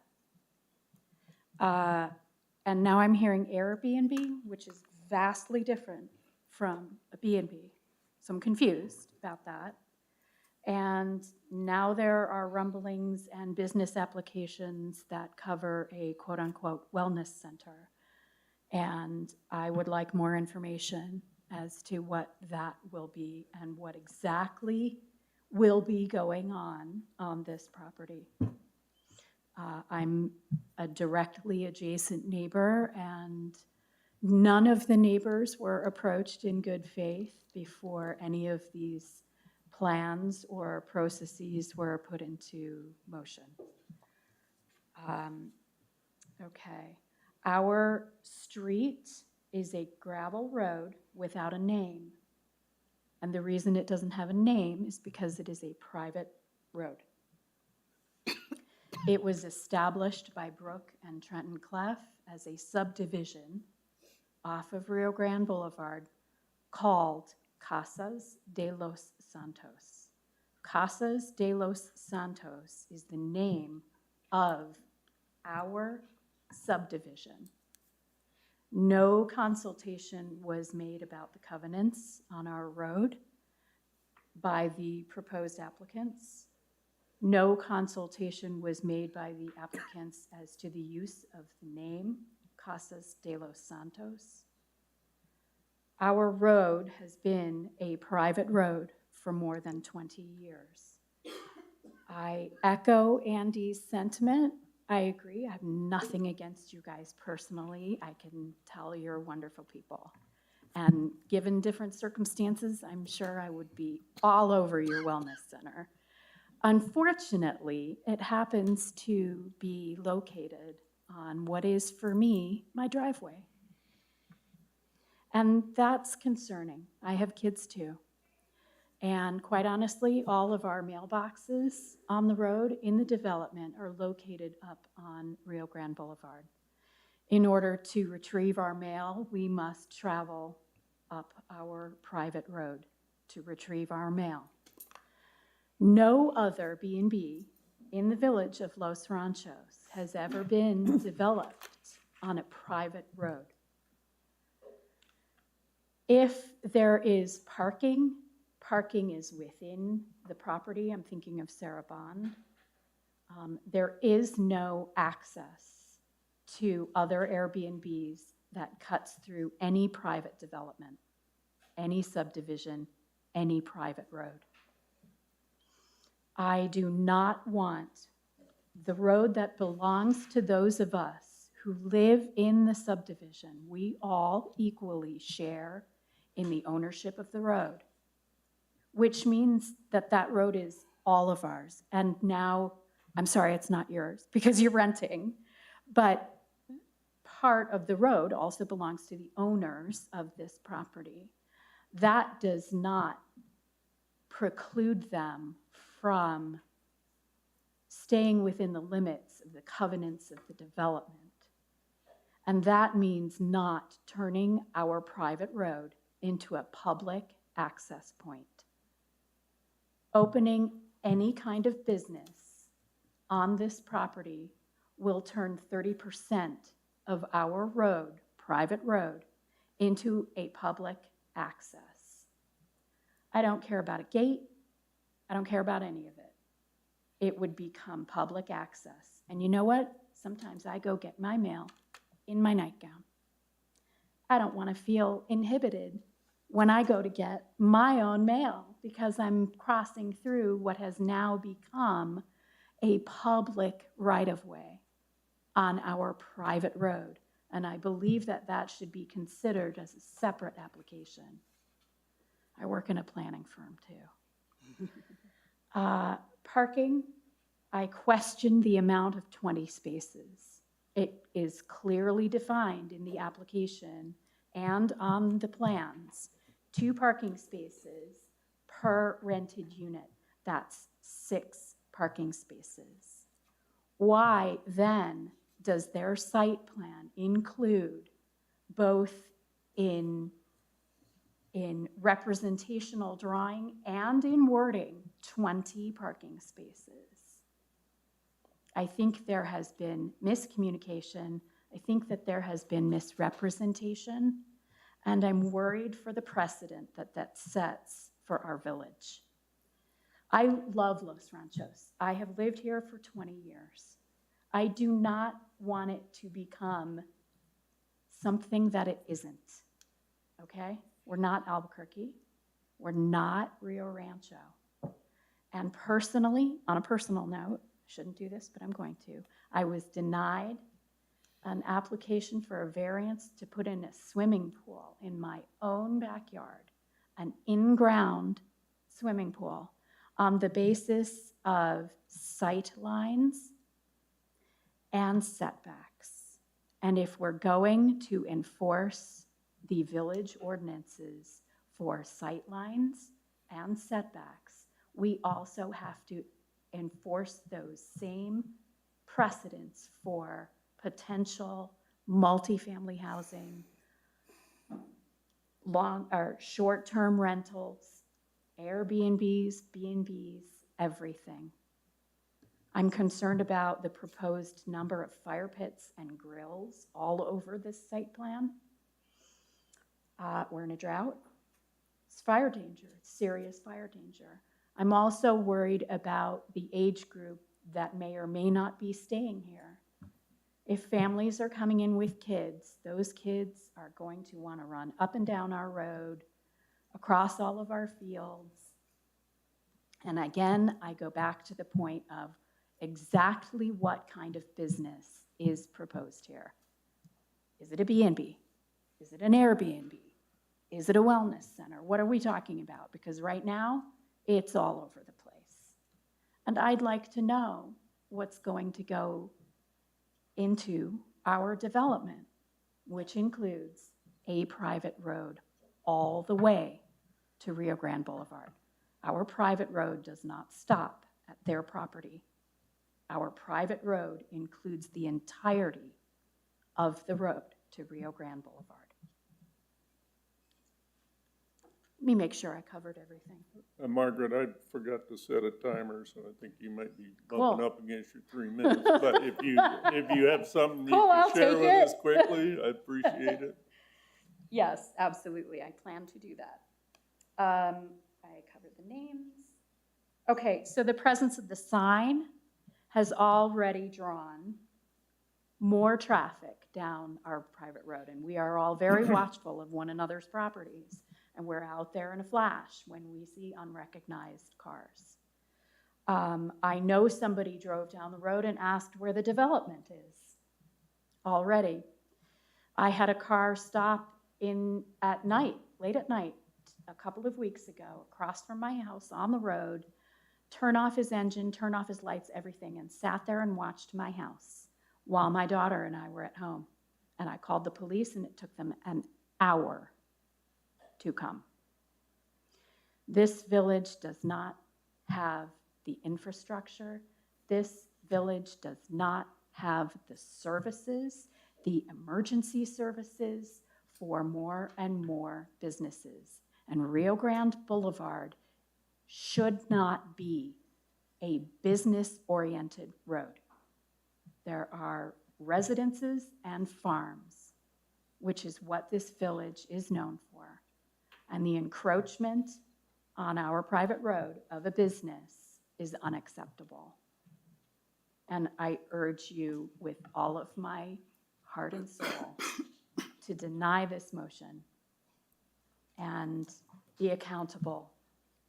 And now I'm hearing Airbnb, which is vastly different from a B&B. So I'm confused about that. And now there are rumblings and business applications that cover a quote-unquote wellness center. And I would like more information as to what that will be and what exactly will be going on this property. I'm a directly adjacent neighbor, and none of the neighbors were approached in good faith before any of these plans or processes were put into motion. Okay, our street is a gravel road without a name. And the reason it doesn't have a name is because it is a private road. It was established by Brooke and Trenton Clough as a subdivision off of Rio Grande Boulevard called Casas de los Santos. Casas de los Santos is the name of our subdivision. No consultation was made about the covenants on our road by the proposed applicants. No consultation was made by the applicants as to the use of the name Casas de los Santos. Our road has been a private road for more than 20 years. I echo Andy's sentiment. I agree. I have nothing against you guys personally. I can tell you're wonderful people. And given different circumstances, I'm sure I would be all over your wellness center. Unfortunately, it happens to be located on what is, for me, my driveway. And that's concerning. I have kids too. And quite honestly, all of our mailboxes on the road in the development are located up on Rio Grande Boulevard. In order to retrieve our mail, we must travel up our private road to retrieve our mail. No other B&B in the village of Los Ranchos has ever been developed on a private road. If there is parking, parking is within the property. I'm thinking of Sarah Bond. There is no access to other Airbnbs that cuts through any private development, any subdivision, any private road. I do not want the road that belongs to those of us who live in the subdivision. We all equally share in the ownership of the road, which means that that road is all of ours. And now, I'm sorry, it's not yours because you're renting, but part of the road also belongs to the owners of this property. That does not preclude them from staying within the limits of the covenants of the development. And that means not turning our private road into a public access point. Opening any kind of business on this property will turn 30% of our road, private road, into a public access. I don't care about a gate. I don't care about any of it. It would become public access. And you know what? Sometimes I go get my mail in my nightgown. I don't want to feel inhibited when I go to get my own mail because I'm crossing through what has now become a public right-of-way on our private road. And I believe that that should be considered as a separate application. I work in a planning firm too. Parking, I question the amount of 20 spaces. It is clearly defined in the application and on the plans, 2 parking spaces per rented unit. That's 6 parking spaces. Why then does their site plan include both in representational drawing and in wording 20 parking spaces? I think there has been miscommunication. I think that there has been misrepresentation, and I'm worried for the precedent that that sets for our village. I love Los Ranchos. I have lived here for 20 years. I do not want it to become something that it isn't, okay? We're not Albuquerque. We're not Rio Rancho. And personally, on a personal note, shouldn't do this, but I'm going to. I was denied an application for a variance to put in a swimming pool in my own backyard, an in-ground swimming pool, on the basis of sight lines and setbacks. And if we're going to enforce the village ordinances for sight lines and setbacks, we also have to enforce those same precedents for potential multifamily housing, long or short-term rentals, Airbnbs, B&Bs, everything. I'm concerned about the proposed number of fire pits and grills all over this site plan. We're in a drought. It's fire danger, it's serious fire danger. I'm also worried about the age group that may or may not be staying here. If families are coming in with kids, those kids are going to want to run up and down our road, across all of our fields. And again, I go back to the point of exactly what kind of business is proposed here. Is it a B&B? Is it an Airbnb? Is it a wellness center? What are we talking about? Because right now, it's all over the place. And I'd like to know what's going to go into our development, which includes a private road all the way to Rio Grande Boulevard. Our private road does not stop at their property. Our private road includes the entirety of the road to Rio Grande Boulevard. Let me make sure I covered everything. Margaret, I forgot to set a timer, so I think you might be Cool. bumping up against your 3 minutes. But if you have something you Cool, can I'll share take with it. us quickly, I'd appreciate it. Yes, absolutely. I plan to do that. I covered the names. Okay, so the presence of the sign has already drawn more traffic down our private road, and we are all very watchful of one another's properties, and we're out there in a flash when we see unrecognized cars. I know somebody drove down the road and asked where the development is already. I had a car stop in at night, late at night, a couple of weeks ago, across from my house on the road, turn off his engine, turn off his lights, everything, and sat there and watched my house while my daughter and I were at home. And I called the police, and it took them an hour to come. This village does not have the infrastructure. This village does not have the services, the emergency services for more and more businesses. And Rio Grande Boulevard should not be a business-oriented road. There are residences and farms, which is what this village is known for. And the encroachment on our private road of a business is unacceptable. And I urge you with all of my heart and soul to deny this motion and be accountable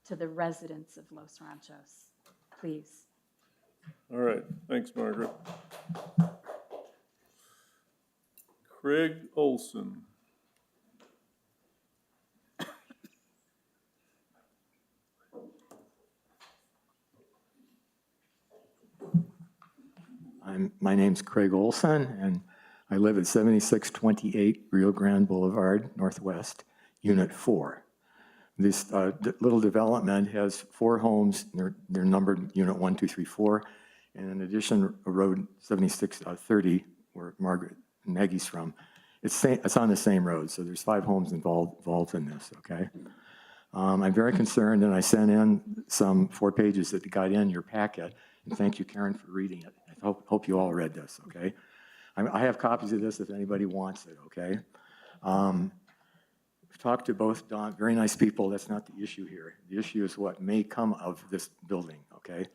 to the residents of Los Ranchos, please. All right, thanks, Margaret. Craig Olson. My name's Craig Olson, and I live at 7628 Rio Grande Boulevard, Northwest, Unit 4. This little development has 4 homes. They're numbered Unit 1, 2, 3, 4. And in addition, Road 7630, where Margaret and Maggie's from, it's on the same road. So there's 5 homes involved in this, okay? I'm very concerned, and I sent in some 4 pages that got in your packet. And thank you, Karen, for reading it. I hope you all read this, okay? I have copies of this if anybody wants it, okay? I've talked to both Don, very nice people. That's not the issue here. The issue is what may come of this building, okay?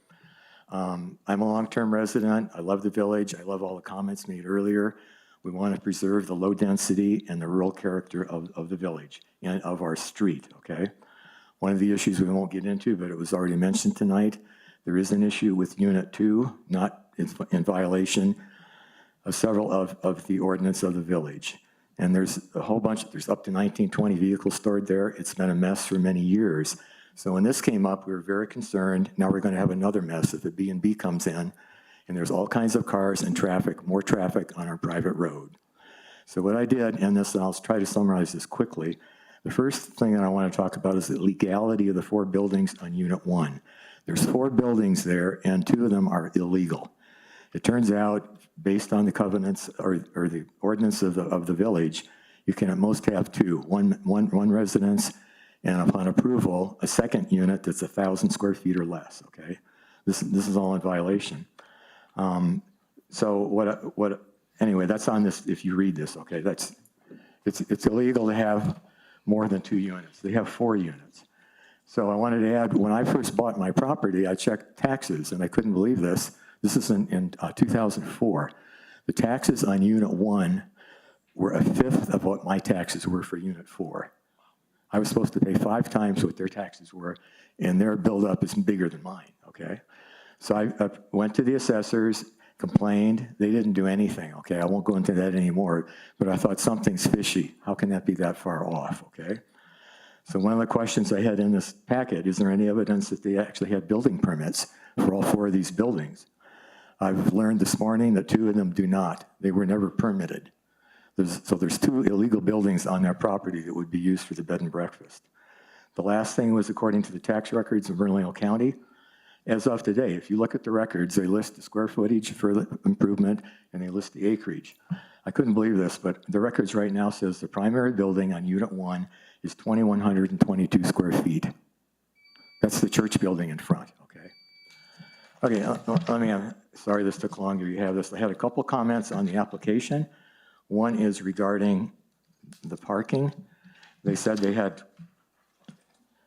I'm a long-term resident. I love the village. I love all the comments made earlier. We want to preserve the low density and the rural character of the village and of our street, okay? One of the issues we won't get into, but it was already mentioned tonight, there is an issue with Unit 2, not in violation of several of the ordinance of the village. And there's a whole bunch, there's up to 1920 vehicles stored there. It's been a mess for many years. So when this came up, we were very concerned. Now we're going to have another mess if the B&B comes in, and there's all kinds of cars and traffic, more traffic on our private road. So what I did in this, and I'll try to summarize this quickly, the first thing that I want to talk about is the legality of the 4 buildings on Unit 1. There's 4 buildings there, and 2 of them are illegal. It turns out, based on the covenants or the ordinance of the village, you can at most have 2, one residence, and upon approval, a second unit that's 1,000 square feet or less, okay? This is all in violation. So anyway, that's on this, if you read this, okay? It's illegal to have more than 2 units. They have 4 units. So I wanted to add, when I first bought my property, I checked taxes, and I couldn't believe this. This is in 2004. The taxes on Unit 1 were 1/5 of what my taxes were for Unit 4. I was supposed to pay 5 times what their taxes were, and their buildup is bigger than mine, okay? So I went to the assessors, complained. They didn't do anything, okay? I won't go into that anymore, but I thought something's fishy. How can that be that far off, okay? So one of the questions I had in this packet, is there any evidence that they actually had building permits for all 4 of these buildings? I've learned this morning that 2 of them do not. They were never permitted. So there's 2 illegal buildings on their property that would be used for the bed and breakfast. The last thing was according to the tax records of Bernalillo County. As of today, if you look at the records, they list the square footage for the improvement and they list the acreage. I couldn't believe this, but the records right now says the primary building on Unit 1 is 2,122 square feet. That's the church building in front, okay? Okay, sorry this took longer, you have this. I had a couple comments on the application. One is regarding the parking. They said they had,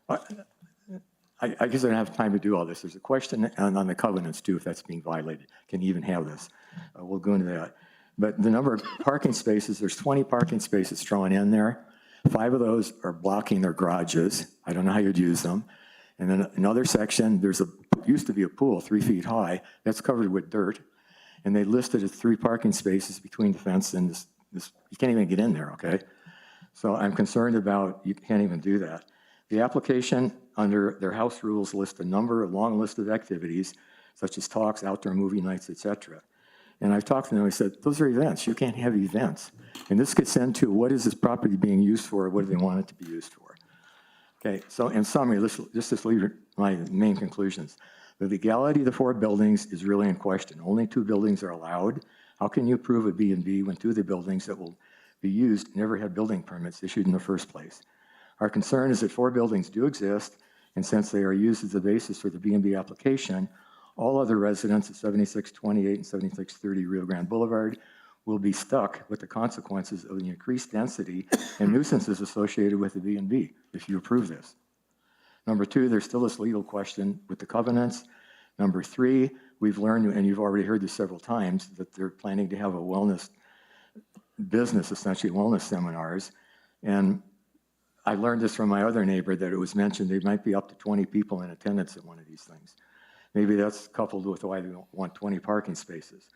I guess I don't have time to do all this. There's a question on the covenants too, if that's being violated. Can you even have this? We'll go into that. But the number of parking spaces, there's 20 parking spaces thrown in there. 5 of those are blocking their garages. I don't know how you'd use them. And then another section, used to be a pool 3 feet high, that's covered with dirt. And they listed as 3 parking spaces between the fence and this, you can't even get in there, okay? So I'm concerned about, you can't even do that. The application under their house rules lists a long list of activities, such as talks, outdoor movie nights, etc. And I've talked to them, I said, those are events, you can't have events. And this gets into what is this property being used for, what do they want it to be used for? Okay, so in summary, just leave my main conclusions. The legality of the 4 buildings is really in question. Only 2 buildings are allowed. How can you approve a B&B when 2 of the buildings that will be used never had building permits issued in the first place? Our concern is that 4 buildings do exist, and since they are used as the basis for the B&B application, all other residents at 7628 and 7630 Rio Grande Boulevard will be stuck with the consequences of the increased density and nuisances associated with the B&B if you approve this. Number 2, there's still this legal question with the covenants. Number 3, we've learned, and you've already heard this several times, that they're planning to have a wellness business, essentially wellness seminars. And I learned this from my other neighbor that it was mentioned there might be up to 20 people in attendance at one of these things. Maybe that's coupled with why they want 20 parking spaces.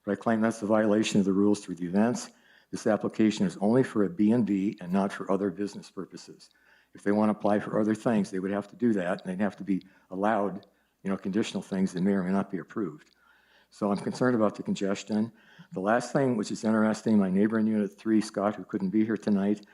But I claim that's a violation of the rules for the events. This application is only for a B&B and not for other business purposes. If they want to apply for other things, they would have to do that, and they'd have to be allowed, conditional things that may or may not be approved. So I'm concerned about the congestion. The last thing, which is interesting, my neighbor in Unit 3, Scott, who couldn't be here tonight,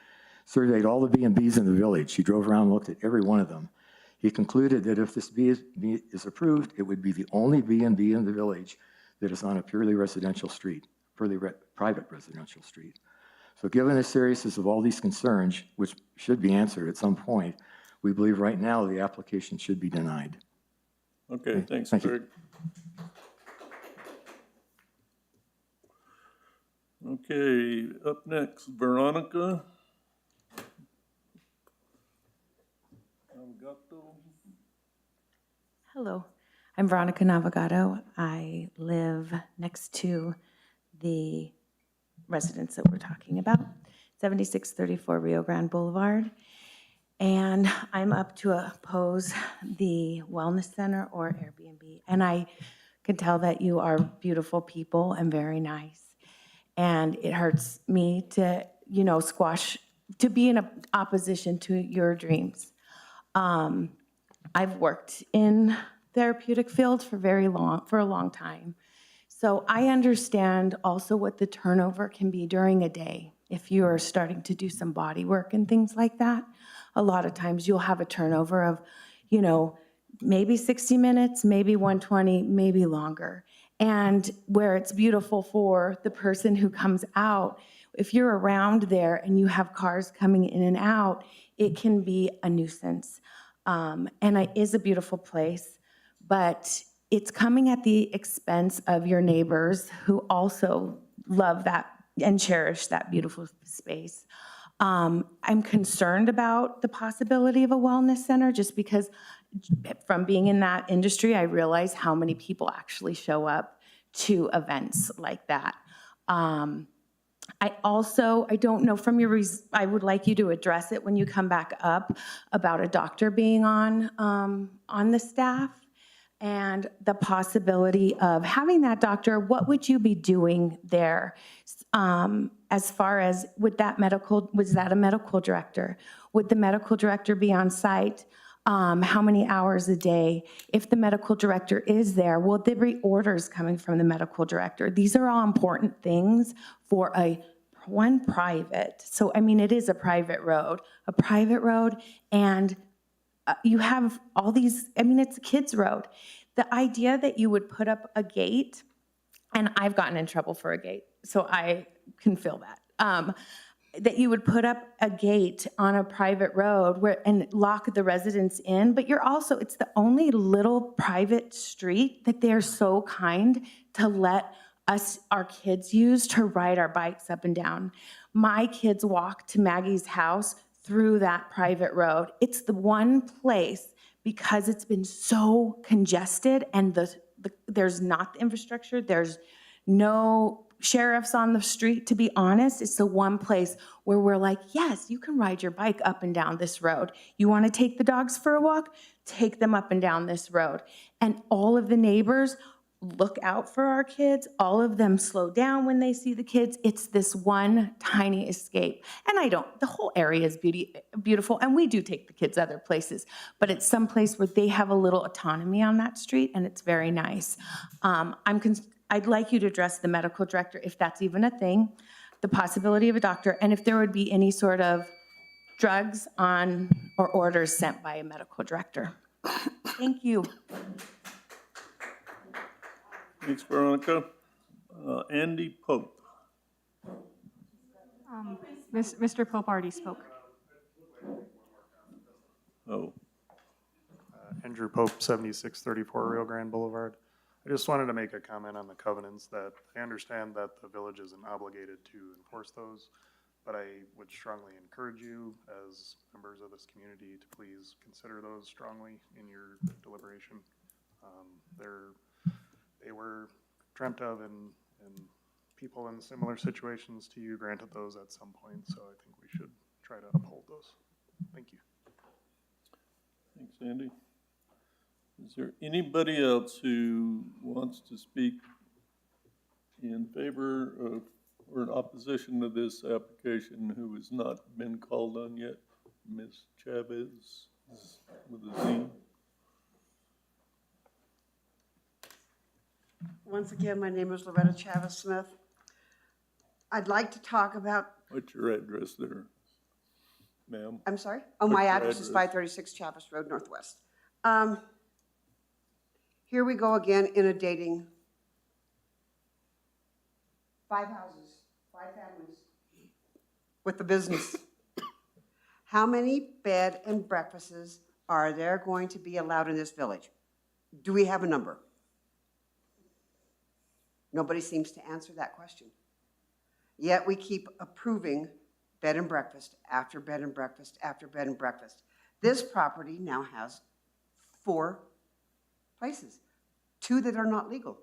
surveyed all the B&Bs in the village. He drove around and looked at every one of them. He concluded that if this B is approved, it would be the only B&B in the village that is on a purely residential street, private residential street. So given the seriousness of all these concerns, which should be answered at some point, we believe right now the application should be denied. Okay, thanks, Thank you. Greg. Okay, up next, Veronica Navigator. Hello, I'm Veronica Navigator. I live next to the residence that we're talking about, 7634 Rio Grande Boulevard. And I'm up to oppose the Wellness Center or Airbnb. And I can tell that you are beautiful people and very nice. And it hurts me to, to be in opposition to your dreams. I've worked in therapeutic field for a long time. So I understand also what the turnover can be during a day. If you are starting to do some body work and things like that, a lot of times you'll have a turnover of, maybe 60 minutes, maybe 120, maybe longer. And where it's beautiful for the person who comes out, if you're around there and you have cars coming in and out, it can be a nuisance. And it is a beautiful place, but it's coming at the expense of your neighbors who also love that and cherish that beautiful space. I'm concerned about the possibility of a wellness center just because from being in that industry, I realize how many people actually show up to events like that. I don't know from your, I would like you to address it when you come back up about a doctor being on the staff and the possibility of having that doctor. What would you be doing there? As far as, was that a medical director? Would the medical director be on site? How many hours a day? If the medical director is there, will there be orders coming from the medical director? These are all important things for one private. So, it is a private road, and you have all these, it's a kid's road. The idea that you would put up a gate, and I've gotten in trouble for a gate, so I can feel that. That you would put up a gate on a private road and lock the residents in, but it's the only little private street that they're so kind to let our kids use to ride our bikes up and down. My kids walk to Maggie's house through that private road. It's the one place, because it's been so congested and there's not the infrastructure, there's no sheriffs on the street, to be honest. It's the one place where we're like, yes, you can ride your bike up and down this road. You want to take the dogs for a walk? Take them up and down this road. And all of the neighbors look out for our kids. All of them slow down when they see the kids. It's this one tiny escape. And the whole area is beautiful, and we do take the kids other places, but it's some place where they have a little autonomy on that street, and it's very nice. I'd like you to address the medical director, if that's even a thing, the possibility of a doctor, and if there would be any sort of drugs or orders sent by a medical director. Thank you. Thanks, Veronica. Andy Pope. Mr. Pope already spoke. Oh. Andrew Pope, 7634 Rio Grande Boulevard. I just wanted to make a comment on the covenants. That I understand that the village isn't obligated to enforce those, but I would strongly encourage you as members of this community to please consider those strongly in your deliberation. They were dreamt of, and people in similar situations to you granted those at some point, so I think we should try to uphold those. Thank you. Thanks, Andy. Is there anybody else who wants to speak in favor of or in opposition to this application who has not been called on yet? Ms. Chavez with a Z. Once again, my name is Loreta Chavez Smith. I'd like to talk about, What's your address there, ma'am? I'm sorry? Oh, What's my your address is address? 536 Chavez Road Northwest. Here we go again, inundating 5 houses, 5 families with the business. How many bed and breakfasts are there going to be allowed in this village? Do we have a number? Nobody seems to answer that question. Yet we keep approving bed and breakfast after bed and breakfast after bed and breakfast. This property now has 4 places, 2 that are not legal,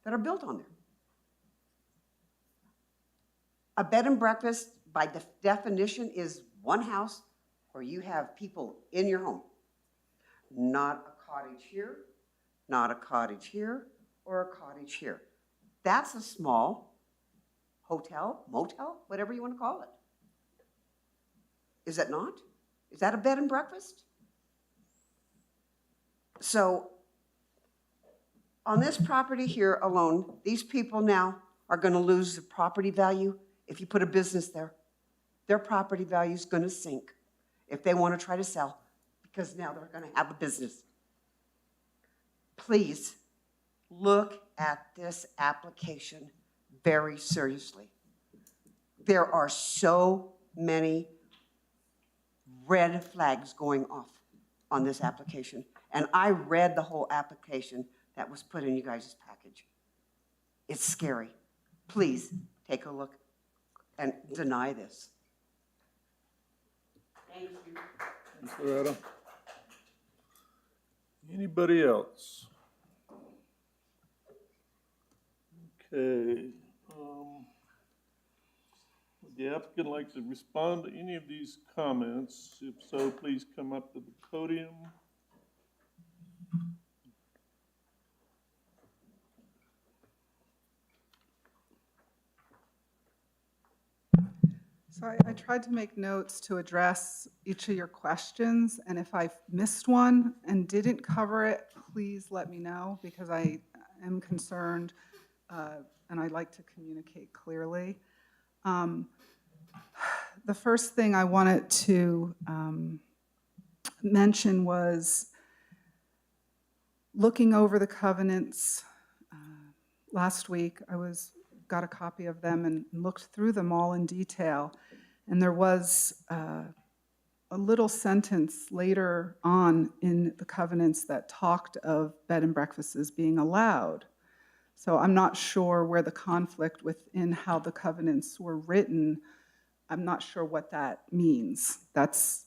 that are built on there. A bed and breakfast, by definition, is one house where you have people in your home. Not a cottage here, not a cottage here, or a cottage here. That's a small hotel, motel, whatever you want to call it. Is it not? Is that a bed and breakfast? So on this property here alone, these people now are going to lose the property value. If you put a business there, their property value is going to sink if they want to try to sell, because now they're going to have a business. Please look at this application very seriously. There are so many red flags going off on this application. And I read the whole application that was put in you guys' package. It's scary. Please take a look and deny this. Thank you. Ms. Loretta? Anybody else? Okay. Would the applicant like to respond to any of these comments? If so, please come up to the podium. So I tried to make notes to address each of your questions, and if I missed one and didn't cover it, please let me know, because I am concerned and I'd like to communicate clearly. The first thing I wanted to mention was looking over the covenants. Last week, I got a copy of them and looked through them all in detail. And there was a little sentence later on in the covenants that talked of bed and breakfasts being allowed. So I'm not sure where the conflict within how the covenants were written, I'm not sure what that means. That's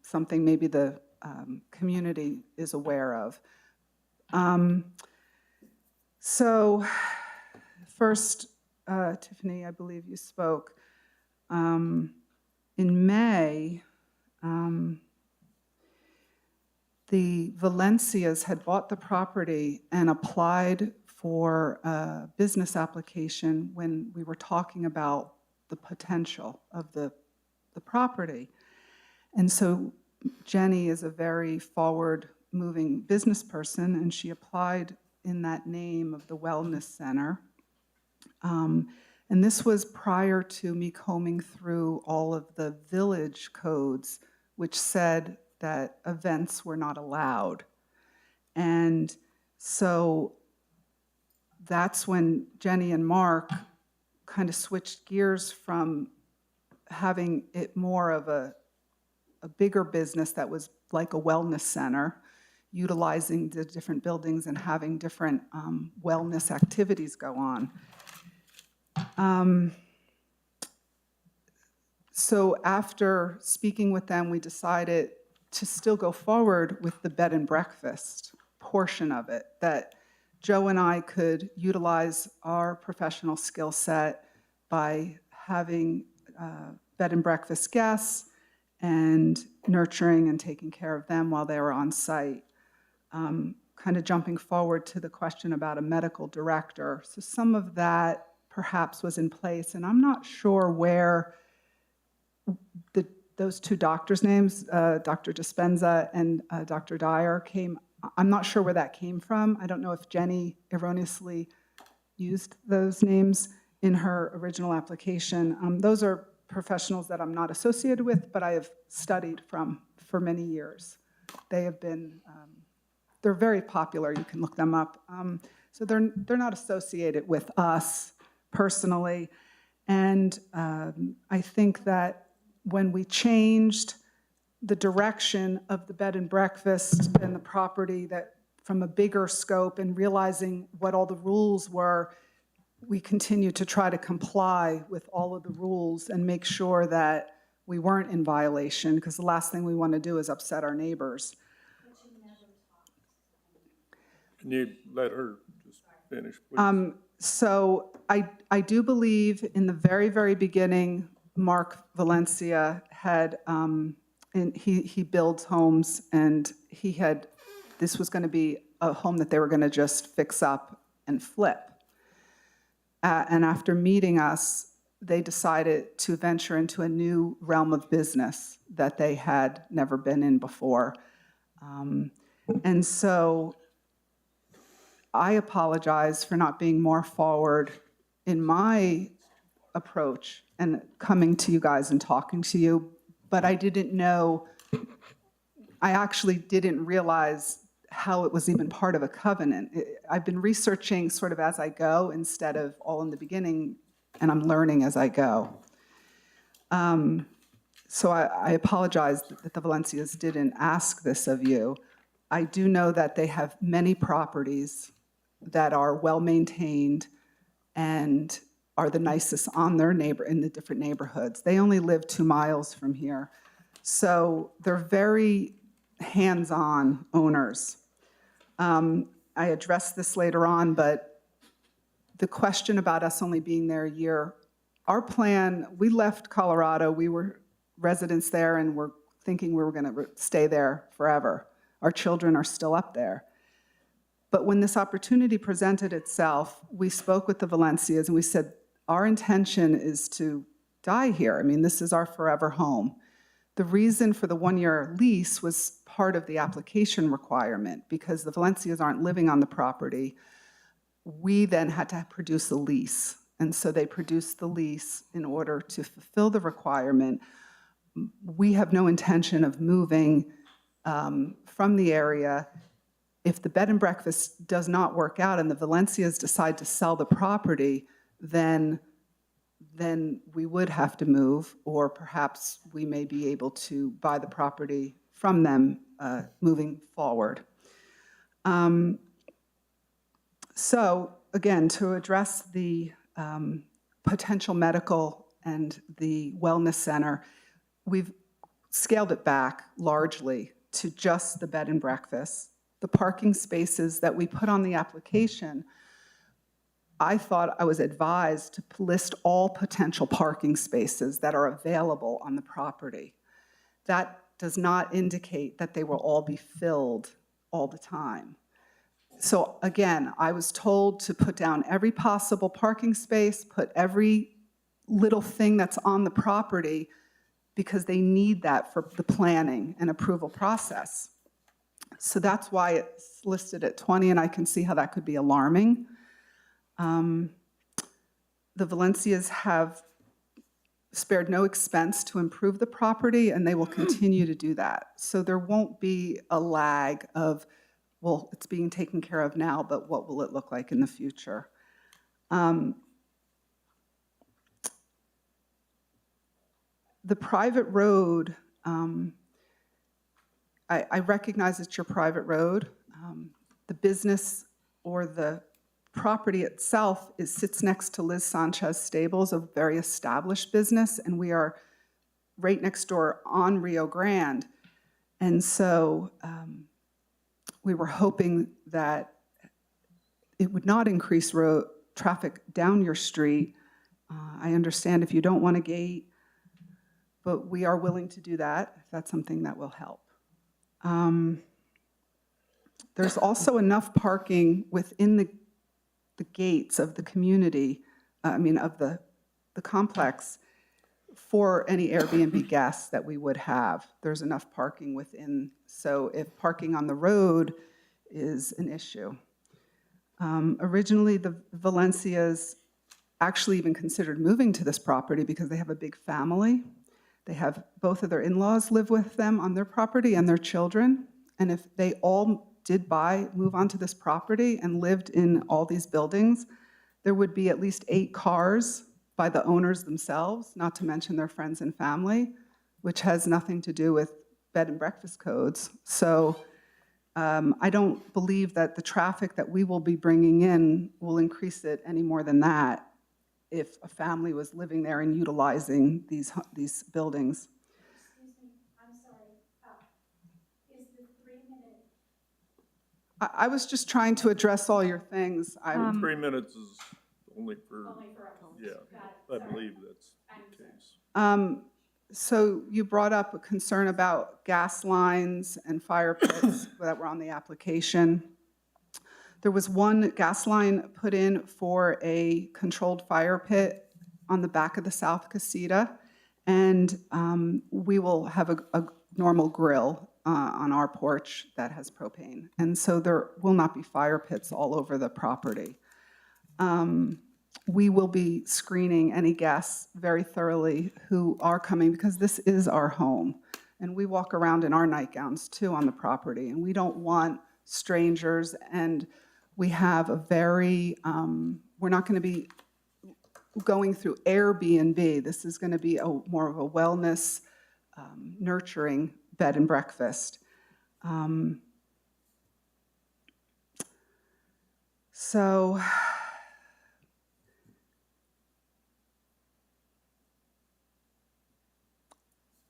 something maybe the community is aware of. So first, Tiffany, I believe you spoke. In May, the Valencias had bought the property and applied for a business application when we were talking about the potential of the property. And so Jenny is a very forward-moving business person, and she applied in that name of the Wellness Center. And this was prior to me combing through all of the village codes, which said that events were not allowed. And so that's when Jenny and Mark kind of switched gears from having it more of a bigger business that was like a wellness center, utilizing the different buildings and having different wellness activities go on. So after speaking with them, we decided to still go forward with the bed and breakfast portion of it, that Joe and I could utilize our professional skill set by having bed and breakfast guests and nurturing and taking care of them while they were on site. Kind of jumping forward to the question about a medical director. So some of that perhaps was in place, and I'm not sure where those two doctors' names, Dr. Dispenza and Dr. Dyer, came I'm not sure where that came from. I don't know if Jenny erroneously used those names in her original application. Those are professionals that I'm not associated with, but I have studied from for many years. They have been, they're very popular. You can look them up. So they're not associated with us personally. And I think that when we changed the direction of the bed and breakfast and the property, that from a bigger scope and realizing what all the rules were, we continue to try to comply with all of the rules and make sure that we weren't in violation, because the last thing we want to do is upset our neighbors. Can you let her just finish, please? So I do believe in the very, very beginning, Mark Valencia had, and he builds homes, and this was going to be a home that they were going to just fix up and flip. And after meeting us, they decided to venture into a new realm of business that they had never been in before. And so I apologize for not being more forward in my approach and coming to you guys and talking to you, but I didn't know, I actually didn't realize how it was even part of a covenant. I've been researching sort of as I go instead of all in the beginning, and I'm learning as I go. So I apologize that the Valencias didn't ask this of you. I do know that they have many properties that are well-maintained and are the nicest on their in the different neighborhoods. They only live 2 miles from here. So they're very hands-on owners. I addressed this later on, but the question about us only being there a year, our plan, we left Colorado, we were residents there, and we're thinking we were going to stay there forever. Our children are still up there. But when this opportunity presented itself, we spoke with the Valencias and we said, our intention is to die here. I mean, this is our forever home. The reason for the 1-year lease was part of the application requirement because the Valencias aren't living on the property. We then had to produce a lease. And so they produced the lease in order to fulfill the requirement. We have no intention of moving from the area. If the bed and breakfast does not work out and the Valencias decide to sell the property, then we would have to move, or perhaps we may be able to buy the property from them moving forward. So again, to address the potential medical and the wellness center, we've scaled it back largely to just the bed and breakfast. The parking spaces that we put on the application, I thought I was advised to list all potential parking spaces that are available on the property. That does not indicate that they will all be filled all the time. So again, I was told to put down every possible parking space, put every little thing that's on the property, because they need that for the planning and approval process. So that's why it's listed at 20, and I can see how that could be alarming. The Valencias have spared no expense to improve the property, and they will continue to do that. So there won't be a lag of, well, it's being taken care of now, but what will it look like in the future? The private road, I recognize it's your private road. The business or the property itself sits next to Liz Sanchez Stables, a very established business, and we are right next door on Rio Grande. And so we were hoping that it would not increase road traffic down your street. I understand if you don't want a gate, but we are willing to do that if that's something that will help. There's also enough parking within the gates of the community, of the complex, for any Airbnb guests that we would have. There's enough parking within, so if parking on the road is an issue. Originally, the Valencias actually even considered moving to this property because they have a big family. They have both of their in-laws live with them on their property and their children. And if they all did move onto this property and lived in all these buildings, there would be at least 8 cars by the owners themselves, not to mention their friends and family, which has nothing to do with bed and breakfast codes. So I don't believe that the traffic that we will be bringing in will increase it any more than that if a family was living there and utilizing these buildings. Excuse me, I'm sorry. Is the 3-minute? I was just trying to address all your things. 3 minutes is only for, yeah, I believe that's the case. So you brought up a concern about gas lines and fire pits that were on the application. There was one gas line put in for a controlled fire pit on the back of the South Casita, and we will have a normal grill on our porch that has propane. And so there will not be fire pits all over the property. We will be screening any guests very thoroughly who are coming because this is our home. And we walk around in our nightgowns too on the property, and we don't want strangers. And we have a very, we're not going to be going through Airbnb. This is going to be more of a wellness, nurturing bed and breakfast. So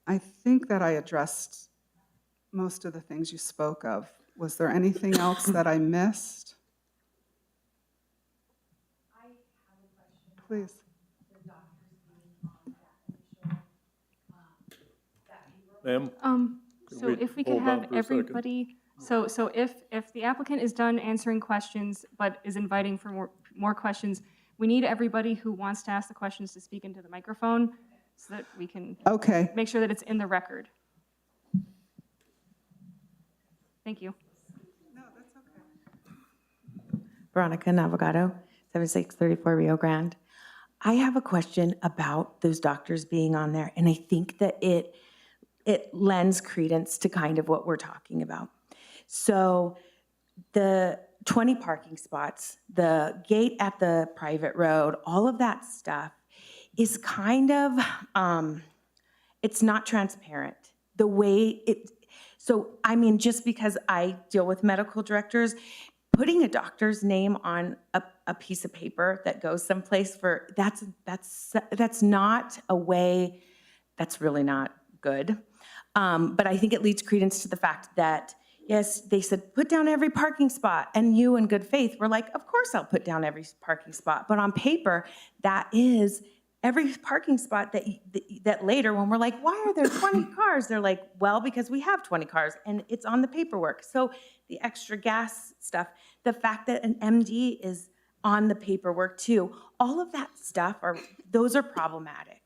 I think that I addressed most of the things you spoke of. Was there anything else that I missed? I have a question. Please. The doctors being on that initial, Ma'am? So we if we could hold on have for a second? everybody, so if the applicant is done answering questions but is inviting for more questions, we need everybody who wants to ask the questions to speak into the microphone so that we can make sure that it's in the record. Thank you. Veronica Navigator, 7634 Rio Grande. I have a question about those doctors being on there, and I think that it lends credence to kind of what we're talking about. So the 20 parking spots, the gate at the private road, all of that stuff is kind of, it's not transparent. The way so I mean, just because I deal with medical directors, putting a doctor's name on a piece of paper that goes someplace that's not a way, that's really not good. But I think it leads credence to the fact that, yes, they said, put down every parking spot. And you, in good faith, were like, of course I'll put down every parking spot. But on paper, that is every parking spot that later, when we're like, why are there 20 cars? They're like, well, because we have 20 cars, and it's on the paperwork. So the extra gas stuff, the fact that an MD is on the paperwork too, all of that stuff, those are problematic.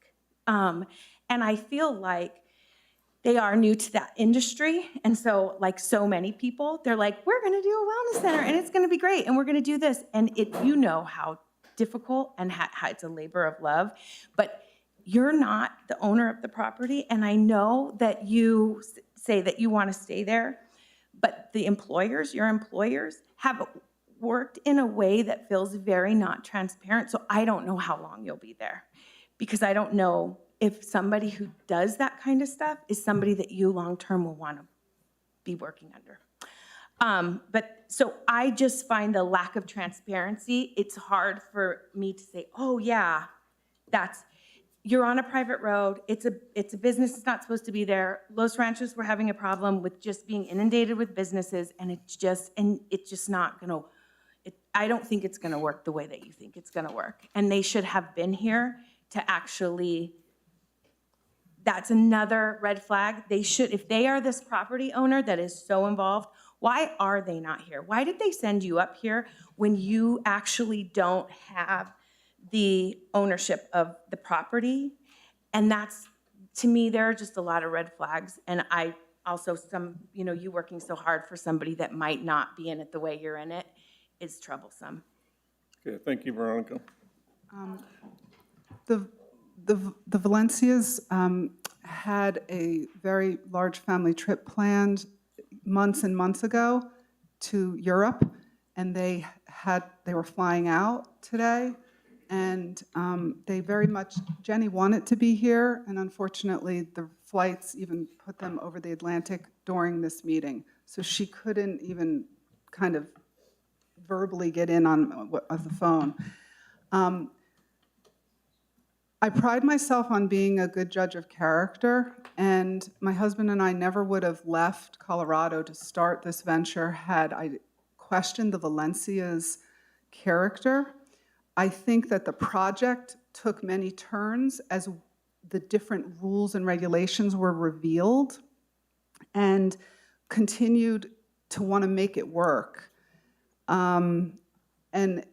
And I feel like they are new to that industry. And so, like so many people, they're like, we're going to do a wellness center and it's going to be great. And we're going to do this. And you know how difficult and how it's a labor of love. But you're not the owner of the property. And I know that you say that you want to stay there. But the employers, your employers, have worked in a way that feels very not transparent. So I don't know how long you'll be there. Because I don't know if somebody who does that kind of stuff is somebody that you long-term will want to be working under. But so I just find the lack of transparency, it's hard for me to say, oh yeah, you're on a private road, it's a business that's not supposed to be there. Los Ranchos were having a problem with just being inundated with businesses, and it's just not gonna, I don't think it's gonna work the way that you think it's gonna work. And they should have been here to actually, that's another red flag. They should, if they are this property owner that is so involved, why are they not here? Why did they send you up here when you actually don't have the ownership of the property? And that's, to me, there are just a lot of red flags. And I also you working so hard for somebody that might not be in it the way you're in it is troublesome. Okay, thank you, Veronica. The Valencias had a very large family trip planned months and months ago to Europe, and they were flying out today, and they very much, Jenny wanted to be here, and unfortunately the flights even put them over the Atlantic during this meeting, so she couldn't even kind of verbally get in on the phone. I pride myself on being a good judge of character, and my husband and I never would have left Colorado to start this venture had I questioned the Valencia's character. I think that the project took many turns as the different rules and regulations were revealed and continued to want to make it work. And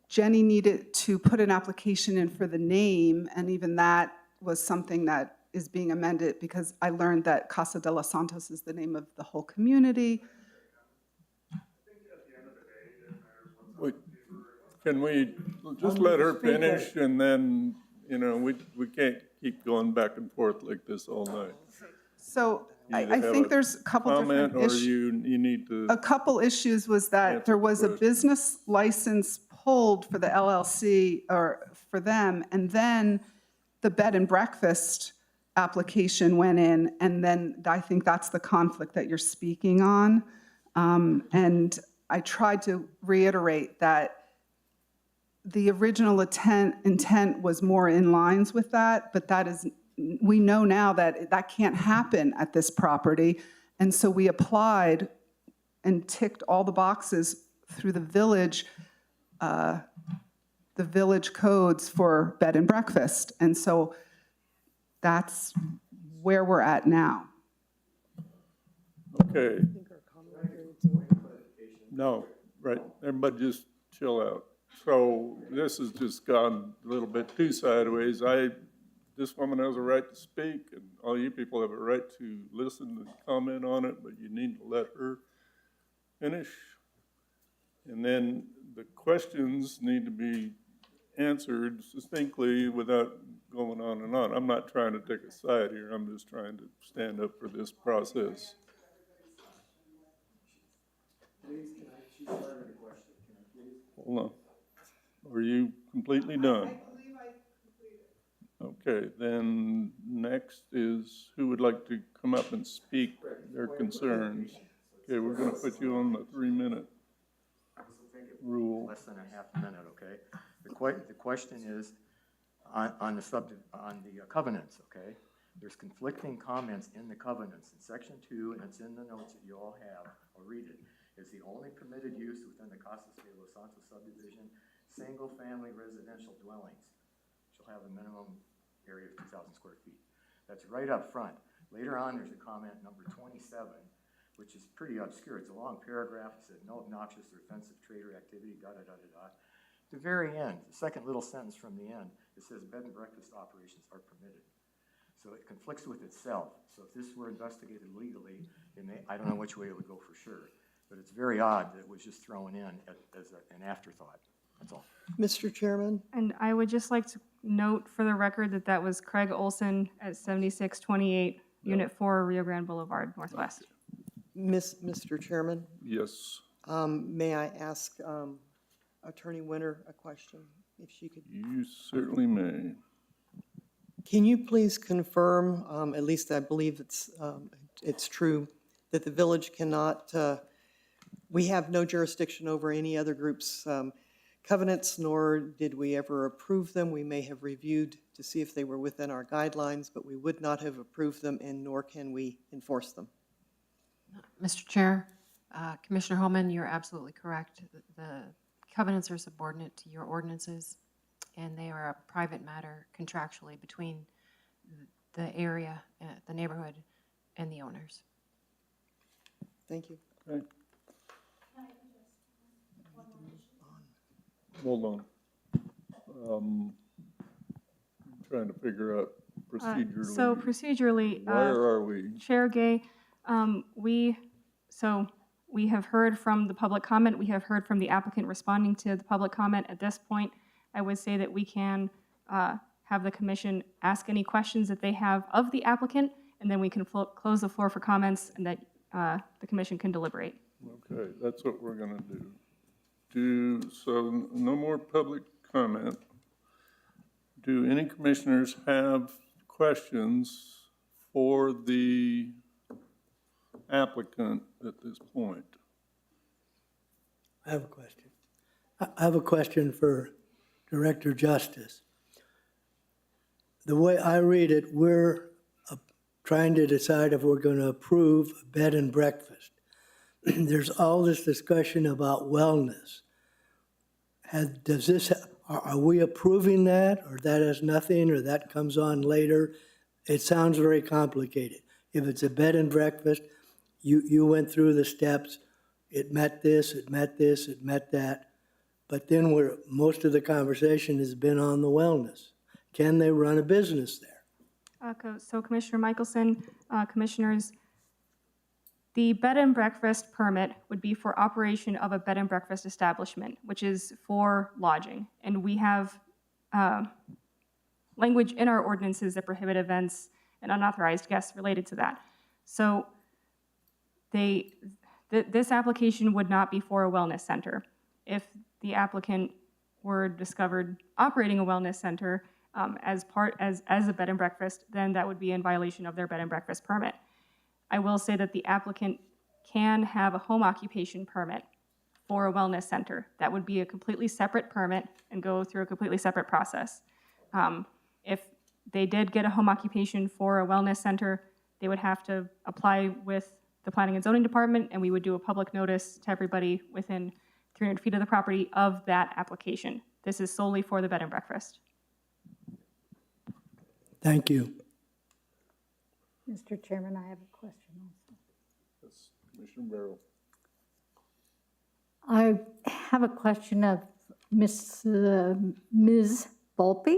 Jenny needed to put an application in for the name, and even that was something that is being amended because I learned that Casa de los Santos is the name of the whole community. Wait, can we just let her finish, and then, we can't keep going back and forth like this all night. So You either I have think a there's a couple different comment, or issues. you need to. A couple issues was that there was a business license pulled for the LLC or for them, and then the bed and breakfast application went in, and then I think that's the conflict that you're speaking on. And I tried to reiterate that the original intent was more in lines with that, but that is, we know now that that can't happen at this property. And so we applied and ticked all the boxes through the village codes for bed and breakfast. And so that's where we're at now. Okay. No, right, everybody just chill out. So this has just gone a little bit too sideways. This woman has a right to speak, and all you people have a right to listen and comment on it, but you need to let her finish. And then the questions need to be answered succinctly without going on and on. I'm not trying to take a side here. I'm just trying to stand up for this process. She started a question. Can I please? Hold on. Are you completely done? I believe I completed. Okay, then next is who would like to come up and speak their concerns. Okay, we're going to put you on the 3-minute rule. Less than a half minute, okay? The question is on the covenants, okay? There's conflicting comments in the covenants. In section 2, and it's in the notes that you all have, I'll read it. Is the only permitted use within the Casas de los Santos subdivision single-family residential dwellings shall have a minimum area of 2,000 square feet. That's right up front. Later on, there's a comment number 27, which is pretty obscure. It's a long paragraph. It said no obnoxious or offensive trade or activity, da-da-da-da-da. At the very end, the second little sentence from the end, it says bed and breakfast operations are permitted. So it conflicts with itself. So if this were investigated legally, I don't know which way it would go for sure, but it's very odd that it was just thrown in as an afterthought. That's all. Mr. Chairman? And I would just like to note for the record that that was Craig Olson at 7628 Unit 4, Rio Grande Boulevard, Northwest. Mr. Chairman? Yes. May I ask Attorney Winter a question, if she could? You certainly may. Can you please confirm, at least I believe it's true, that the village cannot, we have no jurisdiction over any other group's covenants, nor did we ever approve them. We may have reviewed to see if they were within our guidelines, but we would not have approved them, and nor can we enforce them. Mr. Chair, Commissioner Holman, you're absolutely correct. The covenants are subordinate to your ordinances, and they are a private matter contractually between the area, the neighborhood, and the owners. Thank you. Okay. Hold on. I'm trying to figure out procedurally. So procedurally, Where are we? Chair Gay, We have heard from the public comment. We have heard from the applicant responding to the public comment. At this point, I would say that we can have the commission ask any questions that they have of the applicant, and then we can close the floor for comments, and that the commission can deliberate. Okay, that's what we're gonna do. So no more public comment. Do any commissioners have questions for the applicant at this point? I have a question. I have a question for Director Justice. The way I read it, we're trying to decide if we're going to approve a bed and breakfast. There's all this discussion about wellness. Are we approving that, or that has nothing, or that comes on later? It sounds very complicated. If it's a bed and breakfast, you went through the steps. It met this, it met this, it met that. But then most of the conversation has been on the wellness. Can they run a business there? So Commissioner Michelson, commissioners, the bed and breakfast permit would be for operation of a bed and breakfast establishment, which is for lodging. And we have language in our ordinances that prohibit events and unauthorized guests related to that. So this application would not be for a wellness center. If the applicant were discovered operating a wellness center as a bed and breakfast, then that would be in violation of their bed and breakfast permit. I will say that the applicant can have a home occupation permit for a wellness center. That would be a completely separate permit and go through a completely separate process. If they did get a home occupation for a wellness center, they would have to apply with the Planning and Zoning Department, and we would do a public notice to everybody within 300 feet of the property of that application. This is solely for the bed and breakfast. Thank you. Mr. Chairman, I have a question also. Yes, Commissioner Barrow. I have a question of Ms. Volpe.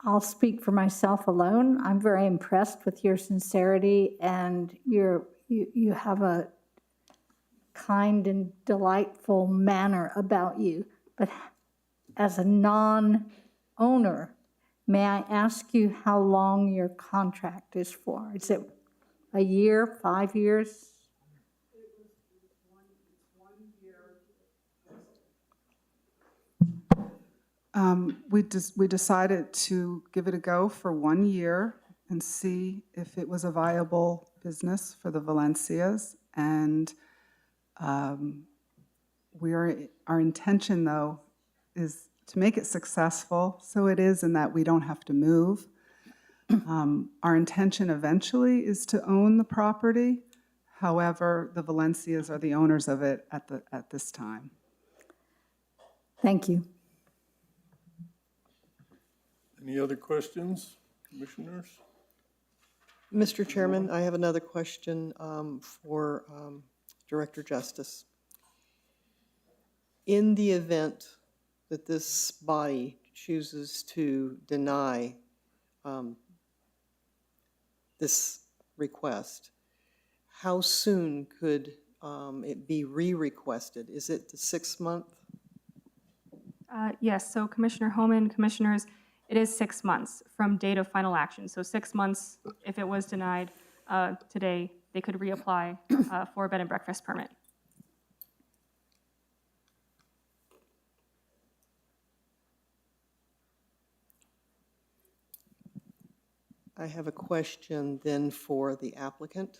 I'll speak for myself alone. I'm very impressed with your sincerity, and you have a kind and delightful manner about you. But as a non-owner, may I ask you how long your contract is for? Is it a year, 5 years? We decided to give it a go for 1 year and see if it was a viable business for the Valencias. And our intention, though, is to make it successful. So it is in that we don't have to move. Our intention eventually is to own the property. However, the Valencias are the owners of it at this time. Thank you. Any other questions, commissioners? Mr. Chairman, I have another question for Director Justice. In the event that this body chooses to deny this request, how soon could it be re-requested? Is it the 6 month? Yes, so Commissioner Homan, commissioners, it is 6 months from date of final action. So 6 months, if it was denied today, they could reapply for a bed and breakfast permit. I have a question then for the applicant.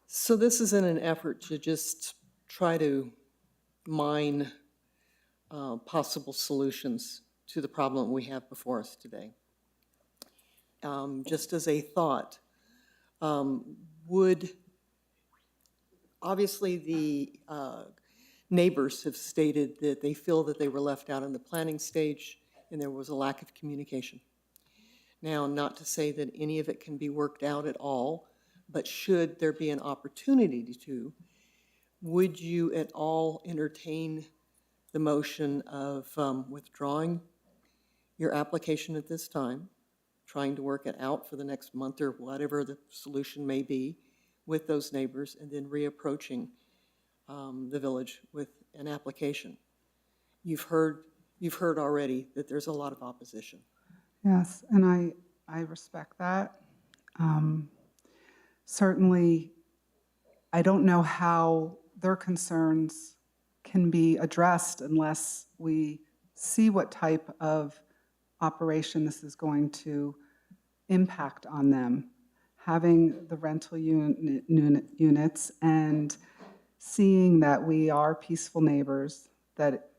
So this is in an effort to just try to mine possible solutions to the problem we have before us today. Just as a thought, obviously the neighbors have stated that they feel that they were left out in the planning stage and there was a lack of communication. Now, not to say that any of it can be worked out at all, but should there be an opportunity to, would you at all entertain the motion of withdrawing your application at this time, trying to work it out for the next month or whatever the solution may be with those neighbors, and then reapproaching the village with an application. You've heard already that there's a lot of opposition. Yes, and I respect that. Certainly, I don't know how their concerns can be addressed unless we see what type of operation this is going to impact on them. Having the rental units and seeing that we are peaceful neighbors, that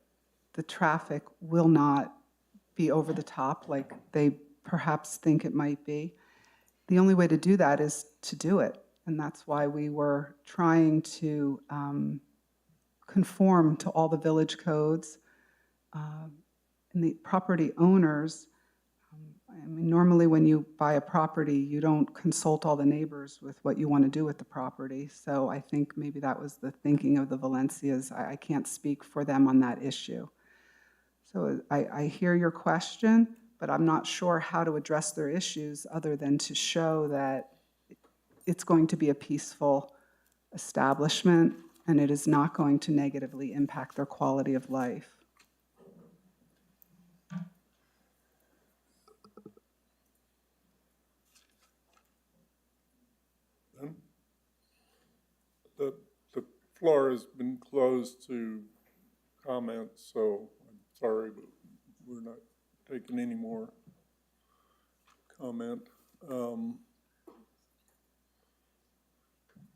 the traffic will not be over the top like they perhaps think it might be. The only way to do that is to do it. And that's why we were trying to conform to all the village codes. And the property owners, I mean, normally when you buy a property, you don't consult all the neighbors with what you want to do with the property. So I think maybe that was the thinking of the Valencias. I can't speak for them on that issue. So I hear your question, but I'm not sure how to address their issues other than to show that it's going to be a peaceful establishment and it is not going to negatively impact their quality of life. The floor has been closed to comments, so I'm sorry, but we're not taking any more comment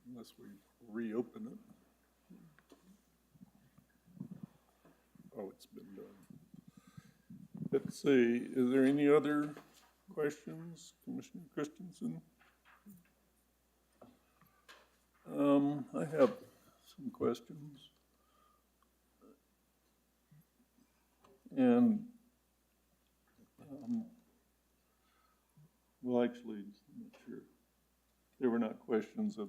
unless we reopen it. Oh, it's been done. Let's see, is there any other questions, Commissioner Christensen? I have some questions. And, well, actually, I'm not sure. They were not questions of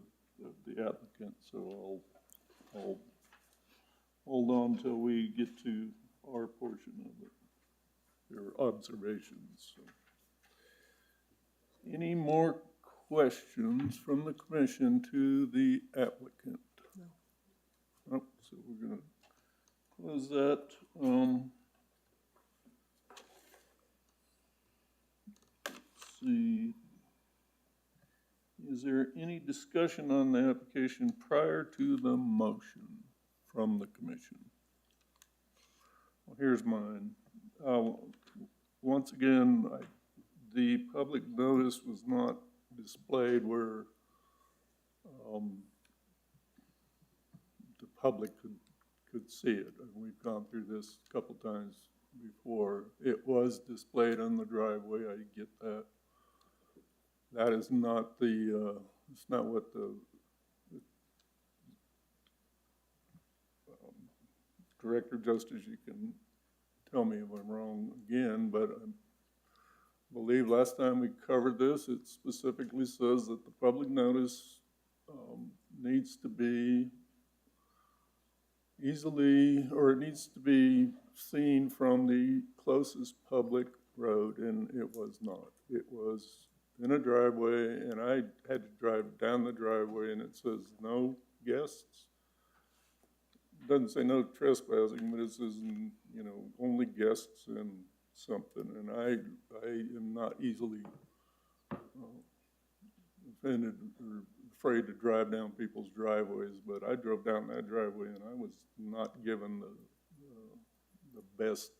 the applicant, so I'll hold on till we get to our portion of it, their observations. So. Any more questions from the commission to the applicant? No. Oh, so we're going to close that. Let's see. Is there any discussion on the application prior to the motion from the commission? Well, here's mine. Once again, the public notice was not displayed where the public could see it. And we've gone through this a couple times before. It was displayed on the driveway, I get that. That is not the, it's not what the Director of Justice, you can tell me if I'm wrong again, but I believe last time we covered this, it specifically says that the public notice needs to be easily, or it needs to be seen from the closest public road, and it was not. It was in a driveway, and I had to drive down the driveway, and it says no guests. It doesn't say no trespassing, but it says, you know, only guests and something. And I am not easily offended or afraid to drive down people's driveways, but I drove down that driveway, and I was not given the best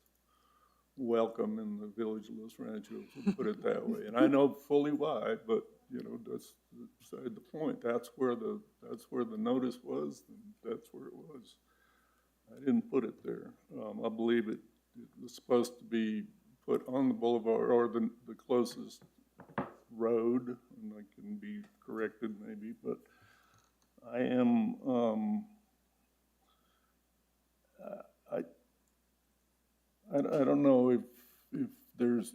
welcome in the village of Los Ranchos, to put it that way. And I know fully why, but you know, that's beside the point. That's where the notice was, and that's where it was. I didn't put it there. I believe it was supposed to be put on the boulevard or the closest road, and I can be corrected maybe, but I am I don't know if there's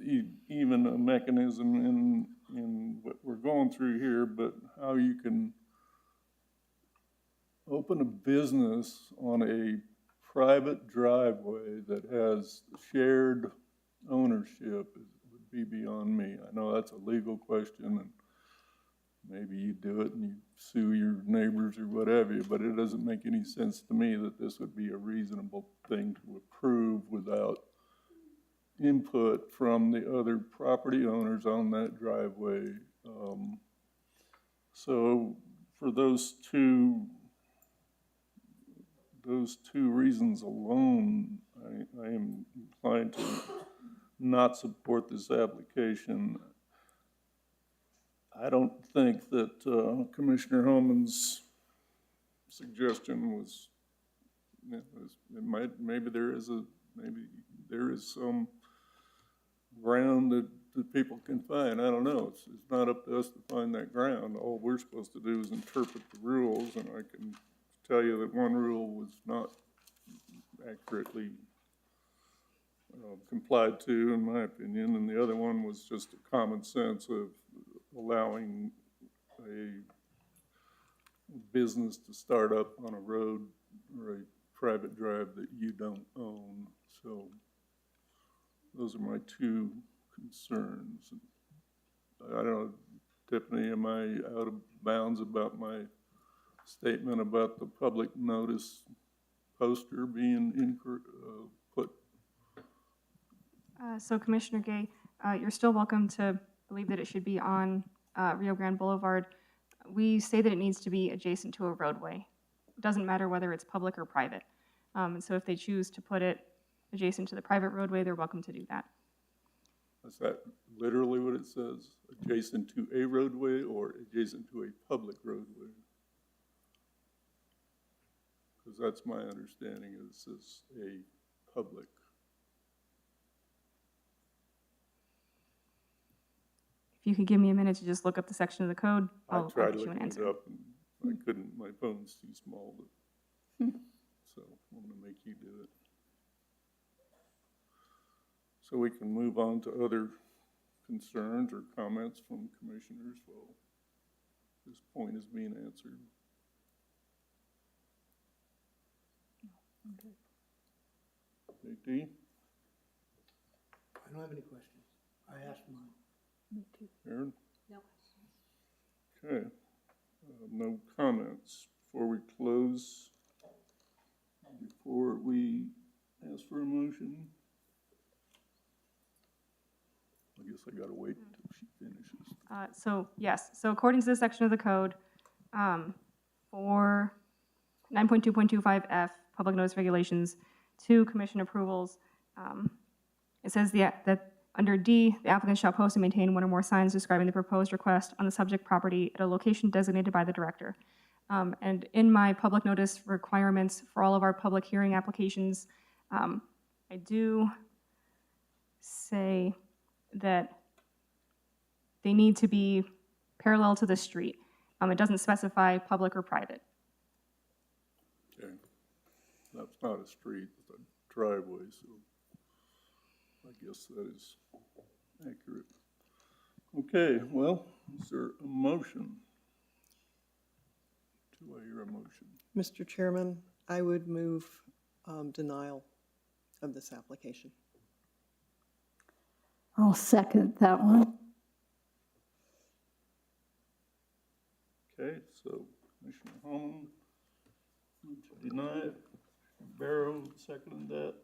even a mechanism in what we're going through here, but how you can open a business on a private driveway that has shared ownership would be beyond me. I know that's a legal question, and maybe you do it and you sue your neighbors or whatever, but it doesn't make any sense to me that this would be a reasonable thing to approve without input from the other property owners on that driveway. So for those two reasons alone, I am inclined to not support this application. I don't think that Commissioner Holman's suggestion was, maybe there is some ground that people can find. I don't know. It's not up to us to find that ground. All we're supposed to do is interpret the rules, and I can tell you that one rule was not accurately complied to, in my opinion, and the other one was just a common sense of allowing a business to start up on a road or a private drive that you don't own. So those are my two concerns. I don't know, Tiffany, am I out of bounds about my statement about the public notice poster being put? So Commissioner Gay, you're still welcome to believe that it should be on Rio Grande Boulevard. We say that it needs to be adjacent to a roadway. It doesn't matter whether it's public or private. And so if they choose to put it adjacent to the private roadway, they're welcome to do that. Is that literally what it says? Adjacent to a roadway or adjacent to a public roadway? Because that's my understanding, is this a public. If you could give me a minute to just look up the section of the code, I'll tried get you an looking answer. it up and I couldn't, my phone's too small, but, so I'm gonna make you do it. So we can move on to other concerns or comments from commissioners while this point is being answered. Okay. JT? I don't have any questions. I asked mine. Me too. Aaron? No. Okay. No comments. Before we ask for a motion, I guess I gotta wait until she finishes. So yes, so according to this section of the code, for 9.2.25F, public notice regulations, 2 commission approvals, it says that under D, the applicant shall post and maintain one or more signs describing the proposed request on the subject property at a location designated by the director. And in my public notice requirements for all of our public hearing applications, I do say that they need to be parallel to the street. It doesn't specify public or private. Okay. That's not a street, it's a driveway, so I guess that is accurate. Okay, well, is there a motion? Do I hear a motion? Mr. Chairman, I would move denial of this application. I'll second that one. Okay, so Commissioner Holman to deny it. Barrow seconded that.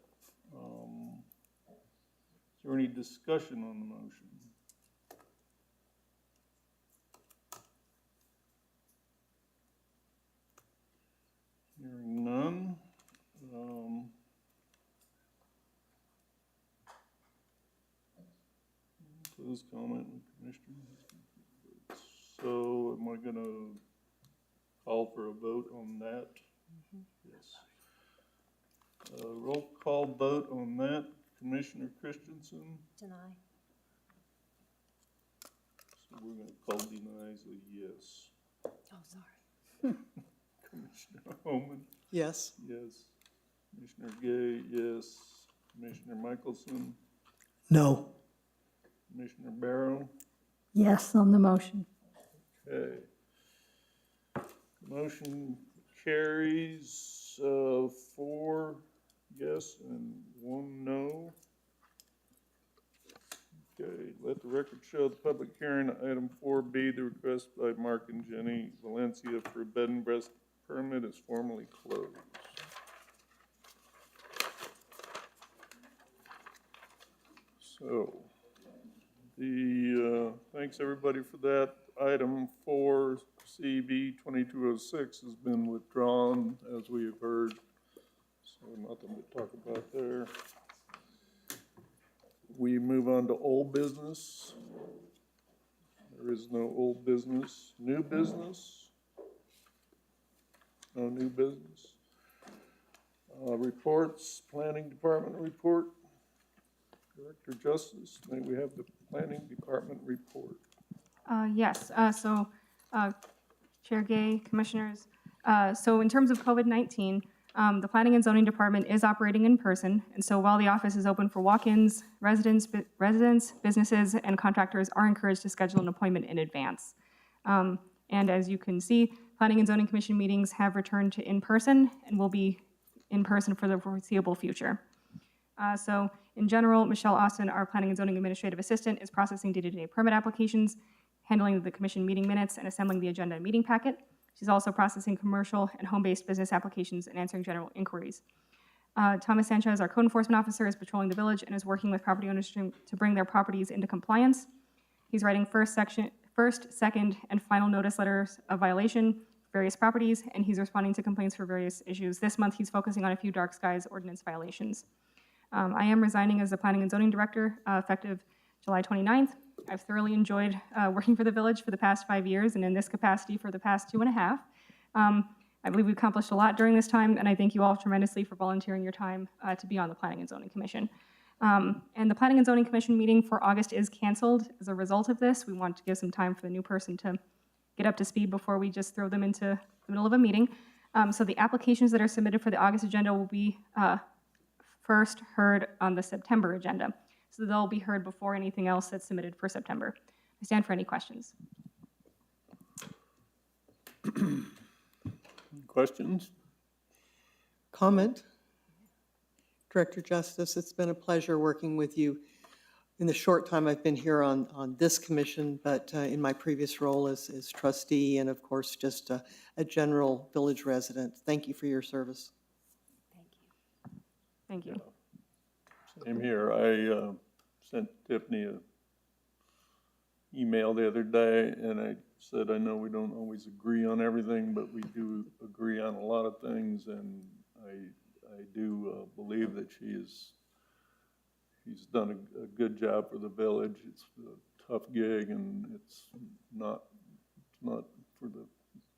Is there any discussion on the motion? Hearing none. Close comment with Commissioner. So am I gonna call for a vote on that? Yes. Roll call vote on that. Commissioner Christensen? Deny. So we're gonna call deny as a yes. Oh, sorry. Commissioner Holman? Yes. Yes. Commissioner Gay, yes. Commissioner Michelson? No. Commissioner Barrow? Yes on the motion. Okay. Motion carries 4-0. show the public hearing, item 4B, the request by Mark and Jenny Valencia for a bed and breakfast permit is formally closed. So, thanks everybody for that. Item 4CB 2206 has been withdrawn, as we have heard, so nothing to talk about there. We move on to old business. There is no old business. New business? No new business. Reports, Planning Department report. Director Justice, may we have the Planning Department report? Yes, Chair Gay, Commissioners, so in terms of COVID-19, the Planning and Zoning Department is operating in person, and so while the office is open for walk-ins, residents, businesses, and contractors are encouraged to schedule an appointment in advance. And as you can see, Planning and Zoning Commission meetings have returned to in-person and will be in person for the foreseeable future. So in general, Michelle Austin, our Planning and Zoning Administrative Assistant, is processing day-to-day permit applications, handling the commission meeting minutes, and assembling the agenda and meeting packet. She's also processing commercial and home-based business applications and answering general inquiries. Thomas Sanchez, our code enforcement officer, is patrolling the village and is working with property owners to bring their properties into compliance. He's writing first, second, and final notice letters of violation for various properties, and he's responding to complaints for various issues. This month, he's focusing on a few dark skies ordinance violations. I am resigning as the Planning and Zoning Director effective July 29th. I've thoroughly enjoyed working for the village for the past 5 years and in this capacity for the past 2.5. I believe we've accomplished a lot during this time, and I thank you all tremendously for volunteering your time to be on the Planning and Zoning Commission. And the Planning and Zoning Commission meeting for August is canceled as a result of this. We want to give some time for the new person to get up to speed before we just throw them into the middle of a meeting. So the applications that are submitted for the August agenda will be first heard on the September agenda. So they'll be heard before anything else that's submitted for September. I stand for any questions. Questions? Comment? Director Justice, it's been a pleasure working with you in the short time I've been here on this commission, but in my previous role as trustee and of course just a general village resident. Thank you for your service. Thank you. Same here. I sent Tiffany an email the other day, and I said, I know we don't always agree on everything, but we do agree on a lot of things, and I do believe that she's done a good job for the village. It's a tough gig, and it's not for the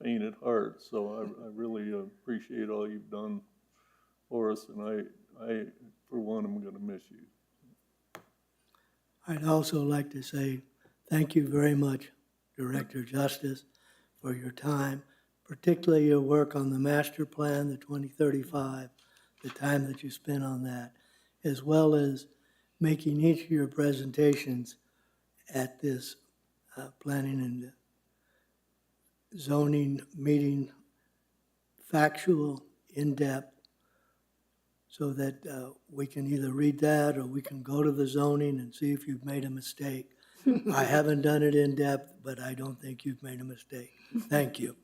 faint at heart. So I really appreciate all you've done for us, and I, for one, am going to miss you. I'd also like to say thank you very much, Director Justice, for your time, particularly your work on the master plan, the 2035, the time that you spent on that, as well as making each of your presentations at this planning and zoning meeting factual, in-depth, so that we can either read that or we can go to the zoning and see if you've made a mistake. I haven't done it in depth, but I don't think you've made a mistake. Thank you.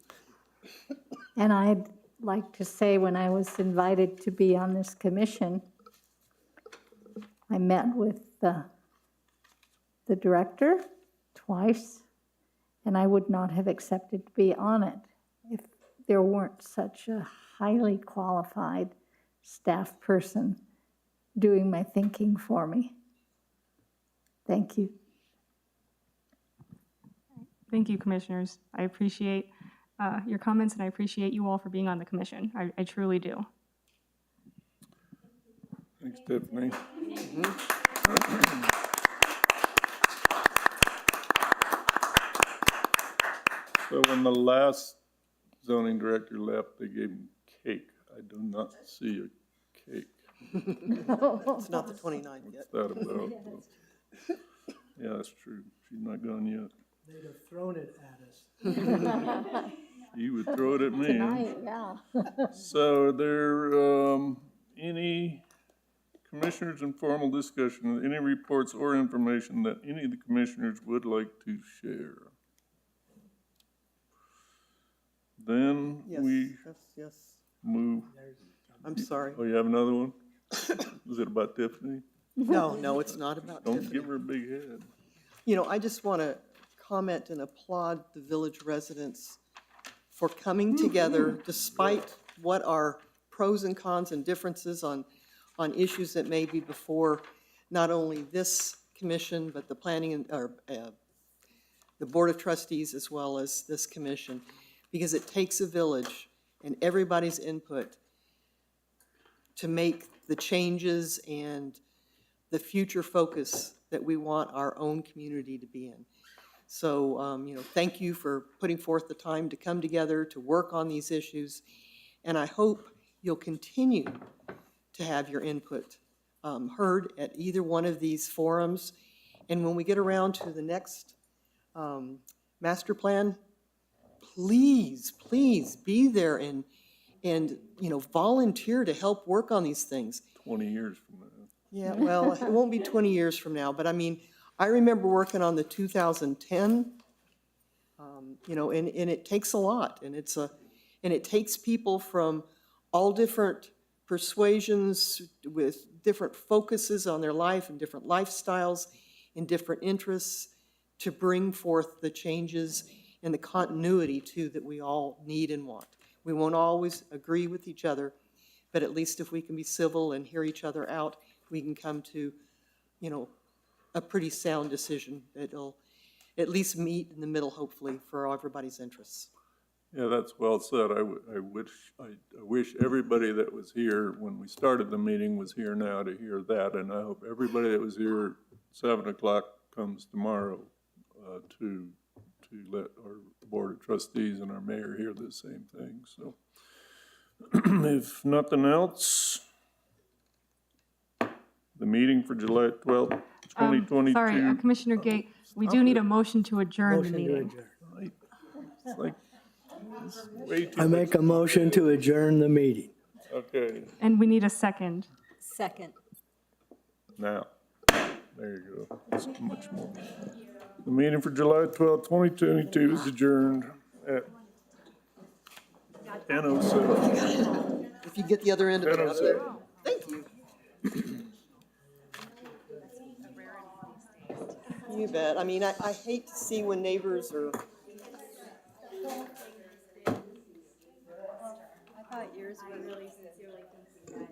And I'd like to say, when I was invited to be on this commission, I met with the director twice, and I would not have accepted to be on it if there weren't such a highly qualified staff person doing my thinking for me. Thank you. Thank you, Commissioners. I appreciate your comments, and I appreciate you all for being on the commission. I truly do. Thanks, Tiffany. So when the last zoning director left, they gave him cake. I do not see a cake. It's not the 29th yet. What's that about? Yeah, that's true. She's not gone yet. They'd have thrown it at us. You would throw it at me. Tonight, yeah. So are there any commissioners' informal discussion of any reports or information that any of the commissioners would like to share. Then we Yes. move. I'm sorry. Oh, you have another one? Is it about Tiffany? No, it's not about Don't Tiffany. give her a big head. You know, I just want to comment and applaud the village residents for coming together despite what are pros and cons and differences on issues that may be before not only this commission, but the the Board of Trustees as well as this commission, because it takes a village and everybody's input to make the changes and the future focus that we want our own community to be in. So, you know, thank you for putting forth the time to come together to work on these issues. And I hope you'll continue to have your input heard at either one of these forums. And when we get around to the next master plan, please be there and you know, volunteer to help work on these things. 20 years from now. Yeah, well, it won't be 20 years from now, but I mean, I remember working on the 2010, you know, and it takes a lot, and it takes people from all different persuasions with different focuses on their life and different lifestyles and different interests to bring forth the changes and the continuity too that we all need and want. We won't always agree with each other, but at least if we can be civil and hear each other out, we can come to, you know, a pretty sound decision that'll at least meet in the middle, hopefully, for everybody's interests. Yeah, that's well said. I wish everybody that was here when we started the meeting was here now to hear that, and I hope everybody that was here at 7 o'clock comes tomorrow to let our Board of Trustees and our mayor hear the same thing. So, if nothing else, the meeting for July 12th, 2022. Sorry, Commissioner Gate, we do need a motion to adjourn the Motion to meeting. adjourn. It's like, it's way too I make a motion to adjourn the meeting. Okay, And we need a second. Second. now, there you go. That's much more. The meeting for July 12th, 2022 is adjourned at 10:07. If you get the other end of it out of there. 10:07. Thank you. You bet. I mean, I hate to see when neighbors are. I thought yours were really sincerely thinking that,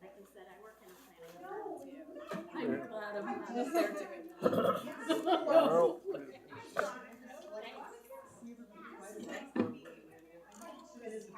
like I said, I work in the planning department too. I'm glad I'm just there doing. Well, This is